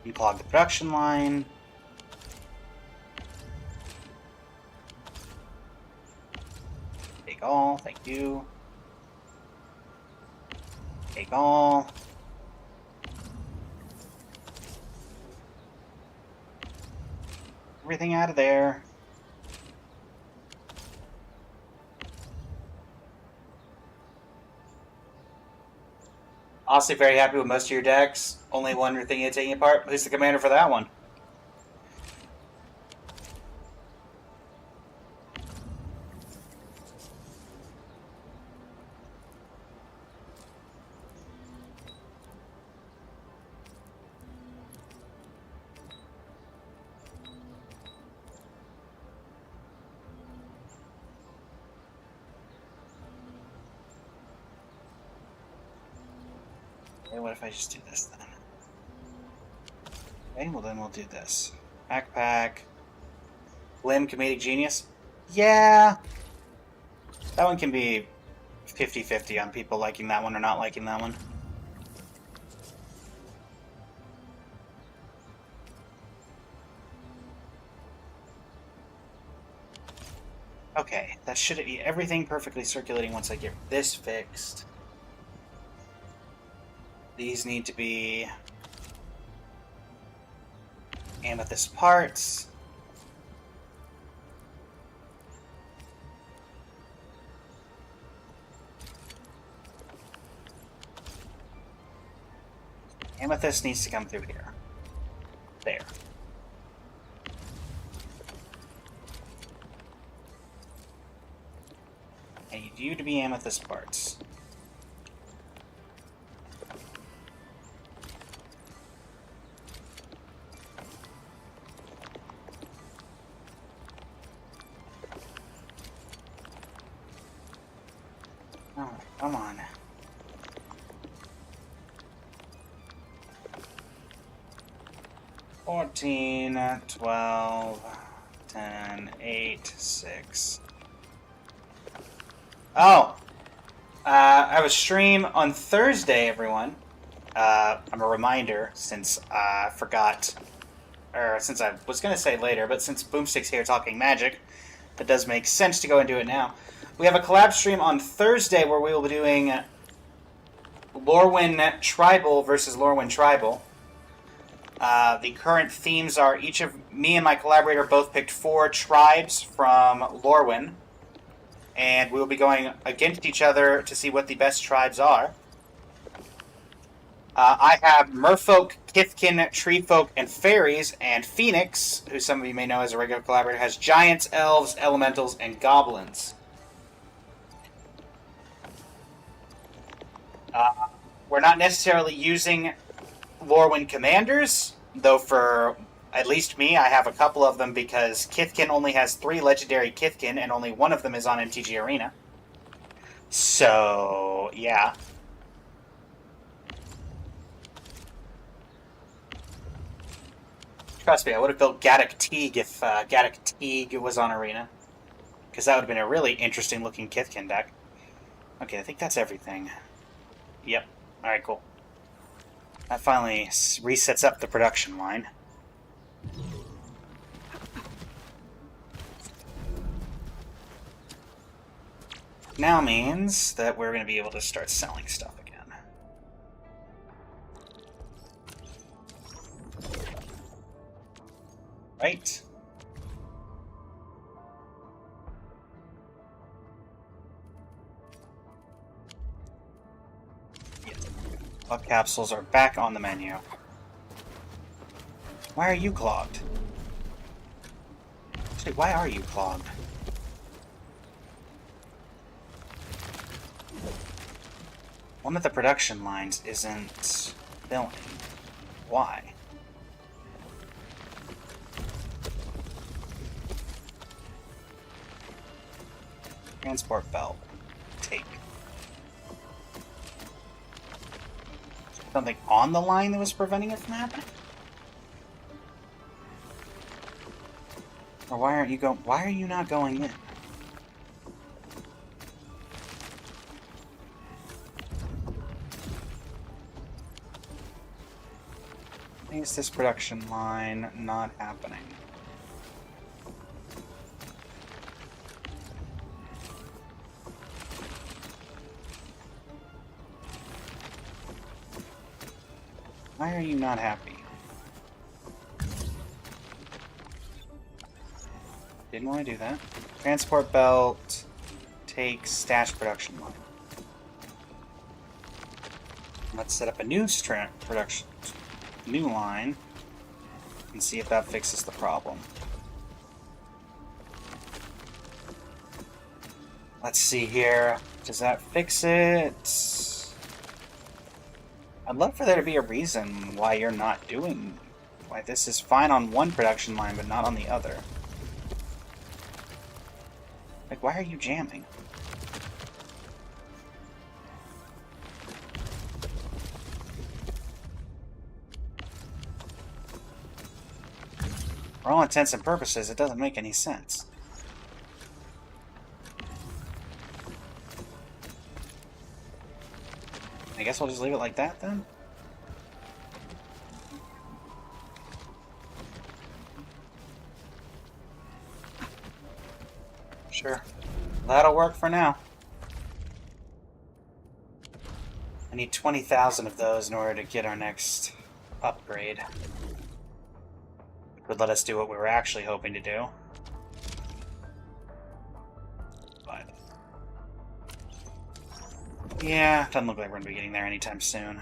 Unclog the production line. Take all, thank you. Take all. Everything out of there. Honestly, very happy with most of your decks. Only one thing you're taking apart. Who's the commander for that one? Okay, what if I just do this then? Okay, well then we'll do this. Backpack. Limb Comedic Genius? Yeah! That one can be 50-50 on people liking that one or not liking that one. Okay, that should be everything perfectly circulating once I get this fixed. These need to be amethyst parts. Amethyst needs to come through here. There. I need you to be amethyst parts. Oh, come on. $14, $12, $10, $8, $6. Oh! I have a stream on Thursday, everyone. I'm a reminder, since I forgot, or since I was going to say later, but since Boomstick's here talking magic, it does make sense to go and do it now. We have a collab stream on Thursday where we will be doing Lorwyn Tribal versus Lorwyn Tribal. The current themes are each of me and my collaborator both picked 4 tribes from Lorwyn, and we will be going against each other to see what the best tribes are. I have Merfolk, Kithkin, Treefolk, and Fairies, and Phoenix, who some of you may know as a regular collaborator, has Giants, Elves, Elementals, and Goblins. We're not necessarily using Lorwyn commanders, though for at least me, I have a couple of them because Kithkin only has 3 legendary Kithkin, and only one of them is on MTG Arena. So, yeah. Trust me, I would have built Gaddock Teague if Gaddock Teague was on Arena. Because that would have been a really interesting looking Kithkin deck. Okay, I think that's everything. Yep. Alright, cool. That finally resets up the production line. Now means that we're going to be able to start selling stuff again. Right? Bug capsules are back on the menu. Why are you clogged? Actually, why are you clogged? One of the production lines isn't filling. Why? Transport belt. Take. Something on the line that was preventing it from happening? Or why aren't you why are you not going in? Why is this production line not happening? Why are you not happy? Didn't want to do that. Transport belt, take stash production line. Let's set up a new new line and see if that fixes the problem. Let's see here. Does that fix it? I'd love for there to be a reason why you're not doing... why this is fine on one production line but not on the other. Like, why are you jamming? For all intents and purposes, it doesn't make any sense. I guess we'll just leave it like that, then? Sure. That'll work for now. I need 20,000 of those in order to get our next upgrade. Which would let us do what we were actually hoping to do. But... yeah, doesn't look like we're going to be getting there anytime soon.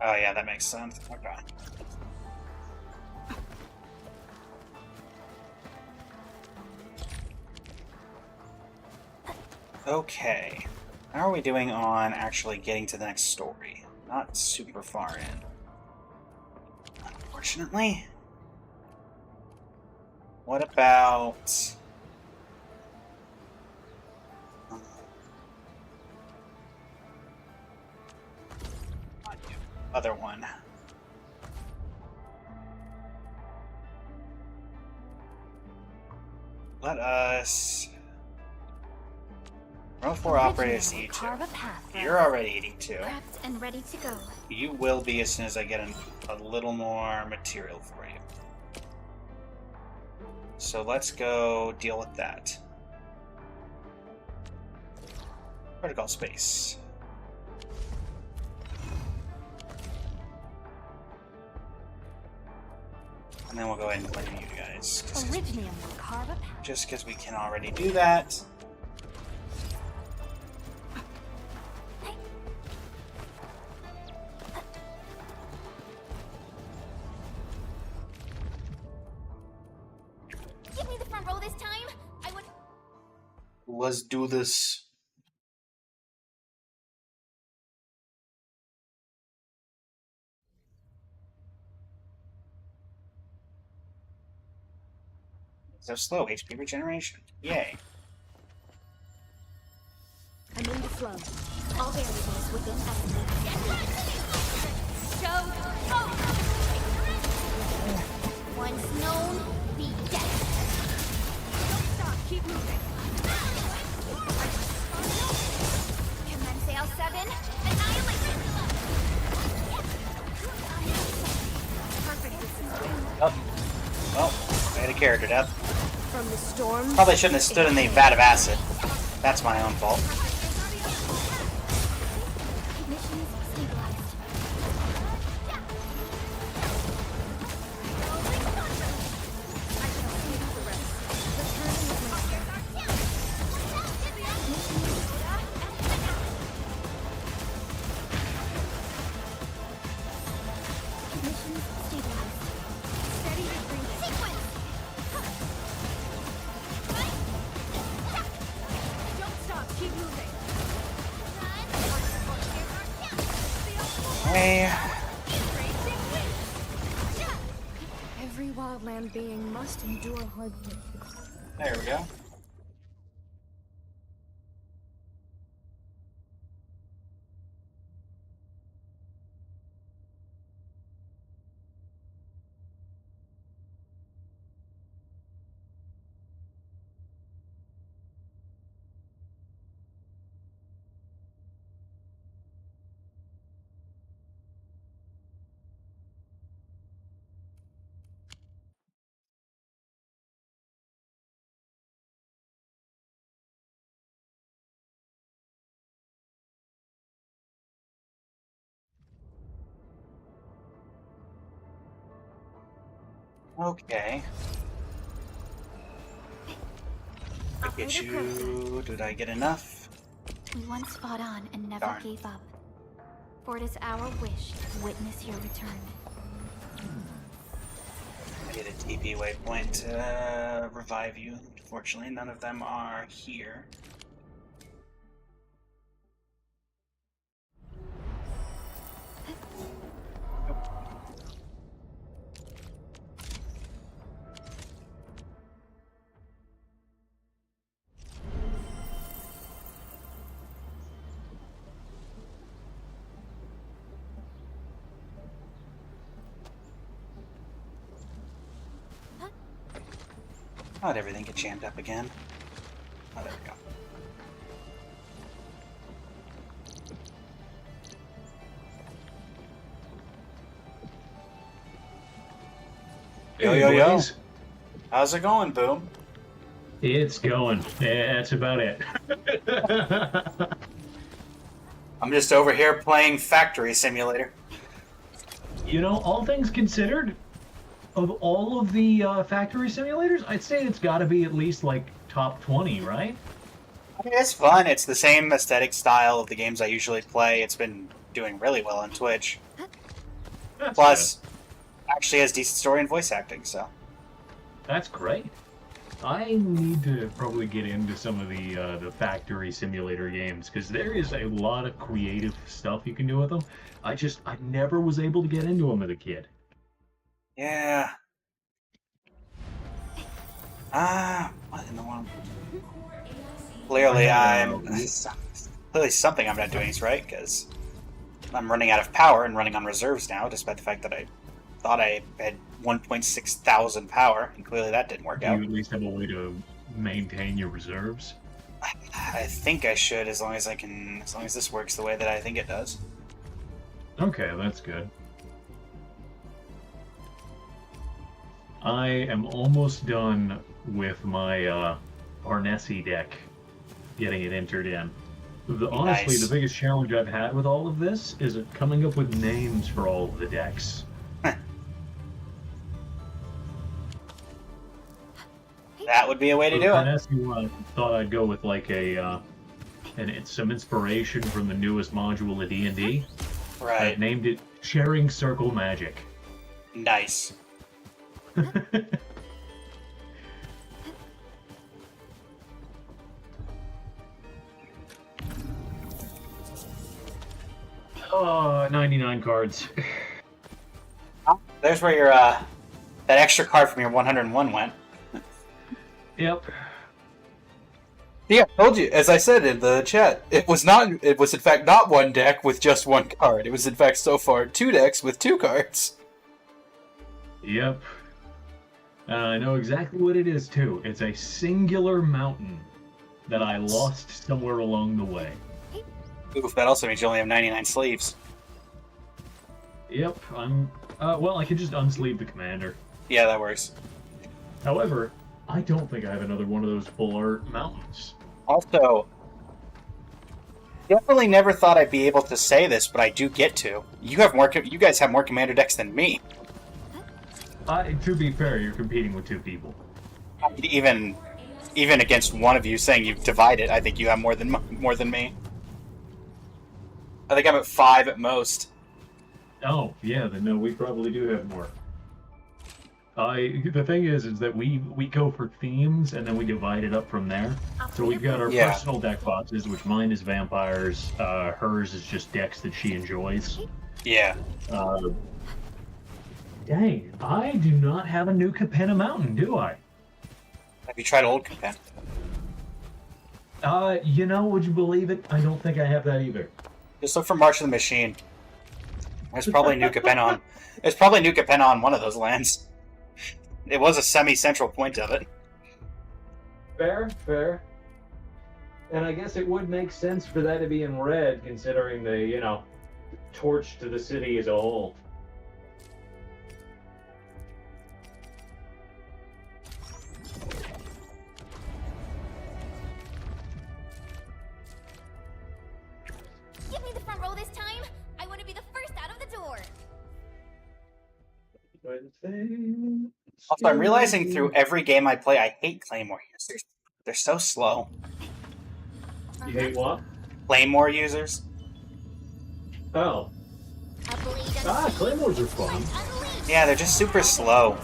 Oh yeah, that makes sense. Okay. Okay. How are we doing on actually getting to the next story? Not super far in. Unfortunately. What about... other one. Let us... Row 4 operators E2. You're already 82. Prepped and ready to go. You will be as soon as I get a little more material for you. So let's go deal with that. Protocol space. And then we'll go ahead and claim you guys. Just because we can already do that. Give me the front row this time. I would... Let's do this. So slow HP regeneration. Yay. I'm in the flow. All variables within estimate. Oh. Well, I had a character death. From the storm. Probably shouldn't have stood in the vat of acid. That's my own fault. Ignition stabilized. Hey. Every wildland being must endure hardship. There we go. Okay. I get you. Did I get enough? We once fought on and never Darn. gave up. For it is our wish to witness your return. I need a TP waypoint to revive you. Unfortunately, none of them are here. How'd everything get jammed up again? Oh, there we go. Yo, yo, yo. Boys. How's it going, Boom? It's going. Yeah, that's about it. I'm just over here playing Factory Simulator. You know, all things considered, of all of the factory simulators, I'd say it's got to be at least like top 20, right? I mean, it's fun. It's the same aesthetic style of the games I usually play. It's been doing really well on Twitch. That's Plus, actually has decent story and voice acting, so. That's great. I need to probably get into some of the factory simulator games because there is a lot of creative stuff you can do with them. I never was able to get into them as a kid. Yeah. What in the world? Clearly, clearly something I'm not doing is right, because I'm running out of power and running on reserves now, despite the fact that I thought I had 1.6 thousand power, and clearly that didn't work Do out. you at least have a way to maintain your reserves? I think I should, as long as this works the way that I think it does. Okay, that's good. I am almost done with my Arnesi deck, getting it entered in. Honestly, Nice. the biggest challenge I've had with all of this is coming up with names for all of the decks. That would be a way to do it. Arnesi thought I'd go with like some inspiration from the newest module of D&D. Right. I named it Sharing Circle Magic. Nice. Oh, 99 cards. There's where your that extra card from your 101 went. Yep. Yeah, I told you, as I said in the chat, it was in fact not one deck with just one card. It was in fact so far 2 decks with 2 cards. Yep. I know exactly what it is too. It's a singular mountain that I lost somewhere along the way. Oof, that also means you only have 99 sleeves. Yep, well, I could just unsleeve the commander. Yeah, that works. However, I don't think I have another one of those full art mountains. Also, definitely never thought I'd be able to say this, but I do get to. You guys have more commander decks than me. To be fair, you're competing with two people. Even against one of you saying you've divided, I think you have more than me. I think I'm at 5 at most. Oh, yeah, then no, we probably do have more. The thing is that we go for themes and then we divide it up from there. So we've got our personal deck boxes, which mine is vampires, hers is just decks that she enjoys. Yeah. Dang, I do not have a new Capenna Mountain, do I? Have you tried old Capenna? You know, would you believe it? I don't think I have that either. Just look for March of the Machine. There's probably new Capenna on. There's probably new Capenna on one of those lands. It was a semi-central point of it. Fair. And I guess it would make sense for that to be in red, considering the, torch to the city as a whole. Give me the front row this time. I want to be the first out of the door. Also, I'm realizing through every game I play, I hate Claymore users. They're so slow. You hate what? Claymore users. Oh. Claymores are fun. Yeah, they're just super slow.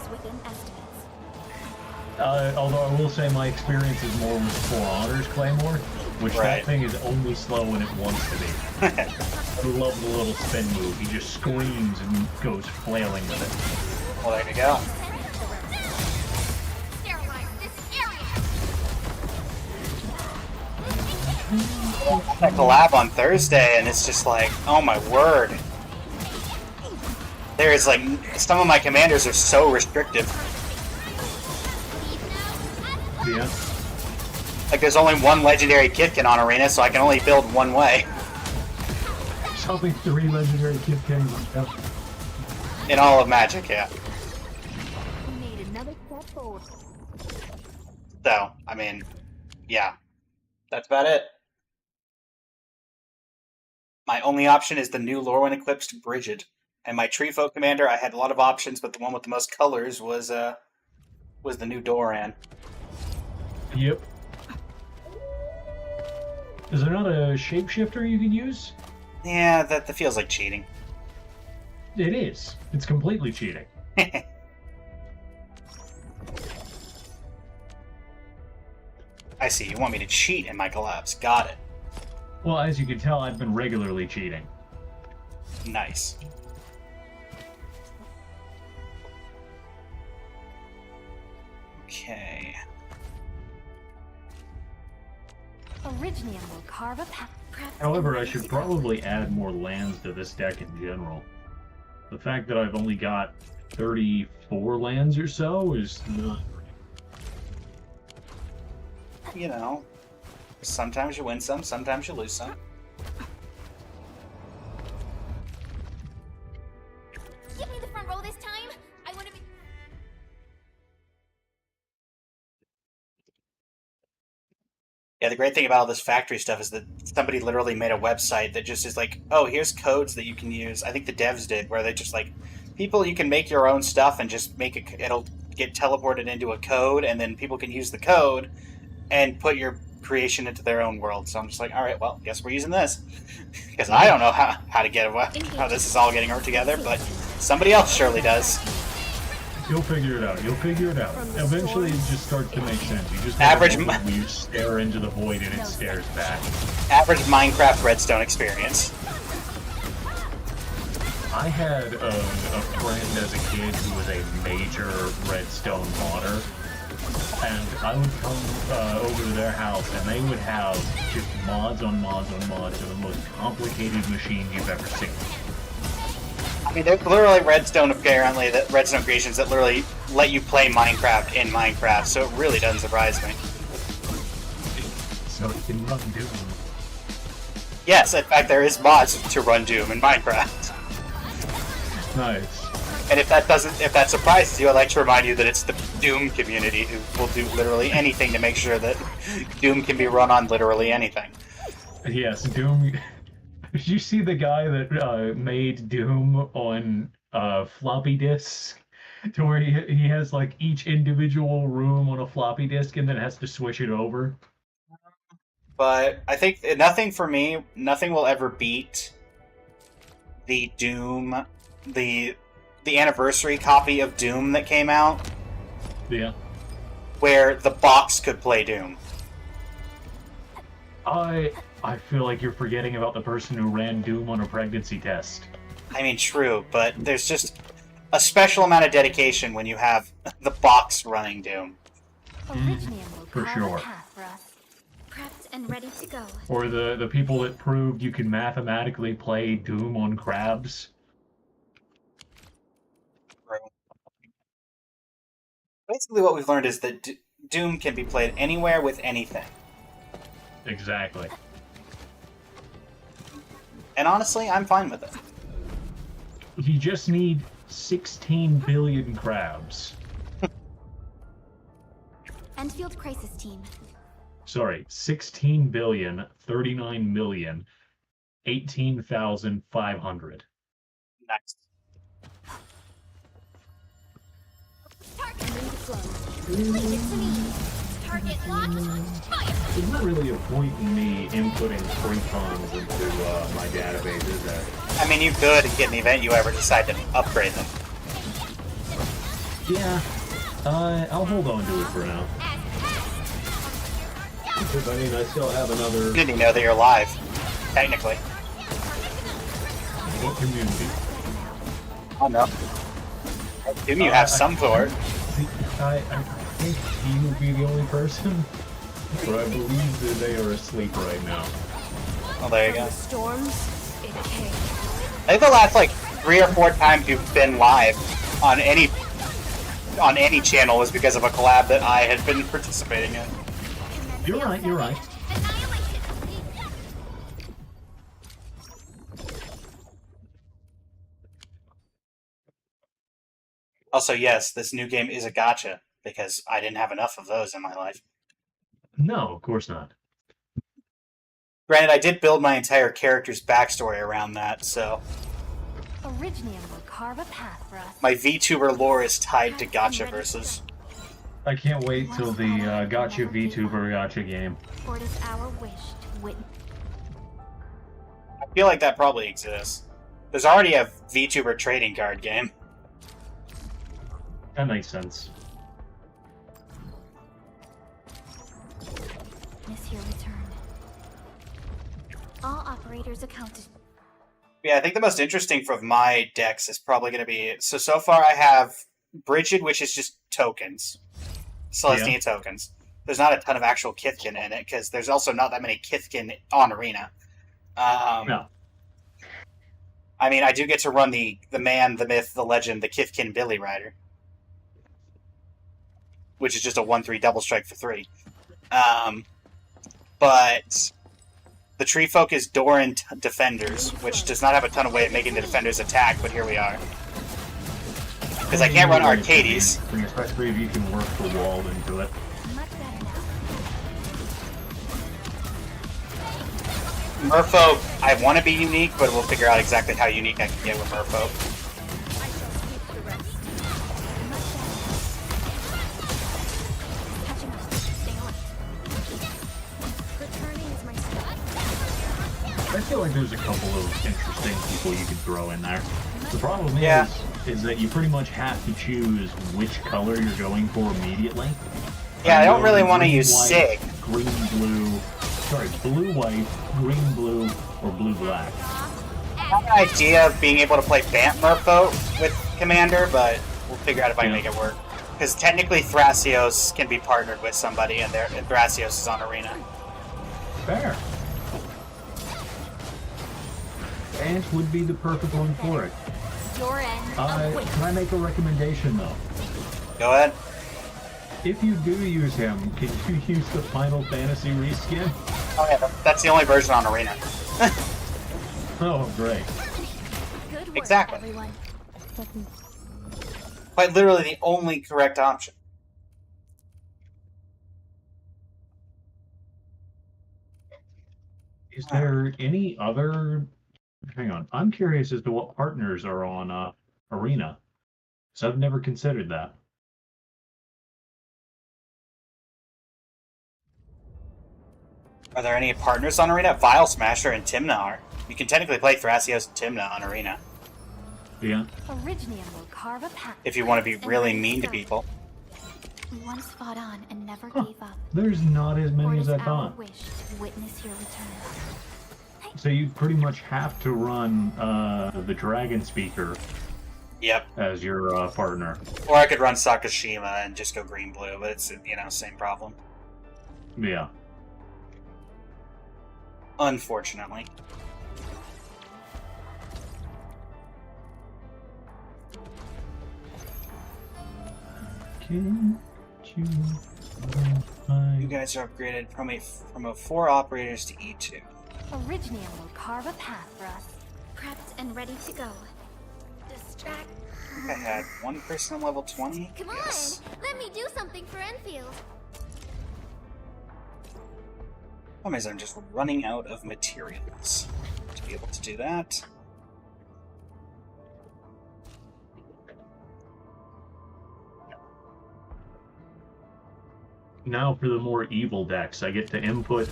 Although I will say my experience is more with For Honor's Claymore, which that thing is only slow when it wants to be. I love the little spin move. He just screams and goes flailing with it. Well, there you go. That collab on Thursday, and it's just like, oh my word. There's like, some of my commanders are so restrictive. Yeah. Like, there's only one legendary Kithkin on Arena, so I can only build one way. There's only 3 legendary Kithkins. In all of Magic, yeah. So, I mean, yeah. That's about it. My only option is the new Lorwyn Eclipsed Brigid. And my Treefolk commander, I had a lot of options, but the one with the most colors was the new Doran. Yep. Is there not a shapeshifter you can use? Yeah, that feels like cheating. It is. It's completely cheating. I see. You want me to cheat in my collapse. Got it. Well, as you can tell, I've been regularly cheating. Nice. Okay. Originium will carve a path. However, I should probably add more lands to this deck in general. The fact that I've only got 34 lands or so is not... You know, sometimes you win some, sometimes you lose some. Give me the front row this time. I want to be... Yeah, the great thing about all this factory stuff is that somebody literally made a website that just is like, oh, here's codes that you can use. I think the devs did, where they just like, people, you can make your own stuff and just make it, it'll get teleported into a code, and then people can use the code and put your creation into their own world. So I'm just like, all right, well, guess we're using this. Because I don't know how to get how this is all getting together, but somebody else surely does. You'll figure it out. You'll figure it out. Eventually, it just starts to make sense. You just you stare into the void and it stares back. Average Minecraft Redstone experience. I had a friend as a kid who was a major Redstone modder, and I would come over to their house, and they would have just mods on mods on mods of the most complicated machine you've ever seen. I mean, there's literally Redstone creations that literally let you play Minecraft in Minecraft, so it really doesn't surprise me. So it can run Doom. Yes, in fact, there is mods to run Doom in Minecraft. Nice. And if that surprises you, I'd like to remind you that it's the Doom community who will do literally anything to make sure that Doom can be run on literally anything. Yes, Doom. Did you see the guy that made Doom on floppy disks? To where he has like each individual room on a floppy disk and then has to switch it over. But I think nothing for me, nothing will ever beat the Doom, the anniversary copy of Doom that came out. Yeah. Where the box could play Doom. I feel like you're forgetting about the person who ran Doom on a pregnancy test. I mean, true, but there's just a special amount of dedication when you have the box running Doom. For sure. Prepped and ready to go. Or the people that proved you can mathematically play Doom on crabs. Basically what we've learned is that Doom can be played anywhere with anything. Exactly. And honestly, I'm fine with it. You just need 16 billion crabs. Enfield Crisis Team. Sorry, 16 billion, 39 million, 18,500. Nice. Target locked. Fire. There's not really a point in me inputting pre-cons into my databases. I mean, you could get an event you ever decide to upgrade them. Yeah, I'll hold on to it for now. Because, I mean, I still have another... You didn't even know that you're live, technically. What community? Oh, no. I assume you have some sort. I think he would be the only person, but I believe that they are asleep right now. Oh, there you go. Storms, it came. I think the last, like, 3 or 4 times you've been live on any channel was because of a collab that I had been participating in. You're right, you're right. Also, yes, this new game is a gacha, because I didn't have enough of those in my life. No, of course not. Granted, I did build my entire character's backstory around that, so... Originium will carve a path for us. My VTuber lore is tied to gacha versus. I can't wait till the Gacha VTuber Gacha game. For it is our wish to witness. I feel like that probably exists. There's already a VTuber trading card game. That makes sense. Monsieur returned. All operators accounted. Yeah, I think the most interesting for my decks is probably going to be... So far I have Brigid, which is just tokens. Celestia tokens. There's not a ton of actual Kithkin in it, because there's also not that many Kithkin on Arena. No. I mean, I do get to run the man, the myth, the legend, the Kithkin Billy Rider. Which is just a 1/3 double strike for 3. But the Tree Folk is Doran Defenders, which does not have a ton of way of making the defenders attack, but here we are. Because I can't run Arcades. Especially if you can work the wall into it. Merfolk, I want to be unique, but we'll figure out exactly how unique I can get with Merfolk. I feel like there's a couple of interesting people you could throw in there. The problem is that you pretty much have to choose which color you're going for immediately. Yeah, I don't really want to use Sig. Blue, white, green, blue, or blue, black. I have an idea of being able to play Bant Merfolk with Commander, but we'll figure out if I can make it work. Because technically Thrasios can be partnered with somebody, and Thrasios is on Arena. Fair. Ant would be the perfect one for it. Your end. Can I make a recommendation, though? Go ahead. If you do use him, can you use the Final Fantasy reskin? Oh yeah, that's the only version on Arena. Oh, great. Good work, Exactly. everyone. Quite literally the only correct option. Is there any other... Hang on. I'm curious as to what partners are on Arena. So I've never considered that. Are there any partners on Arena? Vile Smasher and Timna are. You can technically play Thrasios and Timna on Arena. Yeah. Originium will carve a path. If you want to be really mean to people. We once fought on and never gave up. There's not as Or many it as is I our thought. wish to witness your return. So you pretty much have to run the Dragon Speaker Yep. as your partner. Or I could run Sakashima and just go green-blue, but it's, you know, same problem. Yeah. Unfortunately. You guys are upgraded from a 4 operators to E2. Originium will carve a path for us. Prepped and ready to go. Distract. I think I had one person on level 20. Come Yes. on, let me do something for Enfield. Problem is I'm just running out of materials to be able to do that. Now for the more evil decks, I get to input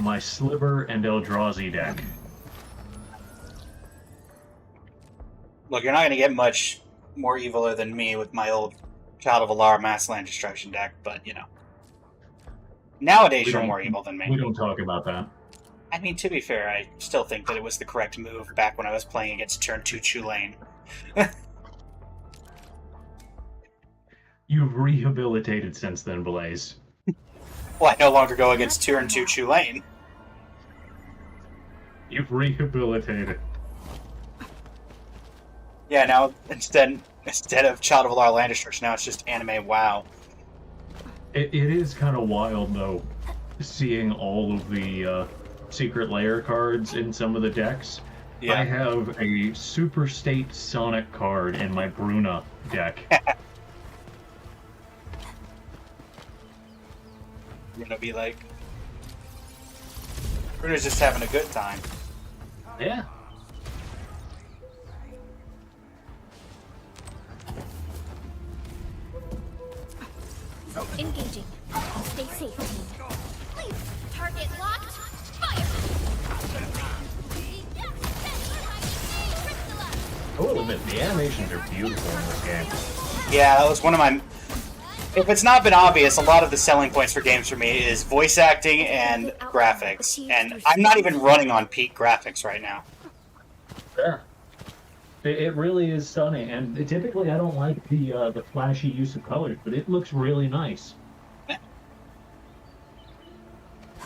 my Sliver and Eldrazi deck. Look, you're not going to get much more eviler than me with my old Child of Alara Mass Land Destruction deck, but, you know. Nowadays, you're more evil than me. We don't talk about that. I mean, to be fair, I still think that it was the correct move back when I was playing against turn 2 Chulane. You've rehabilitated since then, Blaze. Well, I no longer go against turn 2 Chulane. You've rehabilitated. Yeah, now instead of Child of Alara Land Destruction, now it's just anime WoW. It is kind of wild, though, seeing all of the secret layer cards in some of the decks. Yeah. I have a Super State Sonic card in my Bruna deck. You're gonna be like, Bruno's just having a good time. Yeah. Engaging. Stay safe, team. Please, target locked. Fire! I will admit, the animations are beautiful in this game. Yeah, that was one of my... If it's not been obvious, a lot of the selling points for games for me is voice acting and graphics. And I'm not even running on peak graphics right now. Yeah. It really is stunning, and typically I don't like the flashy use of colors, but it looks really nice.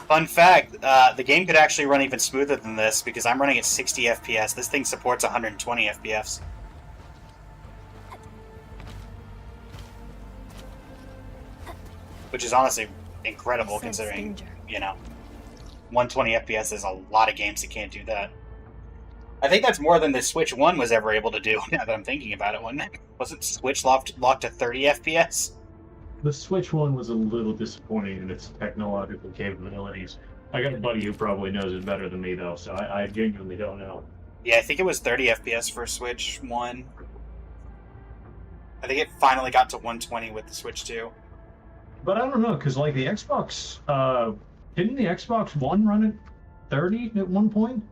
Fun fact, the game could actually run even smoother than this because I'm running at 60 FPS. This thing supports 120 FPS. Which is honestly incredible considering, you know, 120 FPS is a lot of games that can't do that. I think that's more than the Switch 1 was ever able to do, now that I'm thinking about it, wasn't it? Wasn't Switch locked to 30 FPS? The Switch one was a little disappointing in its technological capabilities. I got a buddy who probably knows it better than me, though, so I genuinely don't know. Yeah, I think it was 30 FPS for Switch 1. I think it finally got to 120 with the Switch 2. But I don't know, because, like, the Xbox... didn't the Xbox One run at 30 at one point?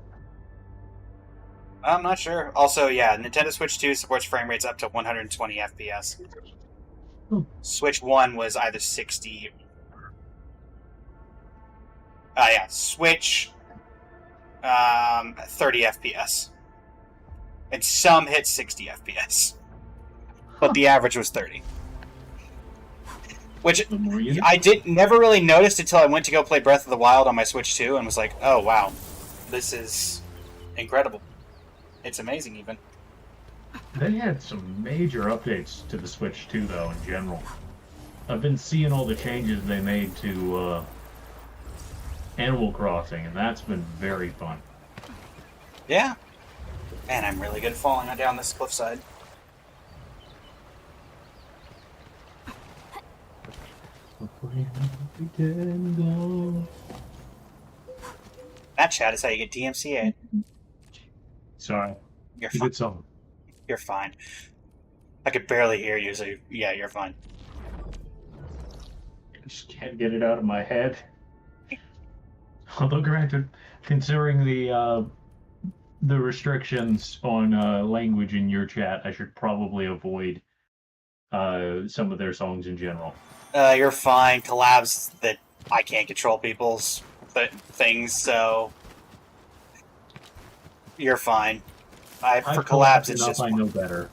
I'm not sure. Also, yeah, Nintendo Switch 2 supports frame rates up to 120 FPS. Switch 1 was either 60... yeah, Switch... 30 FPS. And some hit 60 FPS. But the average was 30. Which I never really noticed until I went to go play Breath of the Wild on my Switch 2 and was like, oh wow, this is incredible. It's amazing even. They had some major updates to the Switch 2, though, in general. I've been seeing all the changes they made to Animal Crossing, and that's been very fun. Yeah. Man, I'm really good at falling down this cliffside. That chat is how you get DMCA. Sorry. You're It's a fine. good song. You're fine. I could barely hear you, so yeah, you're fine. I just can't get it out of my head. Although granted, considering the restrictions on language in your chat, I should probably avoid some of their songs in general. You're fine. Collabs that I can't control people's things, so you're fine. For I've collabs, it's enough, just I know better.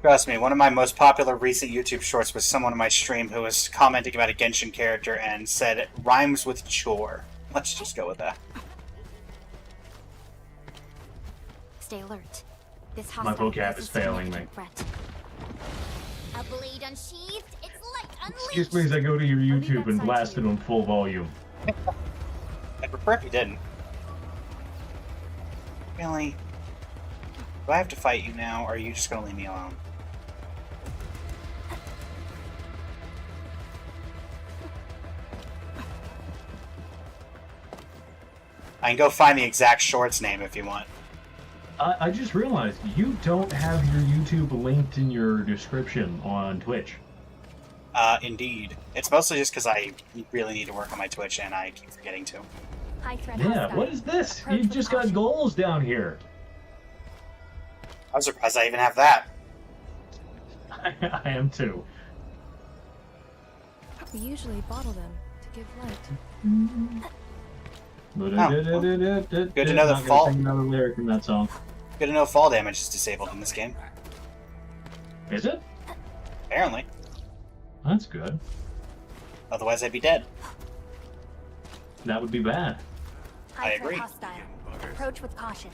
Trust me, one of my most popular recent YouTube shorts was someone in my stream who was commenting about a Genshin character and said it rhymes with chore. Let's just go with that. Stay alert. This My hostile vocab poses is failing me. significant threat. A blade unsheathed, its light unleashed. Excuse me as I go to your YouTube and blast it on full volume. I'd prefer if you didn't. Really? Do I have to fight you now, or are you just gonna leave me alone? I can go find the exact short's name if you want. I just realized you don't have your YouTube linked in your description on Twitch. Indeed. It's mostly just because I really need to work on my Twitch and I keep forgetting to. High threat Yeah, hostile. what is this? Approach You with just got caution. goals down here. I'm surprised I even have that. I am too. We usually bottle them to give light. Good to know the Not gonna fall. sing another lyric in that song. Good to know fall damage is disabled in this game. Is it? Apparently. That's good. Otherwise I'd be dead. That would be bad. High I threat agree. hostile. Approach with caution.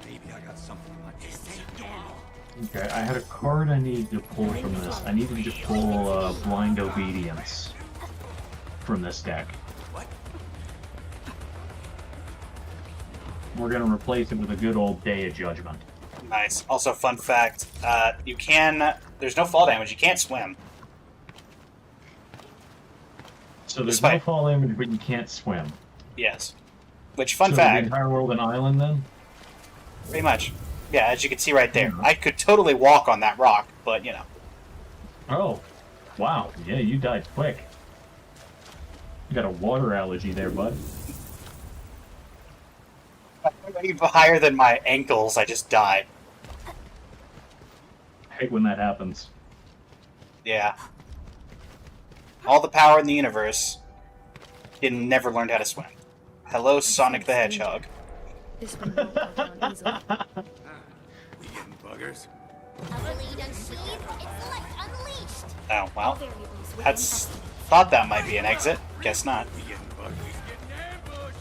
Maybe I got something like this. Okay, I had a card I needed to pull from this. I needed to pull Blind Obedience from this deck. We're gonna replace it with a good old Day of Judgment. Nice. Also, fun fact, you can... There's no fall damage. You can't swim. So there's no Despite- fall damage, but you can't swim. Yes. Which, fun So fact, the entire world an island then? pretty much. Yeah, as you can see right there. I could totally walk on that rock, but, you know. Oh, wow. Yeah, you died quick. You got a water allergy there, bud. Even higher than my ankles, I just die. I hate when that happens. Yeah. All the power in the universe. Never learned how to swim. Hello, Sonic the Hedgehog. This one won't go down easily. We getting buggers? A blade unsheathed, its light unleashed. Oh, well. Variables within That's... estimates. Thought that might be an exit. Guess not. We getting buggers? Getting ambushed.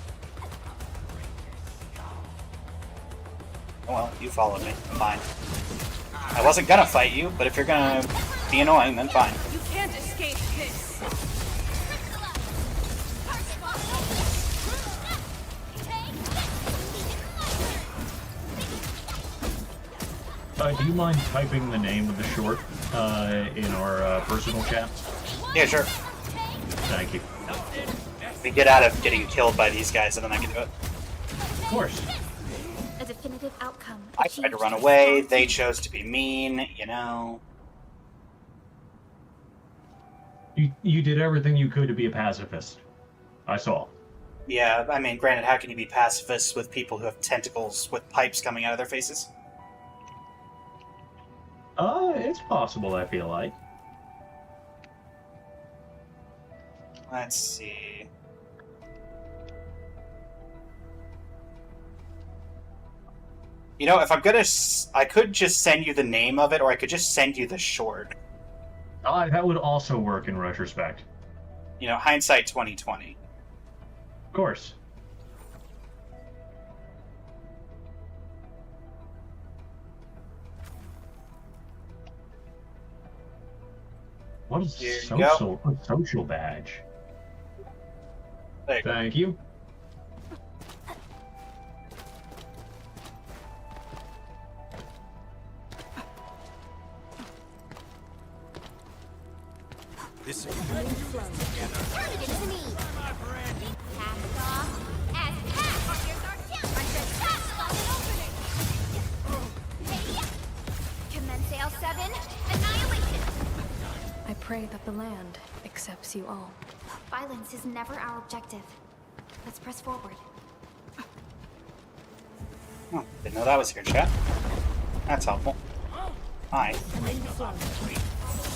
Oh, well, you followed me. Fine. I wasn't gonna fight you, but if you're gonna be annoying, then fine. You can't escape this. Do you mind typing the name of the short in our personal chat? Yeah, sure. Thank you. We get out of getting killed by these guys, and then I can do it. Of course. A definitive outcome. I tried to achieved run by away, strong they team. chose to be mean, you know. You did everything you could to be a pacifist. I saw. Yeah, I mean, granted, how can you be pacifists with people who have tentacles with pipes coming out of their faces? It's possible, I feel like. Let's see. You know, if I'm gonna... I could just send you the name of it, or I could just send you the short. That would also work in retrospect. You know, hindsight 2020. Of course. What is Here you go. a social badge? There you go. Thank you. This is Give it to me. Pass off. As pass. Here's our chance. Commence L7. Annihilation. I pray that the land accepts you all. Violence is never our objective. Let's press forward. Oh, didn't know that was here, chat. That's helpful. Hi.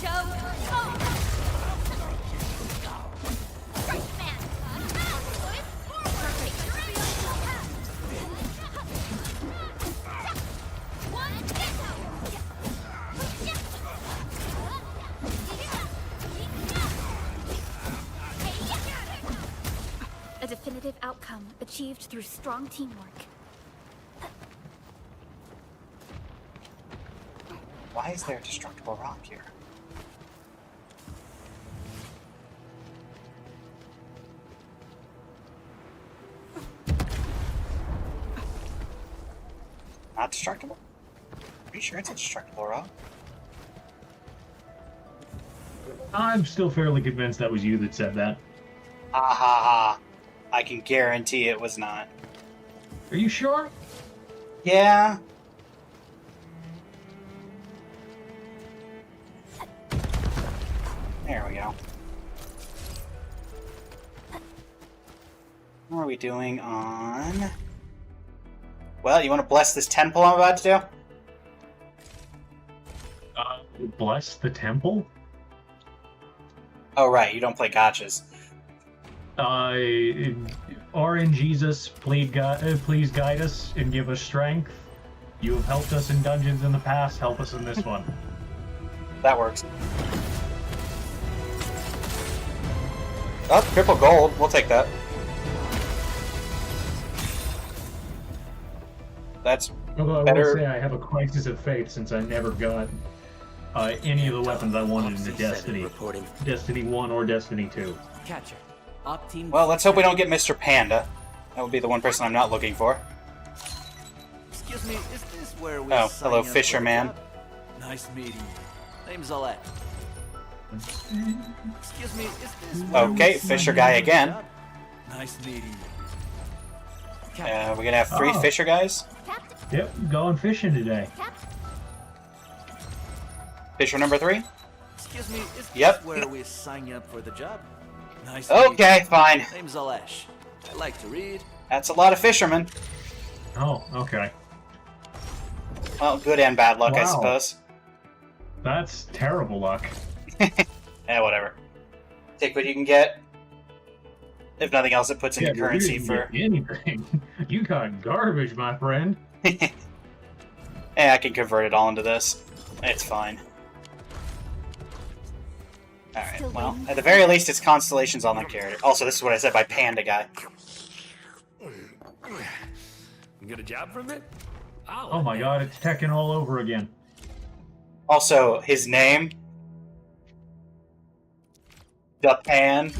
Show. A definitive outcome achieved through strong teamwork. Why is there a destructible rock here? Not destructible? Are you sure it's a destructible rock? I'm still fairly convinced that was you that said that. Ha ha ha. I can guarantee it was not. Are you sure? Yeah. There we go. What are we doing on... Well, you want to bless this temple I'm about to do? Bless the temple? Oh, right. You don't play gotchas. RNGesus, please guide us and give us strength. You have helped us in dungeons in the past. Help us in this one. That works. Oh, triple gold. We'll take that. That's Although I better. will say I have a crisis of faith since I never got any of the weapons I wanted in the Destiny. Destiny 1 or Destiny 2. Catcher. Op team. Well, let's hope we don't get Mr. Panda. That would be the one person I'm not looking for. Excuse me, is this where we Oh, sign hello, up for fisherman. the job? Nice meeting you. Name's Alette. Excuse me, is this where Okay, we fisher sign guy up for the again. job? Nice meeting you. We're gonna have three Oh. fisher guys. Yep, going fishing today. Fisher number 3. Excuse me, is Yep. this where we sign up for the job? Nice meeting Okay, you. fine. Name's Alesh. I like to read. That's a lot of fishermen. Oh, okay. Well, good and bad luck, I Wow. suppose. That's terrible luck. Whatever. Take what you can get. If nothing else, it puts into Yeah, but you currency didn't for... get anything. You got garbage, my friend. I can convert it all into this. It's fine. Alright, well, at the very least, it's constellations on that character. Also, this is what I said by Panda Guy. You get a job from it? Oh my god, it's Tekken all over again. Also, his name... Japan.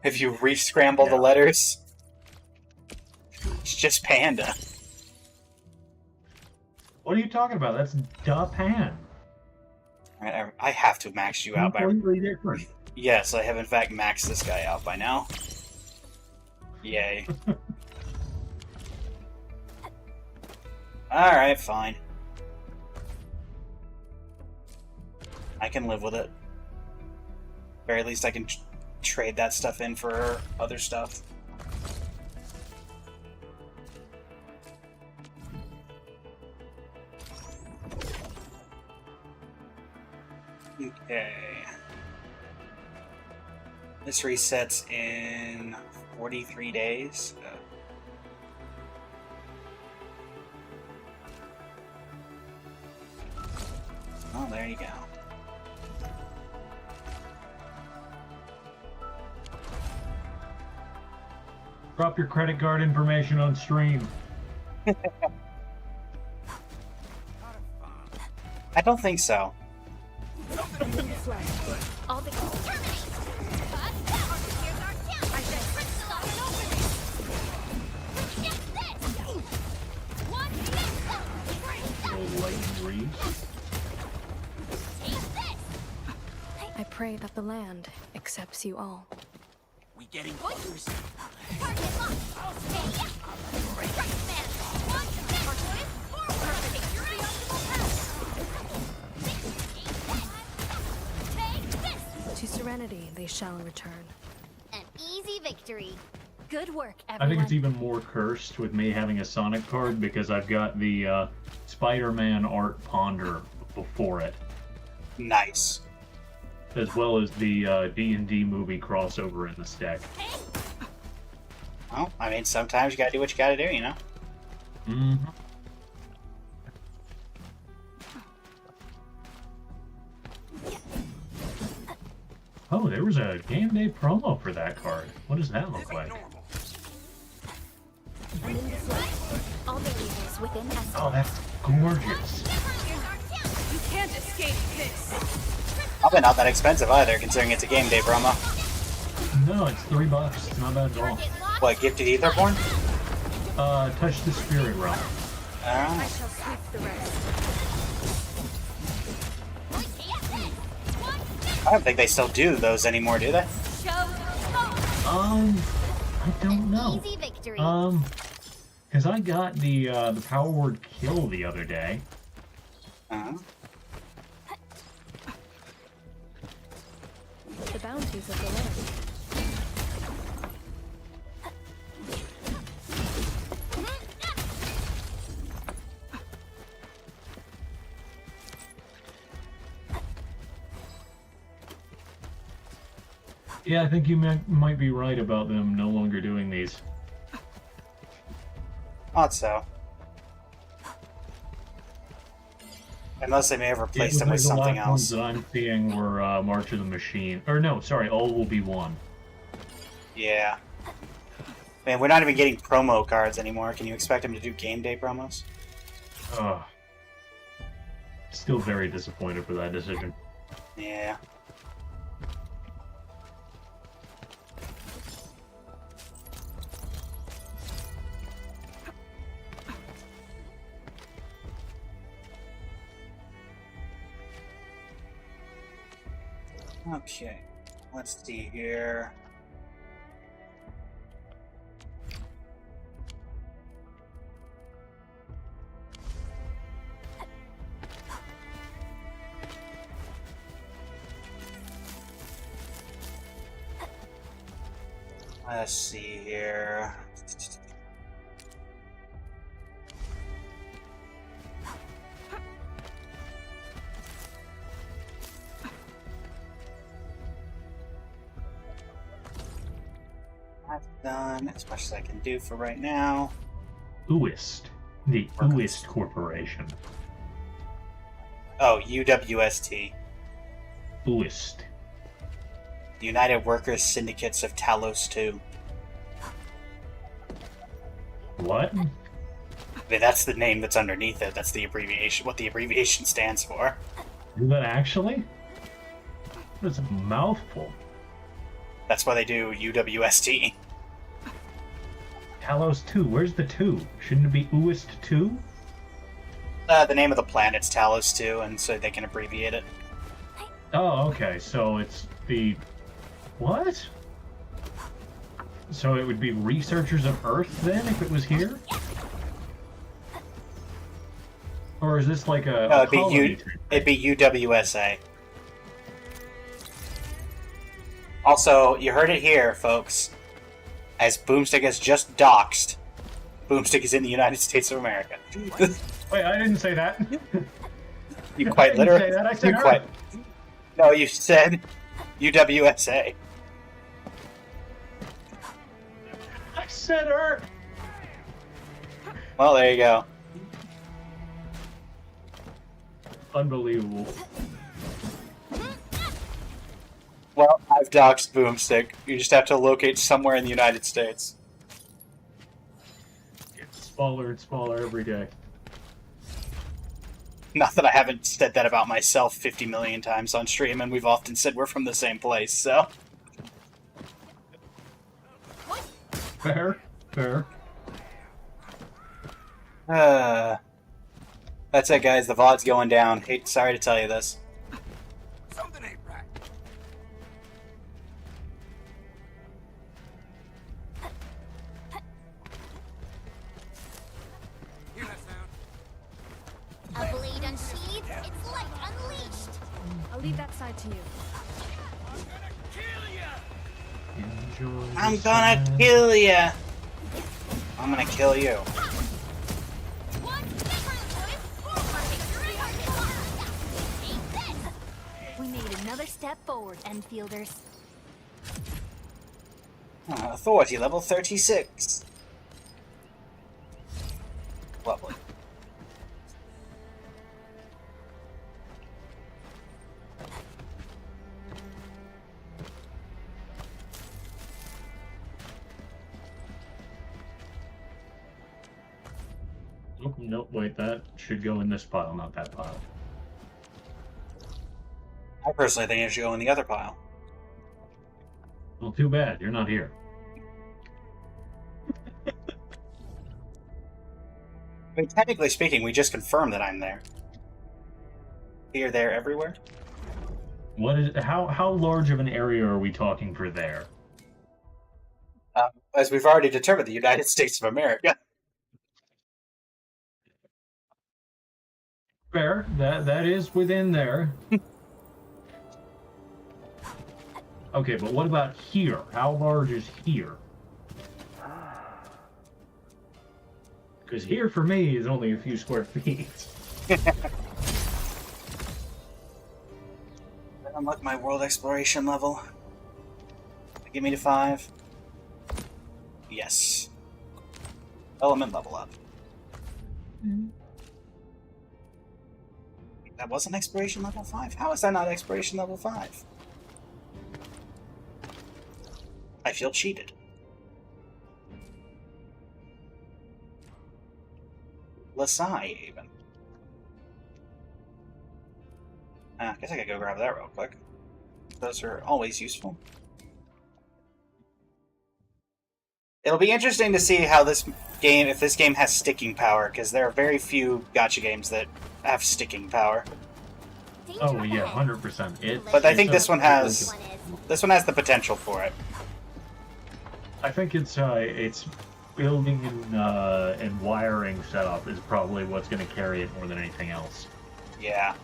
If you re-scramble the letters... It's just Panda. What are you talking about? That's Japan. Alright, I have to max you out by... Completely different. Yes, I have in fact maxed this guy out by now. Yay. Alright, fine. I can live with it. Very least I can trade that stuff in for other stuff. Okay. This resets in 43 days. Oh, there you go. Drop your credit card information on stream. I don't think so. All the I pray that the land accepts you all. We getting close. Target locked. Hey, yeah. Strike man. Launch target forward. Take your optimal path. Take this. To serenity they shall return. An easy victory. Good work, I everyone. think it's even more cursed with me having a Sonic card because I've got the Spider-Man Art Ponder before it, Nice. as well as the D&D movie crossover in the stack. Well, I mean, sometimes you gotta do what you gotta do, you know? Mm-hmm. Oh, there was a game day promo for that card. What does that look like? All variables within estimate. Oh, that's gorgeous. You can't escape this. Probably not that expensive either, considering it's a game day promo. No, it's $3. It's not bad at all. What, Gifted Etherborn? Touch the Spirit Realm. I shall sweep the rest. I don't think they still do those anymore, do they? I don't know. Easy victory. Because I got the Power Word Kill the other day. Uh-huh. The bounties of the land. Yeah, I think you might be right about them no longer doing these. Thought so. Unless they may have replaced them with The something last ones else. that I'm seeing were March of the Machine. Or no, sorry, All Will Be One. Yeah. Man, we're not even getting promo cards anymore. Can you expect them to do game day promos? Ugh. Still very disappointed for that decision. Yeah. Okay, let's see here. Let's see here. That's done as much as I can do for right now. Uist. The Uist Corporation. Oh, UWST. Uist. United Workers Syndicates of Talos 2. What? I mean, that's the name that's underneath it. That's the abbreviation, what the abbreviation stands for. Is that actually? That's a mouthful. That's why they do UWST. Talos 2, where's the 2? Shouldn't it be Uist 2? The name of the planet's Talos 2, and so they can abbreviate it. Oh, okay, so it's the... What? So it would be Researchers of Earth, then, if it was here? Or is this like a... No, it'd be UWSA. Also, you heard it here, folks. As Boomstick has just doxed, Boomstick is in the United States of America. Wait, I didn't say that. You quite I didn't literally. say that, I said you Earth. quite. No, you said UWSA. I said Earth! Well, there you go. Unbelievable. Well, I've doxed Boomstick. You just have to locate somewhere in the United States. It's smaller and smaller every day. Not that I haven't said that about myself 50 million times on stream, and we've often said we're from the same place, so... Fair, fair. That's it, guys. The VOD's going down. Sorry to tell you this. Something ain't right. Leave that side to you. I'm gonna kill ya! I'm gonna kill you. We made another step forward, Enfielders. Authority level 36. Lovely. Oh, nope, wait, that should go in this pile, not that pile. I personally think it should go in the other pile. Well, too bad, you're not here. I mean, technically speaking, we just confirmed that I'm there. Here, there, everywhere? What is how large of an area are we talking for there? As we've already determined, the United States of America. Fair, that is within there. Okay, but what about here? How large is here? Because here for me is only a few square feet. Unlock my world exploration level. Give me to 5. Yes. Element level up. That wasn't exploration level 5? How is that not exploration level 5? I feel cheated. Lasai, even. I guess I could go grab that real quick. Those are always useful. It'll be interesting to see how this game, if this game has sticking power, because there are very few gacha games that have sticking power. Oh yeah, 100%. But I think this one has the potential for it. I think its building and wiring setup is probably what's going to carry it more than anything else. Yeah.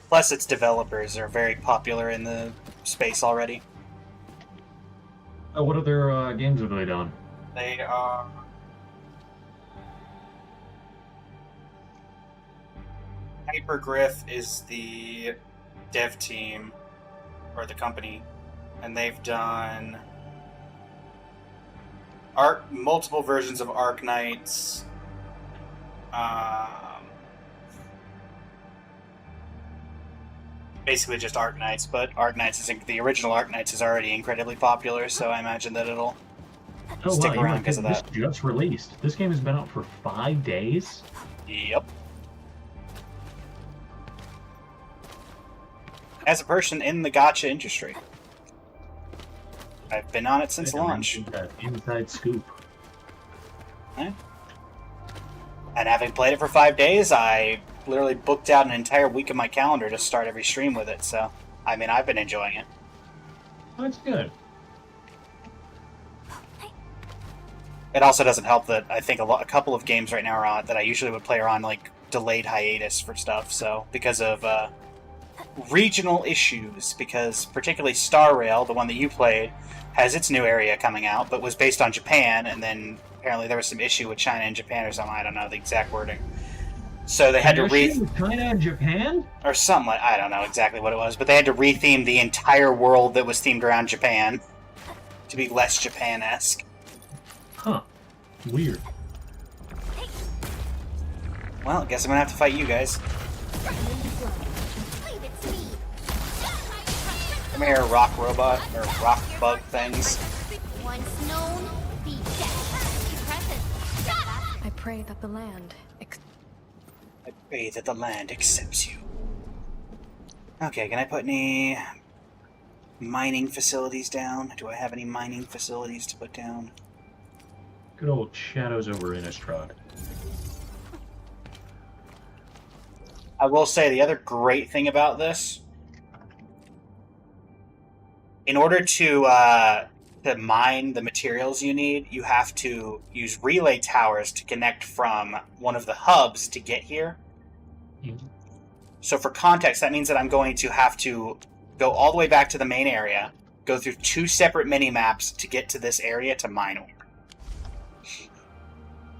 Plus, its developers are very popular in the space already. Oh, what other games have they done? They are... Hypergriff is the dev team, or the company, and they've done multiple versions of Arknights. Basically just Arknights, but the original Arknights is already incredibly popular, so I imagine that it'll stick around because of that. This just released. This game has been out for 5 days? Yep. As a person in the gacha industry, I've been on it since launch. That inside scoop. Yeah. And having played it for 5 days, I literally booked out an entire week of my calendar to start every stream with it, so, I mean, I've been enjoying it. That's good. It also doesn't help that I think a couple of games right now are on that I usually would play are on, like, delayed hiatus for stuff, so, because of, regional issues, because particularly Star Rail, the one that you played, has its new area coming out, but was based on Japan, and then apparently there was some issue with China and Japan or something, I don't know the exact wording. So they had to China and Japan? Or something like, I don't know exactly what it was, but they had to retheme the entire world that was themed around Japan to be less Japan-esque. Huh. Weird. Well, I guess I'm gonna have to fight you guys. Come here, rock robot, or rock bug things. Once known, be I pray that the land I pray that the land accepts you. Okay, can I put any mining facilities down? Do I have any mining facilities to put down? Good old shadows over Innistrad. I will say the other great thing about this, in order to mine the materials you need, you have to use relay towers to connect from one of the hubs to get here. Mm-hmm. So for context, that means that I'm going to have to go all the way back to the main area, go through 2 separate mini-maps to get to this area to mine ore.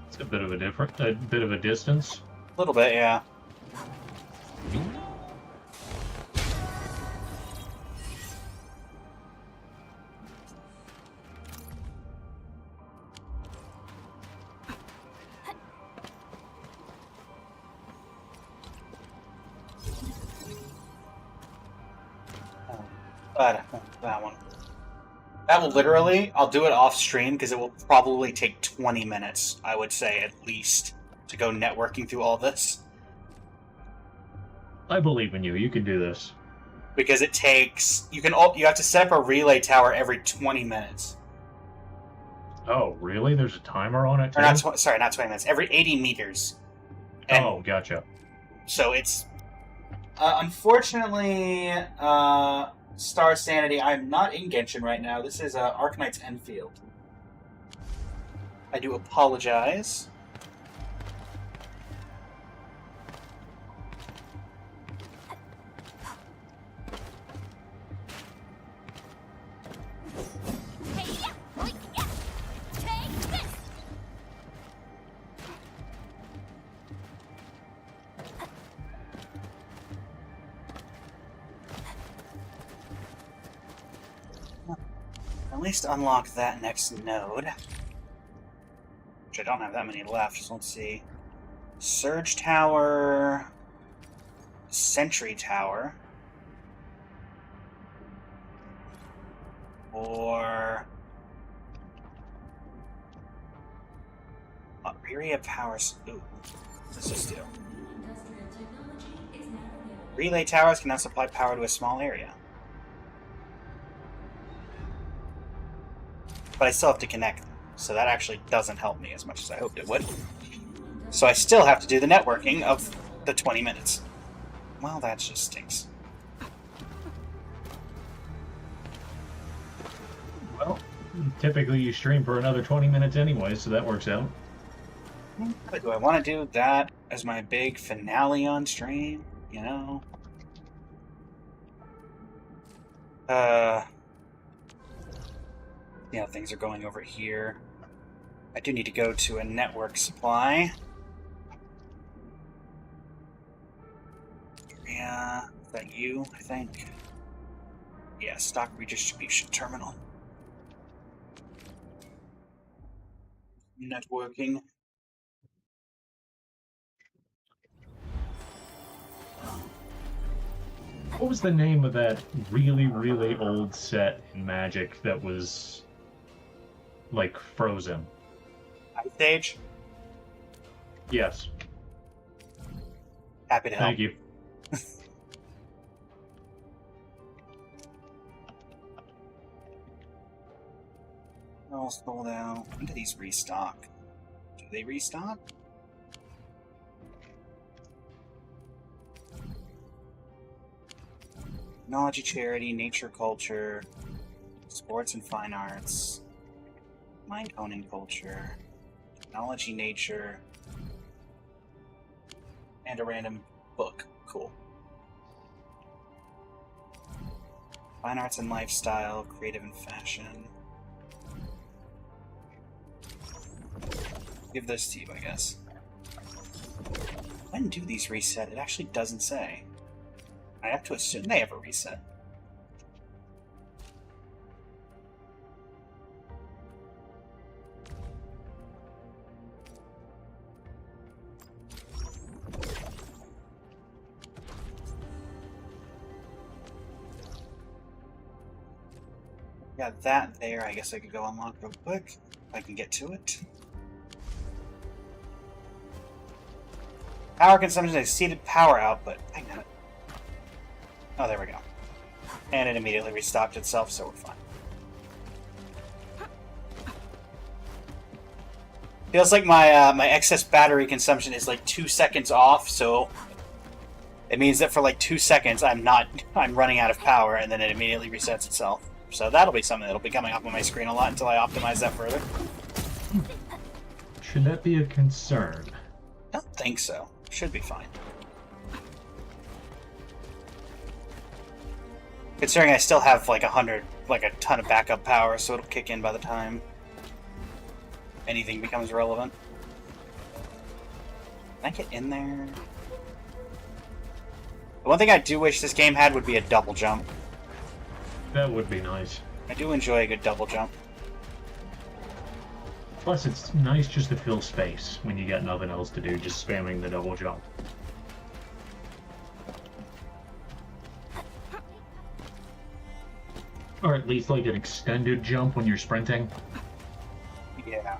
It's a bit of a distance. A little bit, yeah. That one. That will literally, I'll do it off stream because it will probably take 20 minutes, I would say, at least, to go networking through all this. I believe in you. You can do this. Because it takes, you have to set up a relay tower every 20 minutes. Oh, really? There's a timer on it too? Or not 20 minutes. Every 80 meters. And oh, gotcha. So it's, unfortunately, Star Sanity, I'm not in Genshin right now. This is Arknight's Enfield. I do apologize. At least unlock that next node. Which I don't have that many left, so let's see. Surge Tower... Sentry Tower... Or... Area Powers... Ooh. Let's just do. Relay towers can now supply power to a small area. But I still have to connect them, so that actually doesn't help me as much as I hoped it would. So I still have to do the networking of the 20 minutes. Well, that just stinks. Well, typically you stream for another 20 minutes anyway, so that works out. But do I want to do that as my big finale on stream? You know? Yeah, things are going over here. I do need to go to a network supply. Yeah, is that you, I think? Yeah, stock redistribution terminal. Networking. What was the name of that really, really old set in Magic that was, like, frozen? Ice Age? Yes. Happy to help. Thank you. All sold out. When do these restock? Do they restock? Technology, charity, nature, culture, sports and fine arts, mind owning culture, technology, nature, and a random book. Cool. Fine arts and lifestyle, creative and fashion. Give this to you, I guess. When do these reset? It actually doesn't say. I have to assume they have a reset. Got that there. I guess I could go unlock real quick if I can get to it. Power consumption exceeded power output. Hang on. Oh, there we go. And it immediately restocked itself, so we're fine. Feels like my my excess battery consumption is like 2 seconds off, so it means that for like 2 seconds I'm running out of power, and then it immediately resets itself. So that'll be something that'll be coming up on my screen a lot until I optimize that further. Should that be a concern? I don't think so. Should be fine. Considering I still have like a ton of backup power, so it'll kick in by the time anything becomes relevant. Can I get in there? The one thing I do wish this game had would be a double jump. That would be nice. I do enjoy a good double jump. Plus, it's nice just to fill space when you got nothing else to do, just spamming the double jump. Or at least like an extended jump when you're sprinting. Yeah.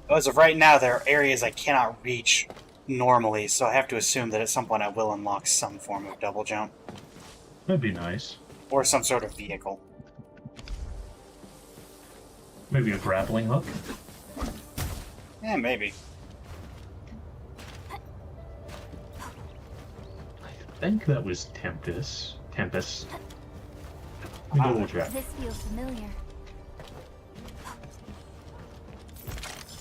As of right now, there are areas I cannot reach normally, so I have to assume that at some point I will unlock some form of double jump. That'd be nice. Or some sort of vehicle. Maybe a grappling hook? Yeah, maybe. I think that was Tempest. Let me double check. This feels familiar.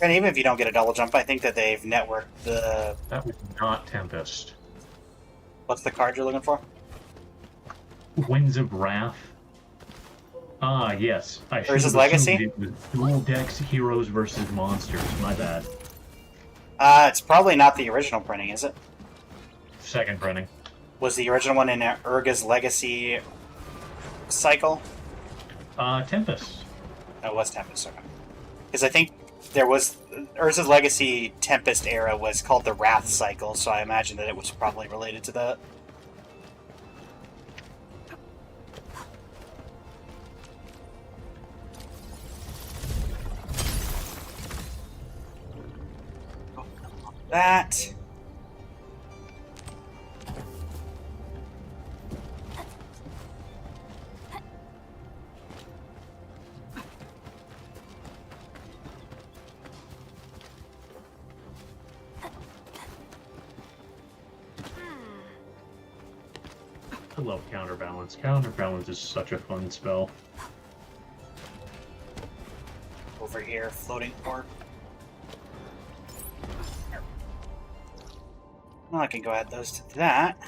And even if you don't get a double jump, I think that they've networked the... That was not Tempest. What's the card you're looking for? Winds of Wrath. Ah, yes. I should Versus have Legacy? assumed it was dual decks, heroes versus monsters. My bad. It's probably not the original printing, is it? Second printing. Was the original one in Urga's Legacy cycle? Tempest. That was Tempest, okay. Because I think there was... Urza's Legacy Tempest era was called the Wrath cycle, so I imagine that it was probably related to that. That... I love Counterbalance. Counterbalance is such a fun spell. Over here, floating orb. Well, I can go add those to that.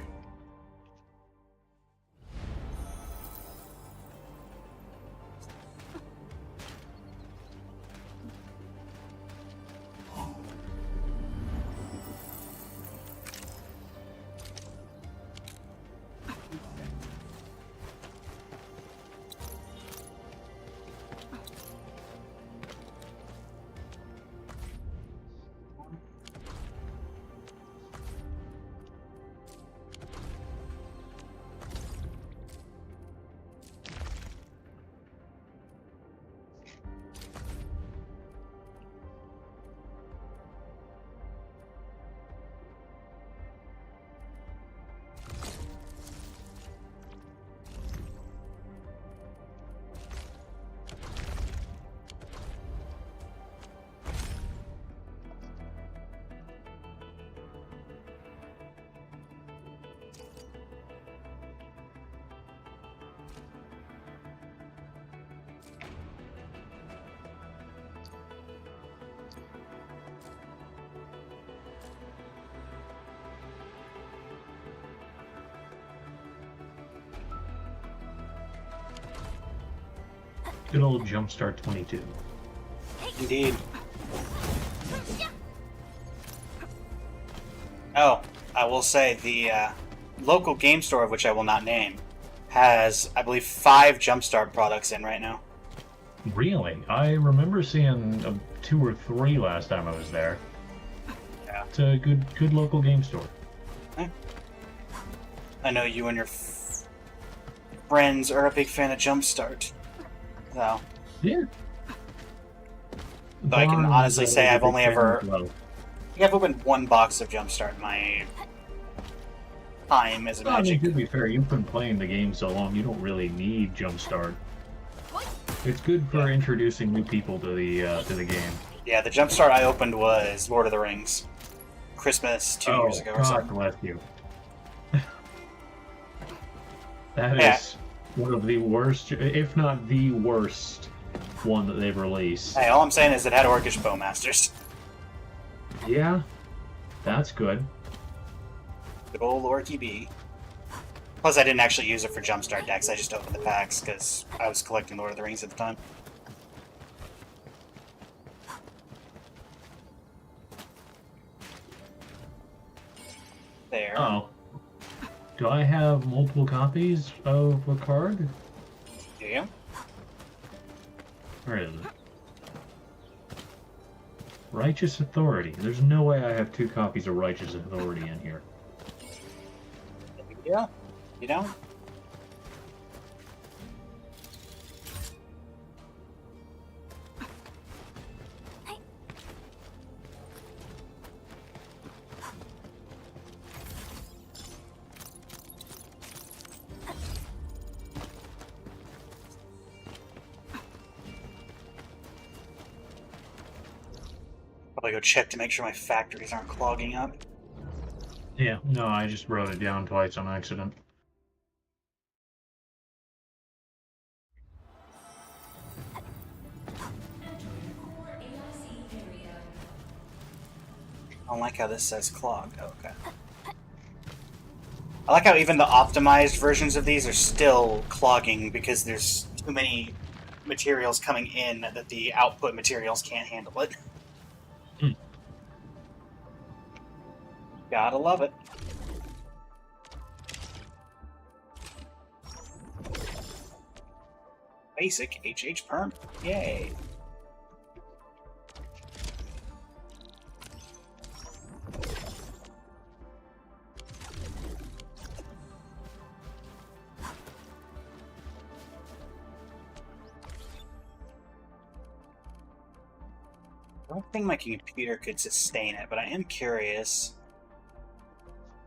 Good old Jumpstart 22. Indeed. Oh, I will say the local game store, of which I will not name, has, I believe, 5 Jumpstart products in right now. Really? I remember seeing 2 or 3 last time I was there. Yeah. It's a good local game store. I know you and your friends are a big fan of Jumpstart. So. Yeah. Though I can honestly say I've only ever... Well. I think I've opened 1 box of Jumpstart in my time as a I mean, Magic. to be fair, you've been playing the game so long, you don't really need Jumpstart. It's good for introducing new people to the game. Yeah, the Jumpstart I opened was Lord of the Rings. Christmas 2 years ago or something. God bless you. That Yeah. is one of the worst, if not the worst, one that they've released. Hey, all I'm saying is it had Orcish Bowmasters. Yeah, that's good. Good old Orky B. Plus, I didn't actually use it for Jumpstart decks. I just opened the packs because I was collecting Lord of the Rings at the time. There. Oh. Do I have multiple copies of a card? Do you? Where is it? Righteous Authority. There's no way I have 2 copies of Righteous Authority in here. Yeah. You don't? Probably go check to make sure my factories aren't clogging up. Yeah, no, I just wrote it down twice on accident. I don't like how this says clogged. Oh, okay. I like how even the optimized versions of these are still clogging because there's too many materials coming in that the output materials can't handle it. Gotta love it. Basic HH perm. Yay. I don't think my computer could sustain it, but I am curious.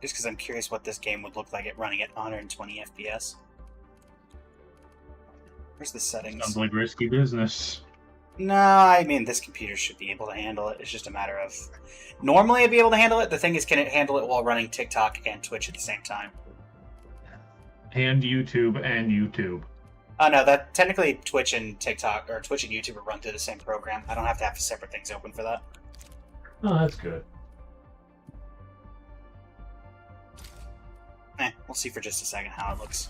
Just because I'm curious what this game would look like at running at 120 FPS. Where's the settings? Sounds like risky business. No, I mean, this computer should be able to handle it. It's just a matter of... Normally it'd be able to handle it. The thing is, can it handle it while running TikTok and Twitch at the same time? And YouTube and YouTube. Oh, no, that technically Twitch and TikTok, or Twitch and YouTube are run through the same program. I don't have to have separate things open for that. Oh, that's good. We'll see for just a second how it looks.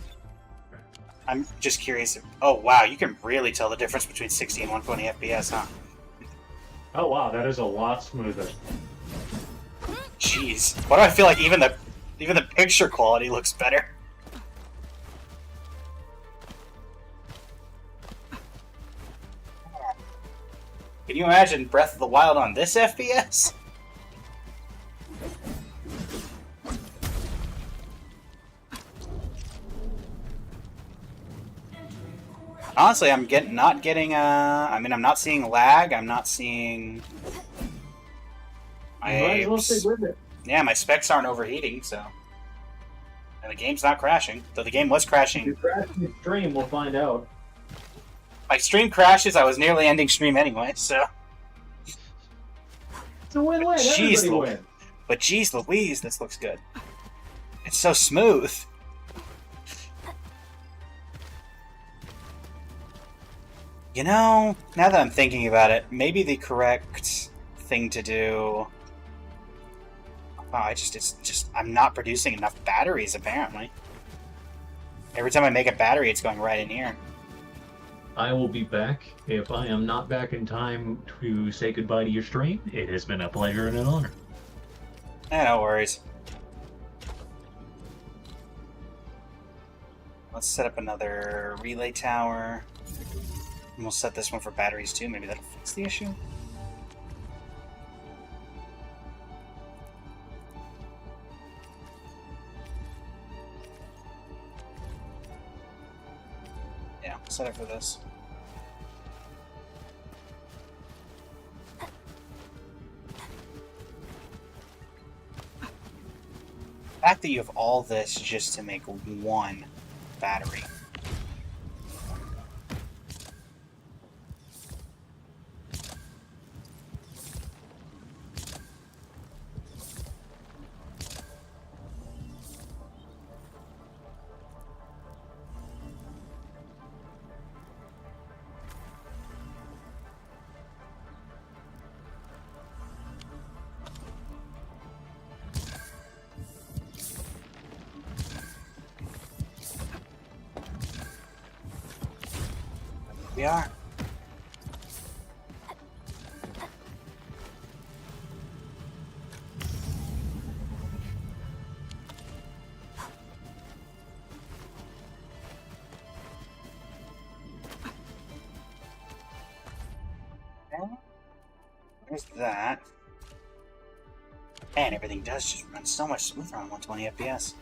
I'm just curious if... Oh, wow, you can really tell the difference between 60 and 120 FPS, huh? Oh, wow, that is a lot smoother. Jeez. Why do I feel like even the picture quality looks better? Can you imagine Breath of the Wild on this FPS? Honestly, I'm not getting. I mean, I'm not seeing lag. I'm not seeing. Might as well stick with it. Yeah, my specs aren't overheating, so. And the game's not crashing. Though the game was crashing. If you crash the stream, we'll find out. My stream crashes. I was nearly ending stream anyway, so. It's a win-win. Everybody wins. But geez Louise, this looks good. It's so smooth. You know, now that I'm thinking about it, maybe the correct thing to do... Oh, I'm not producing enough batteries, apparently. Every time I make a battery, it's going right in here. I will be back. If I am not back in time to say goodbye to your stream, it has been a pleasure and an honor. No worries. Let's set up another relay tower. And we'll set this one for batteries too. Maybe that'll fix the issue. Yeah, set it for this. The fact that you have all this just to make one battery. We are. There's that. Man, everything does just run so much smoother on 120 FPS.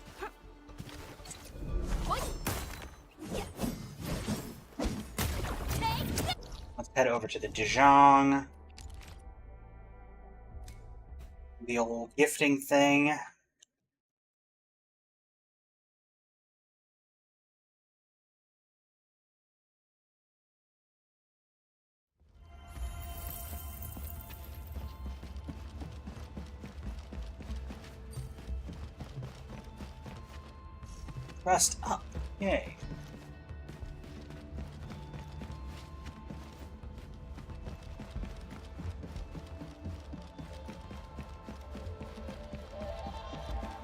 Let's head over to the Dijon. The old gifting thing. Rust up. Yay.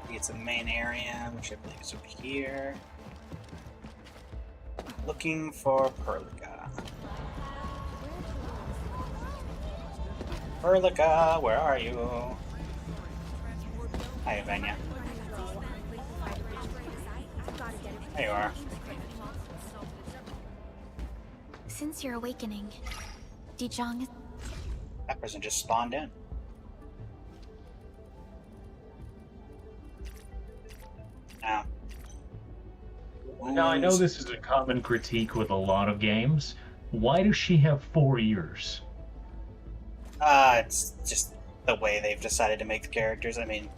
It's the main area, which I believe is over here. Looking for Perlica. Perlica, where are you? Hi, Vanya. There you are. Since your awakening, Dijon is... That person just spawned in. Now, I know this is a common critique with a lot of games. Why does she have 4 ears? It's just the way they've decided to make the characters. I mean,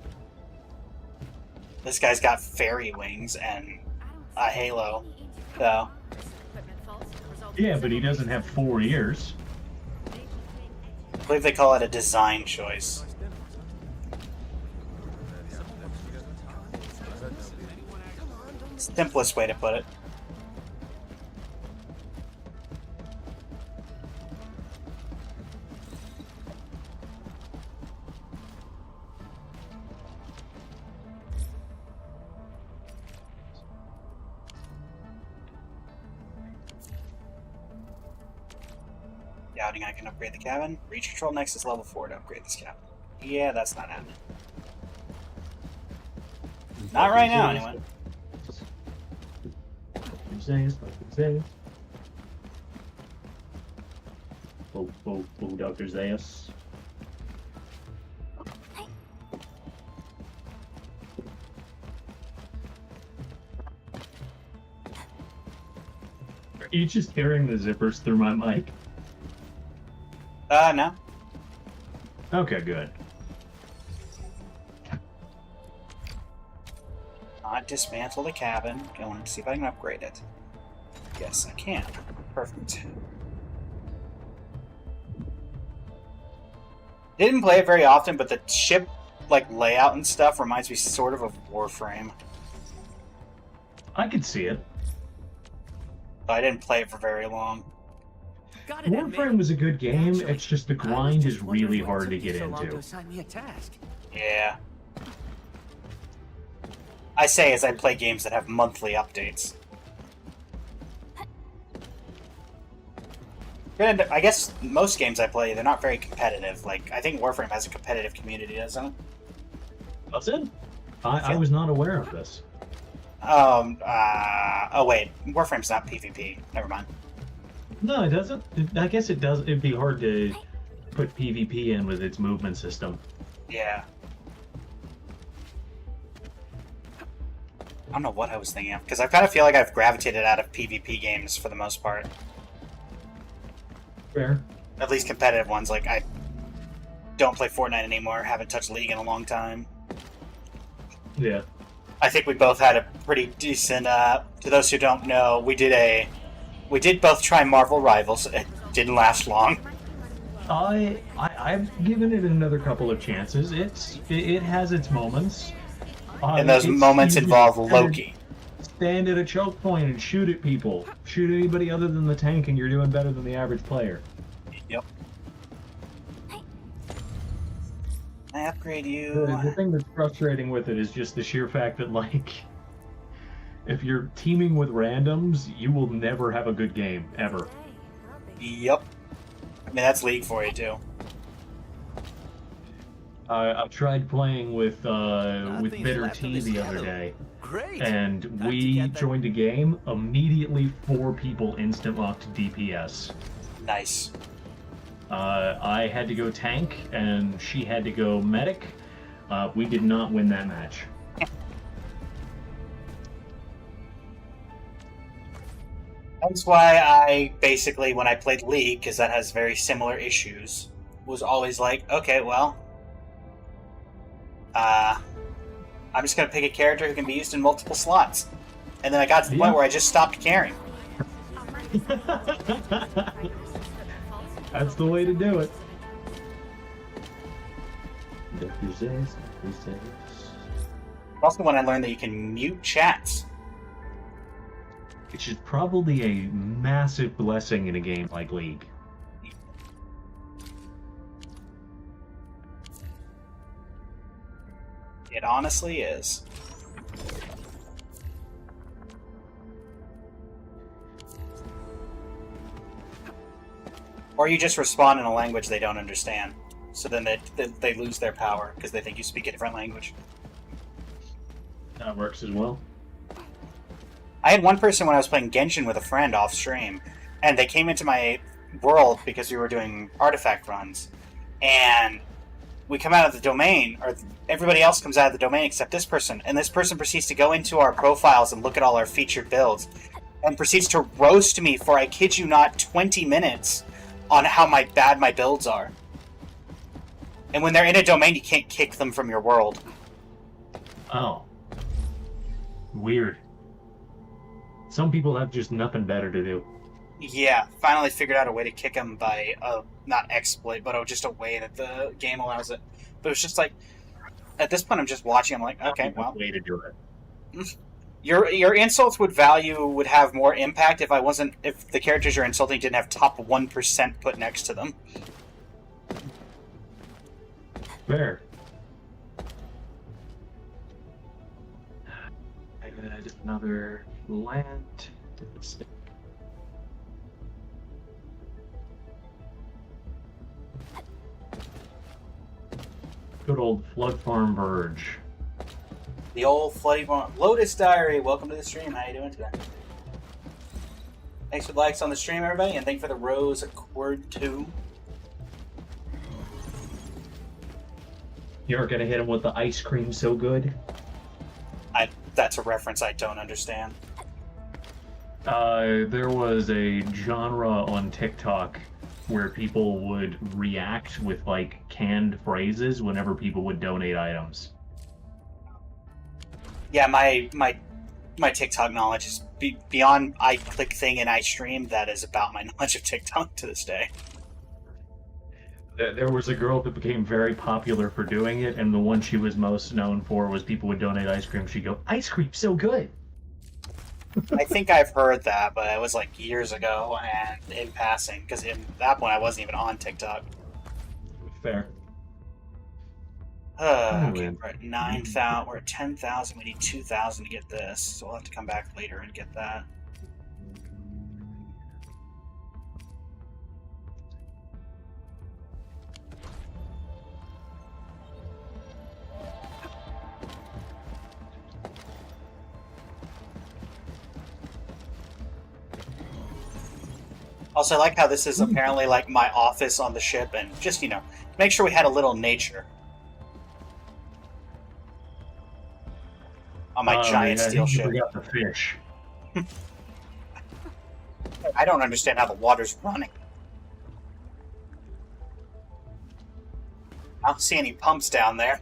this guy's got fairy wings and a halo, so... Yeah, but he doesn't have 4 ears. I believe they call it a design choice. Simplest way to put it. Doubting I can upgrade the cabin. Reach control Nexus level 4 to upgrade this cabin. Yeah, that's not happening. Not right now, anyway. Dr. Zaius. Are you just hearing the zippers through my mic? No. Okay, good. Dismantle the cabin. I want to see if I can upgrade it. Yes, I can. Perfect. Didn't play it very often, but the ship layout and stuff reminds me sort of Warframe. I could see it. I didn't play it for very long. Warframe was a good game, it's just the grind is really hard to get into. Yeah. I say as I play games that have monthly updates. I guess most games I play, they're not very competitive. I think Warframe has a competitive community, doesn't it? Does it? I was not aware of this. Oh wait, Warframe's not PvP. Never mind. No, it doesn't. I guess it does. It'd be hard to put PvP in with its movement system. Yeah. I don't know what I was thinking of, because I kind of feel like I've gravitated out of PvP games for the most part. Fair. At least competitive ones. I don't play Fortnite anymore, haven't touched League in a long time. Yeah. I think we both had a pretty decent, to those who don't know, we did both try Marvel Rivals. It didn't last long. I've given it another couple of chances. It has its moments. And those moments involve Loki. Stand at a choke point and shoot at people. Shoot anybody other than the tank and you're doing better than the average player. Yep. I upgrade you. The thing that's frustrating with it is just the sheer fact that, if you're teaming with randoms, you will never have a good game, ever. Yep. I mean, that's League for you, too. I've tried playing with Nothing's Bitter left of Tea this the other yellow. day. Great. And Time to we get that- joined a game, immediately 4 people instant locked DPS. Nice. I had to go tank, and she had to go medic. We did not win that match. That's why I basically, when I played League, because that has very similar issues, was always like, okay, well, I'm just going to pick a character who can be used in multiple slots. And then I got to the point where I just stopped caring. That's the way to do it. Also, when I learned that you can mute chats. Which is probably a massive blessing in a game like League. It honestly is. Or you just respond in a language they don't understand. So then they lose their power because they think you speak a different language. That works as well. I had one person when I was playing Genshin with a friend off stream, and they came into my world because we were doing artifact runs, and we come out of the domain, or everybody else comes out of the domain except this person, and this person proceeds to go into our profiles and look at all our featured builds, and proceeds to roast me for, I kid you not, 20 minutes on how bad my builds are. And when they're in a domain, you can't kick them from your world. Oh. Weird. Some people have just nothing better to do. Yeah, finally figured out a way to kick them by, not exploit, but just a way that the game allows it. But it's just like, at this point I'm just watching, I'm like, okay, well. Way to do it. Your insults would have more impact if the characters you're insulting didn't have top 1% put next to them. Fair. I got another land. Good old Flood Farm Verge. The old Floody Lotus Diary, welcome to the stream. How you doing today? Thanks for the likes on the stream, everybody, and thanks for the Rose Accord 2. You're gonna hit him with the ice cream so good? That's a reference I don't understand. There was a genre on TikTok where people would react with, like, canned phrases whenever people would donate items. Yeah, my TikTok knowledge is beyond I click thing and I stream. That is about my knowledge of TikTok to this day. There was a girl that became very popular for doing it, and the one she was most known for was people would donate ice cream. She'd go, "Ice cream, so good." I think I've heard that, but it was like years ago and in passing, because at that point I wasn't even on TikTok. Fair. Okay, we're at 9,000. We're at 10,000. We need 2,000 to get this, so we'll have to come back later and get that. Also, I like how this is apparently like my office on the ship, and just, make sure we had a little nature. On my giant steel ship. You forgot the fish. I don't understand how the water's running. I don't see any pumps down there.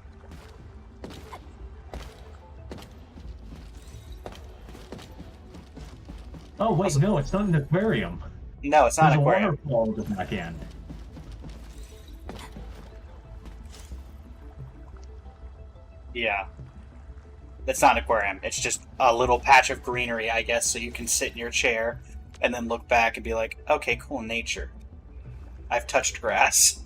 Oh, wait, no, it's not an aquarium. No, it's not an aquarium. There's a waterfall at the back end. Yeah. It's not an aquarium. It's just a little patch of greenery, I guess, so you can sit in your chair and then look back and be like, okay, cool, nature. I've touched grass.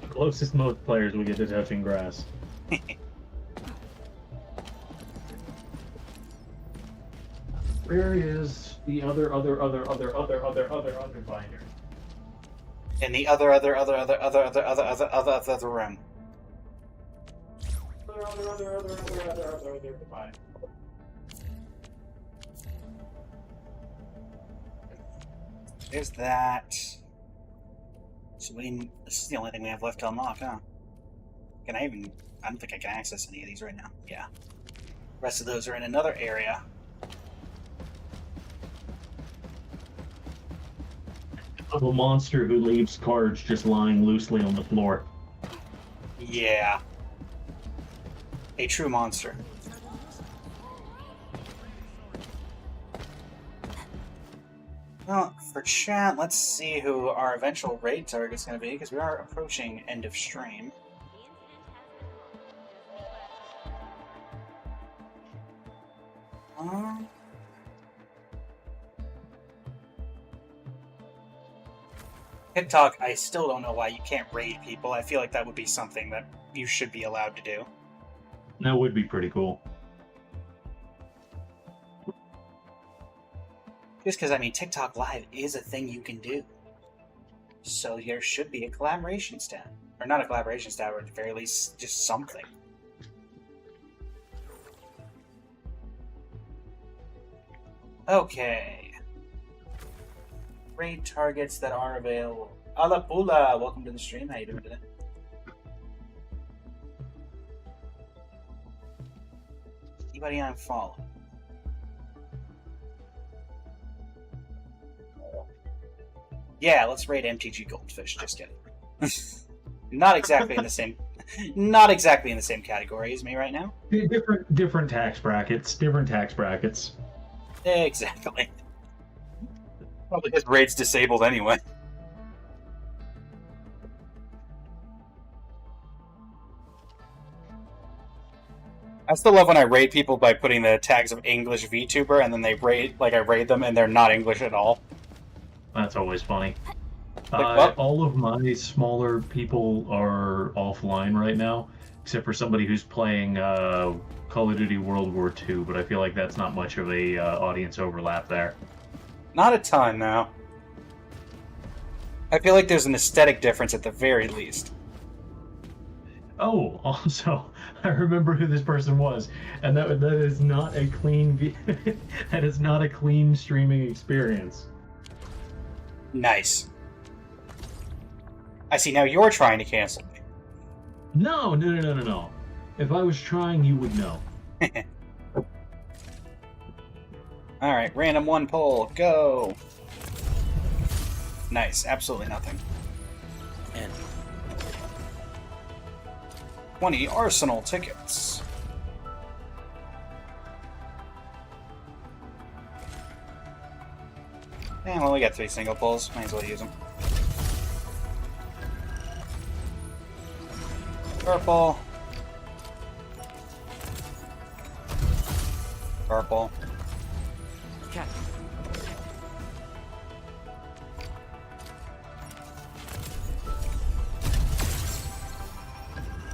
Closest most players will get to touching grass. Where is the other binder? In the other room. Other binder. There's that. So this is the only thing we have left to unlock, huh? Can I even... I don't think I can access any of these right now. Yeah. The rest of those are in another area. Of a monster who leaves cards just lying loosely on the floor. Yeah. A true monster. Well, for chat, let's see who our eventual raid target is going to be, because we are approaching end of stream. TikTok, I still don't know why you can't raid people. I feel like that would be something that you should be allowed to do. That would be pretty cool. Just because, I mean, TikTok Live is a thing you can do. So there should be a collaboration tab. Or not a collaboration tab, or at the very least, just something. Okay. Raid targets that are available. Alapula, welcome to the stream. How you doing today? Anybody I'm following? Yeah, let's raid MTG Goldfish. Just kidding. Not exactly in the same. Not exactly in the same category as me right now. Different tax brackets. Different tax brackets. Exactly. Probably his raid's disabled anyway. I still love when I raid people by putting the tags of English VTuber and then they raid, like I raid them and they're not English at all. That's always funny. Like, all of my smaller people are offline right now, except for somebody who's playing Call of Duty World War II, but I feel like that's not much of a audience overlap there. Not a ton, now. I feel like there's an aesthetic difference at the very least. Oh, also, I remember who this person was, and that is not a clean that is not a clean streaming experience. Nice. I see, now you're trying to cancel me. No. If I was trying, you would know. Alright, random one poll, go! Nice, absolutely nothing. And 20 Arsenal tickets. And well, we got 3 single pulls, might as well use them. Purple. Purple. Cat.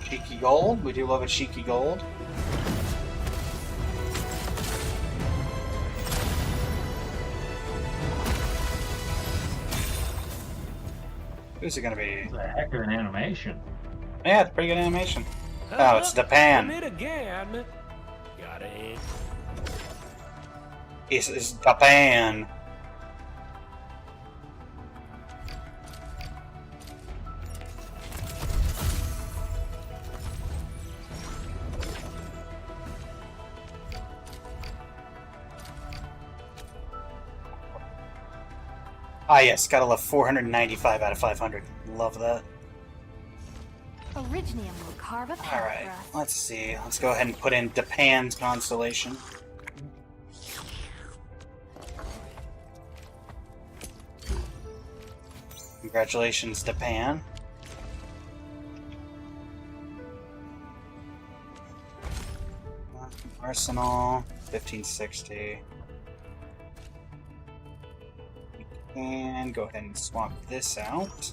Cheeky gold. We do love a cheeky gold. Who's it gonna be? It's a heck of an animation. Yeah, it's a pretty good animation. Oh, it's Japan. It again. Got it. It's Japan. Ah, yes, gotta love 495 out of 500. Love that. Originium will carve a path Alright, for us. let's see. Let's go ahead and put in Japan's constellation. Congratulations, Japan. Arsenal, 1560. And go ahead and swap this out.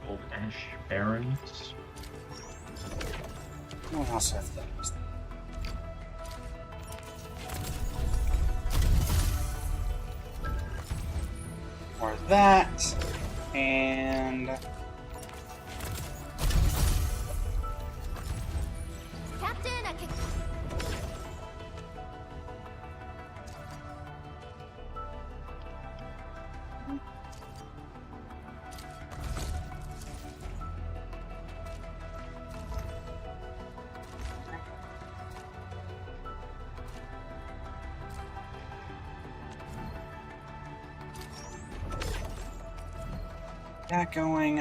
Gold Ash. errands. What else have those? Or that. And Captain, I can... that going.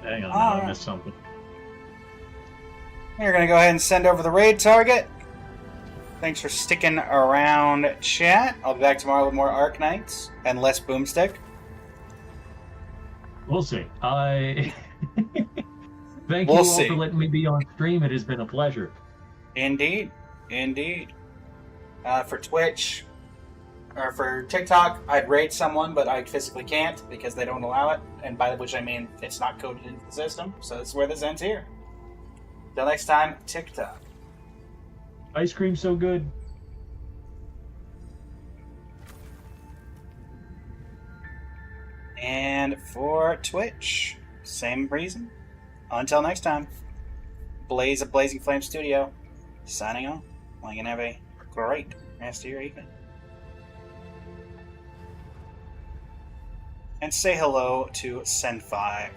Hang on, now I missed something. We're gonna go ahead and send over the raid target. Thanks for sticking around, chat. I'll be back tomorrow with more Arc Knights and less Boomstick. We'll see. Thank you all for letting me be on stream. It has been a pleasure. Indeed. Indeed. For Twitch, or for TikTok, I'd raid someone, but I physically can't because they don't allow it. And by which I mean it's not coded into the system. So that's where this ends here. Till next time, TikTok. Ice cream so good. And for Twitch, same reason. Until next time, Blaze of Blazing Flame Studio, signing off. Well, you can have a great rest of your evening. And say hello to Senpai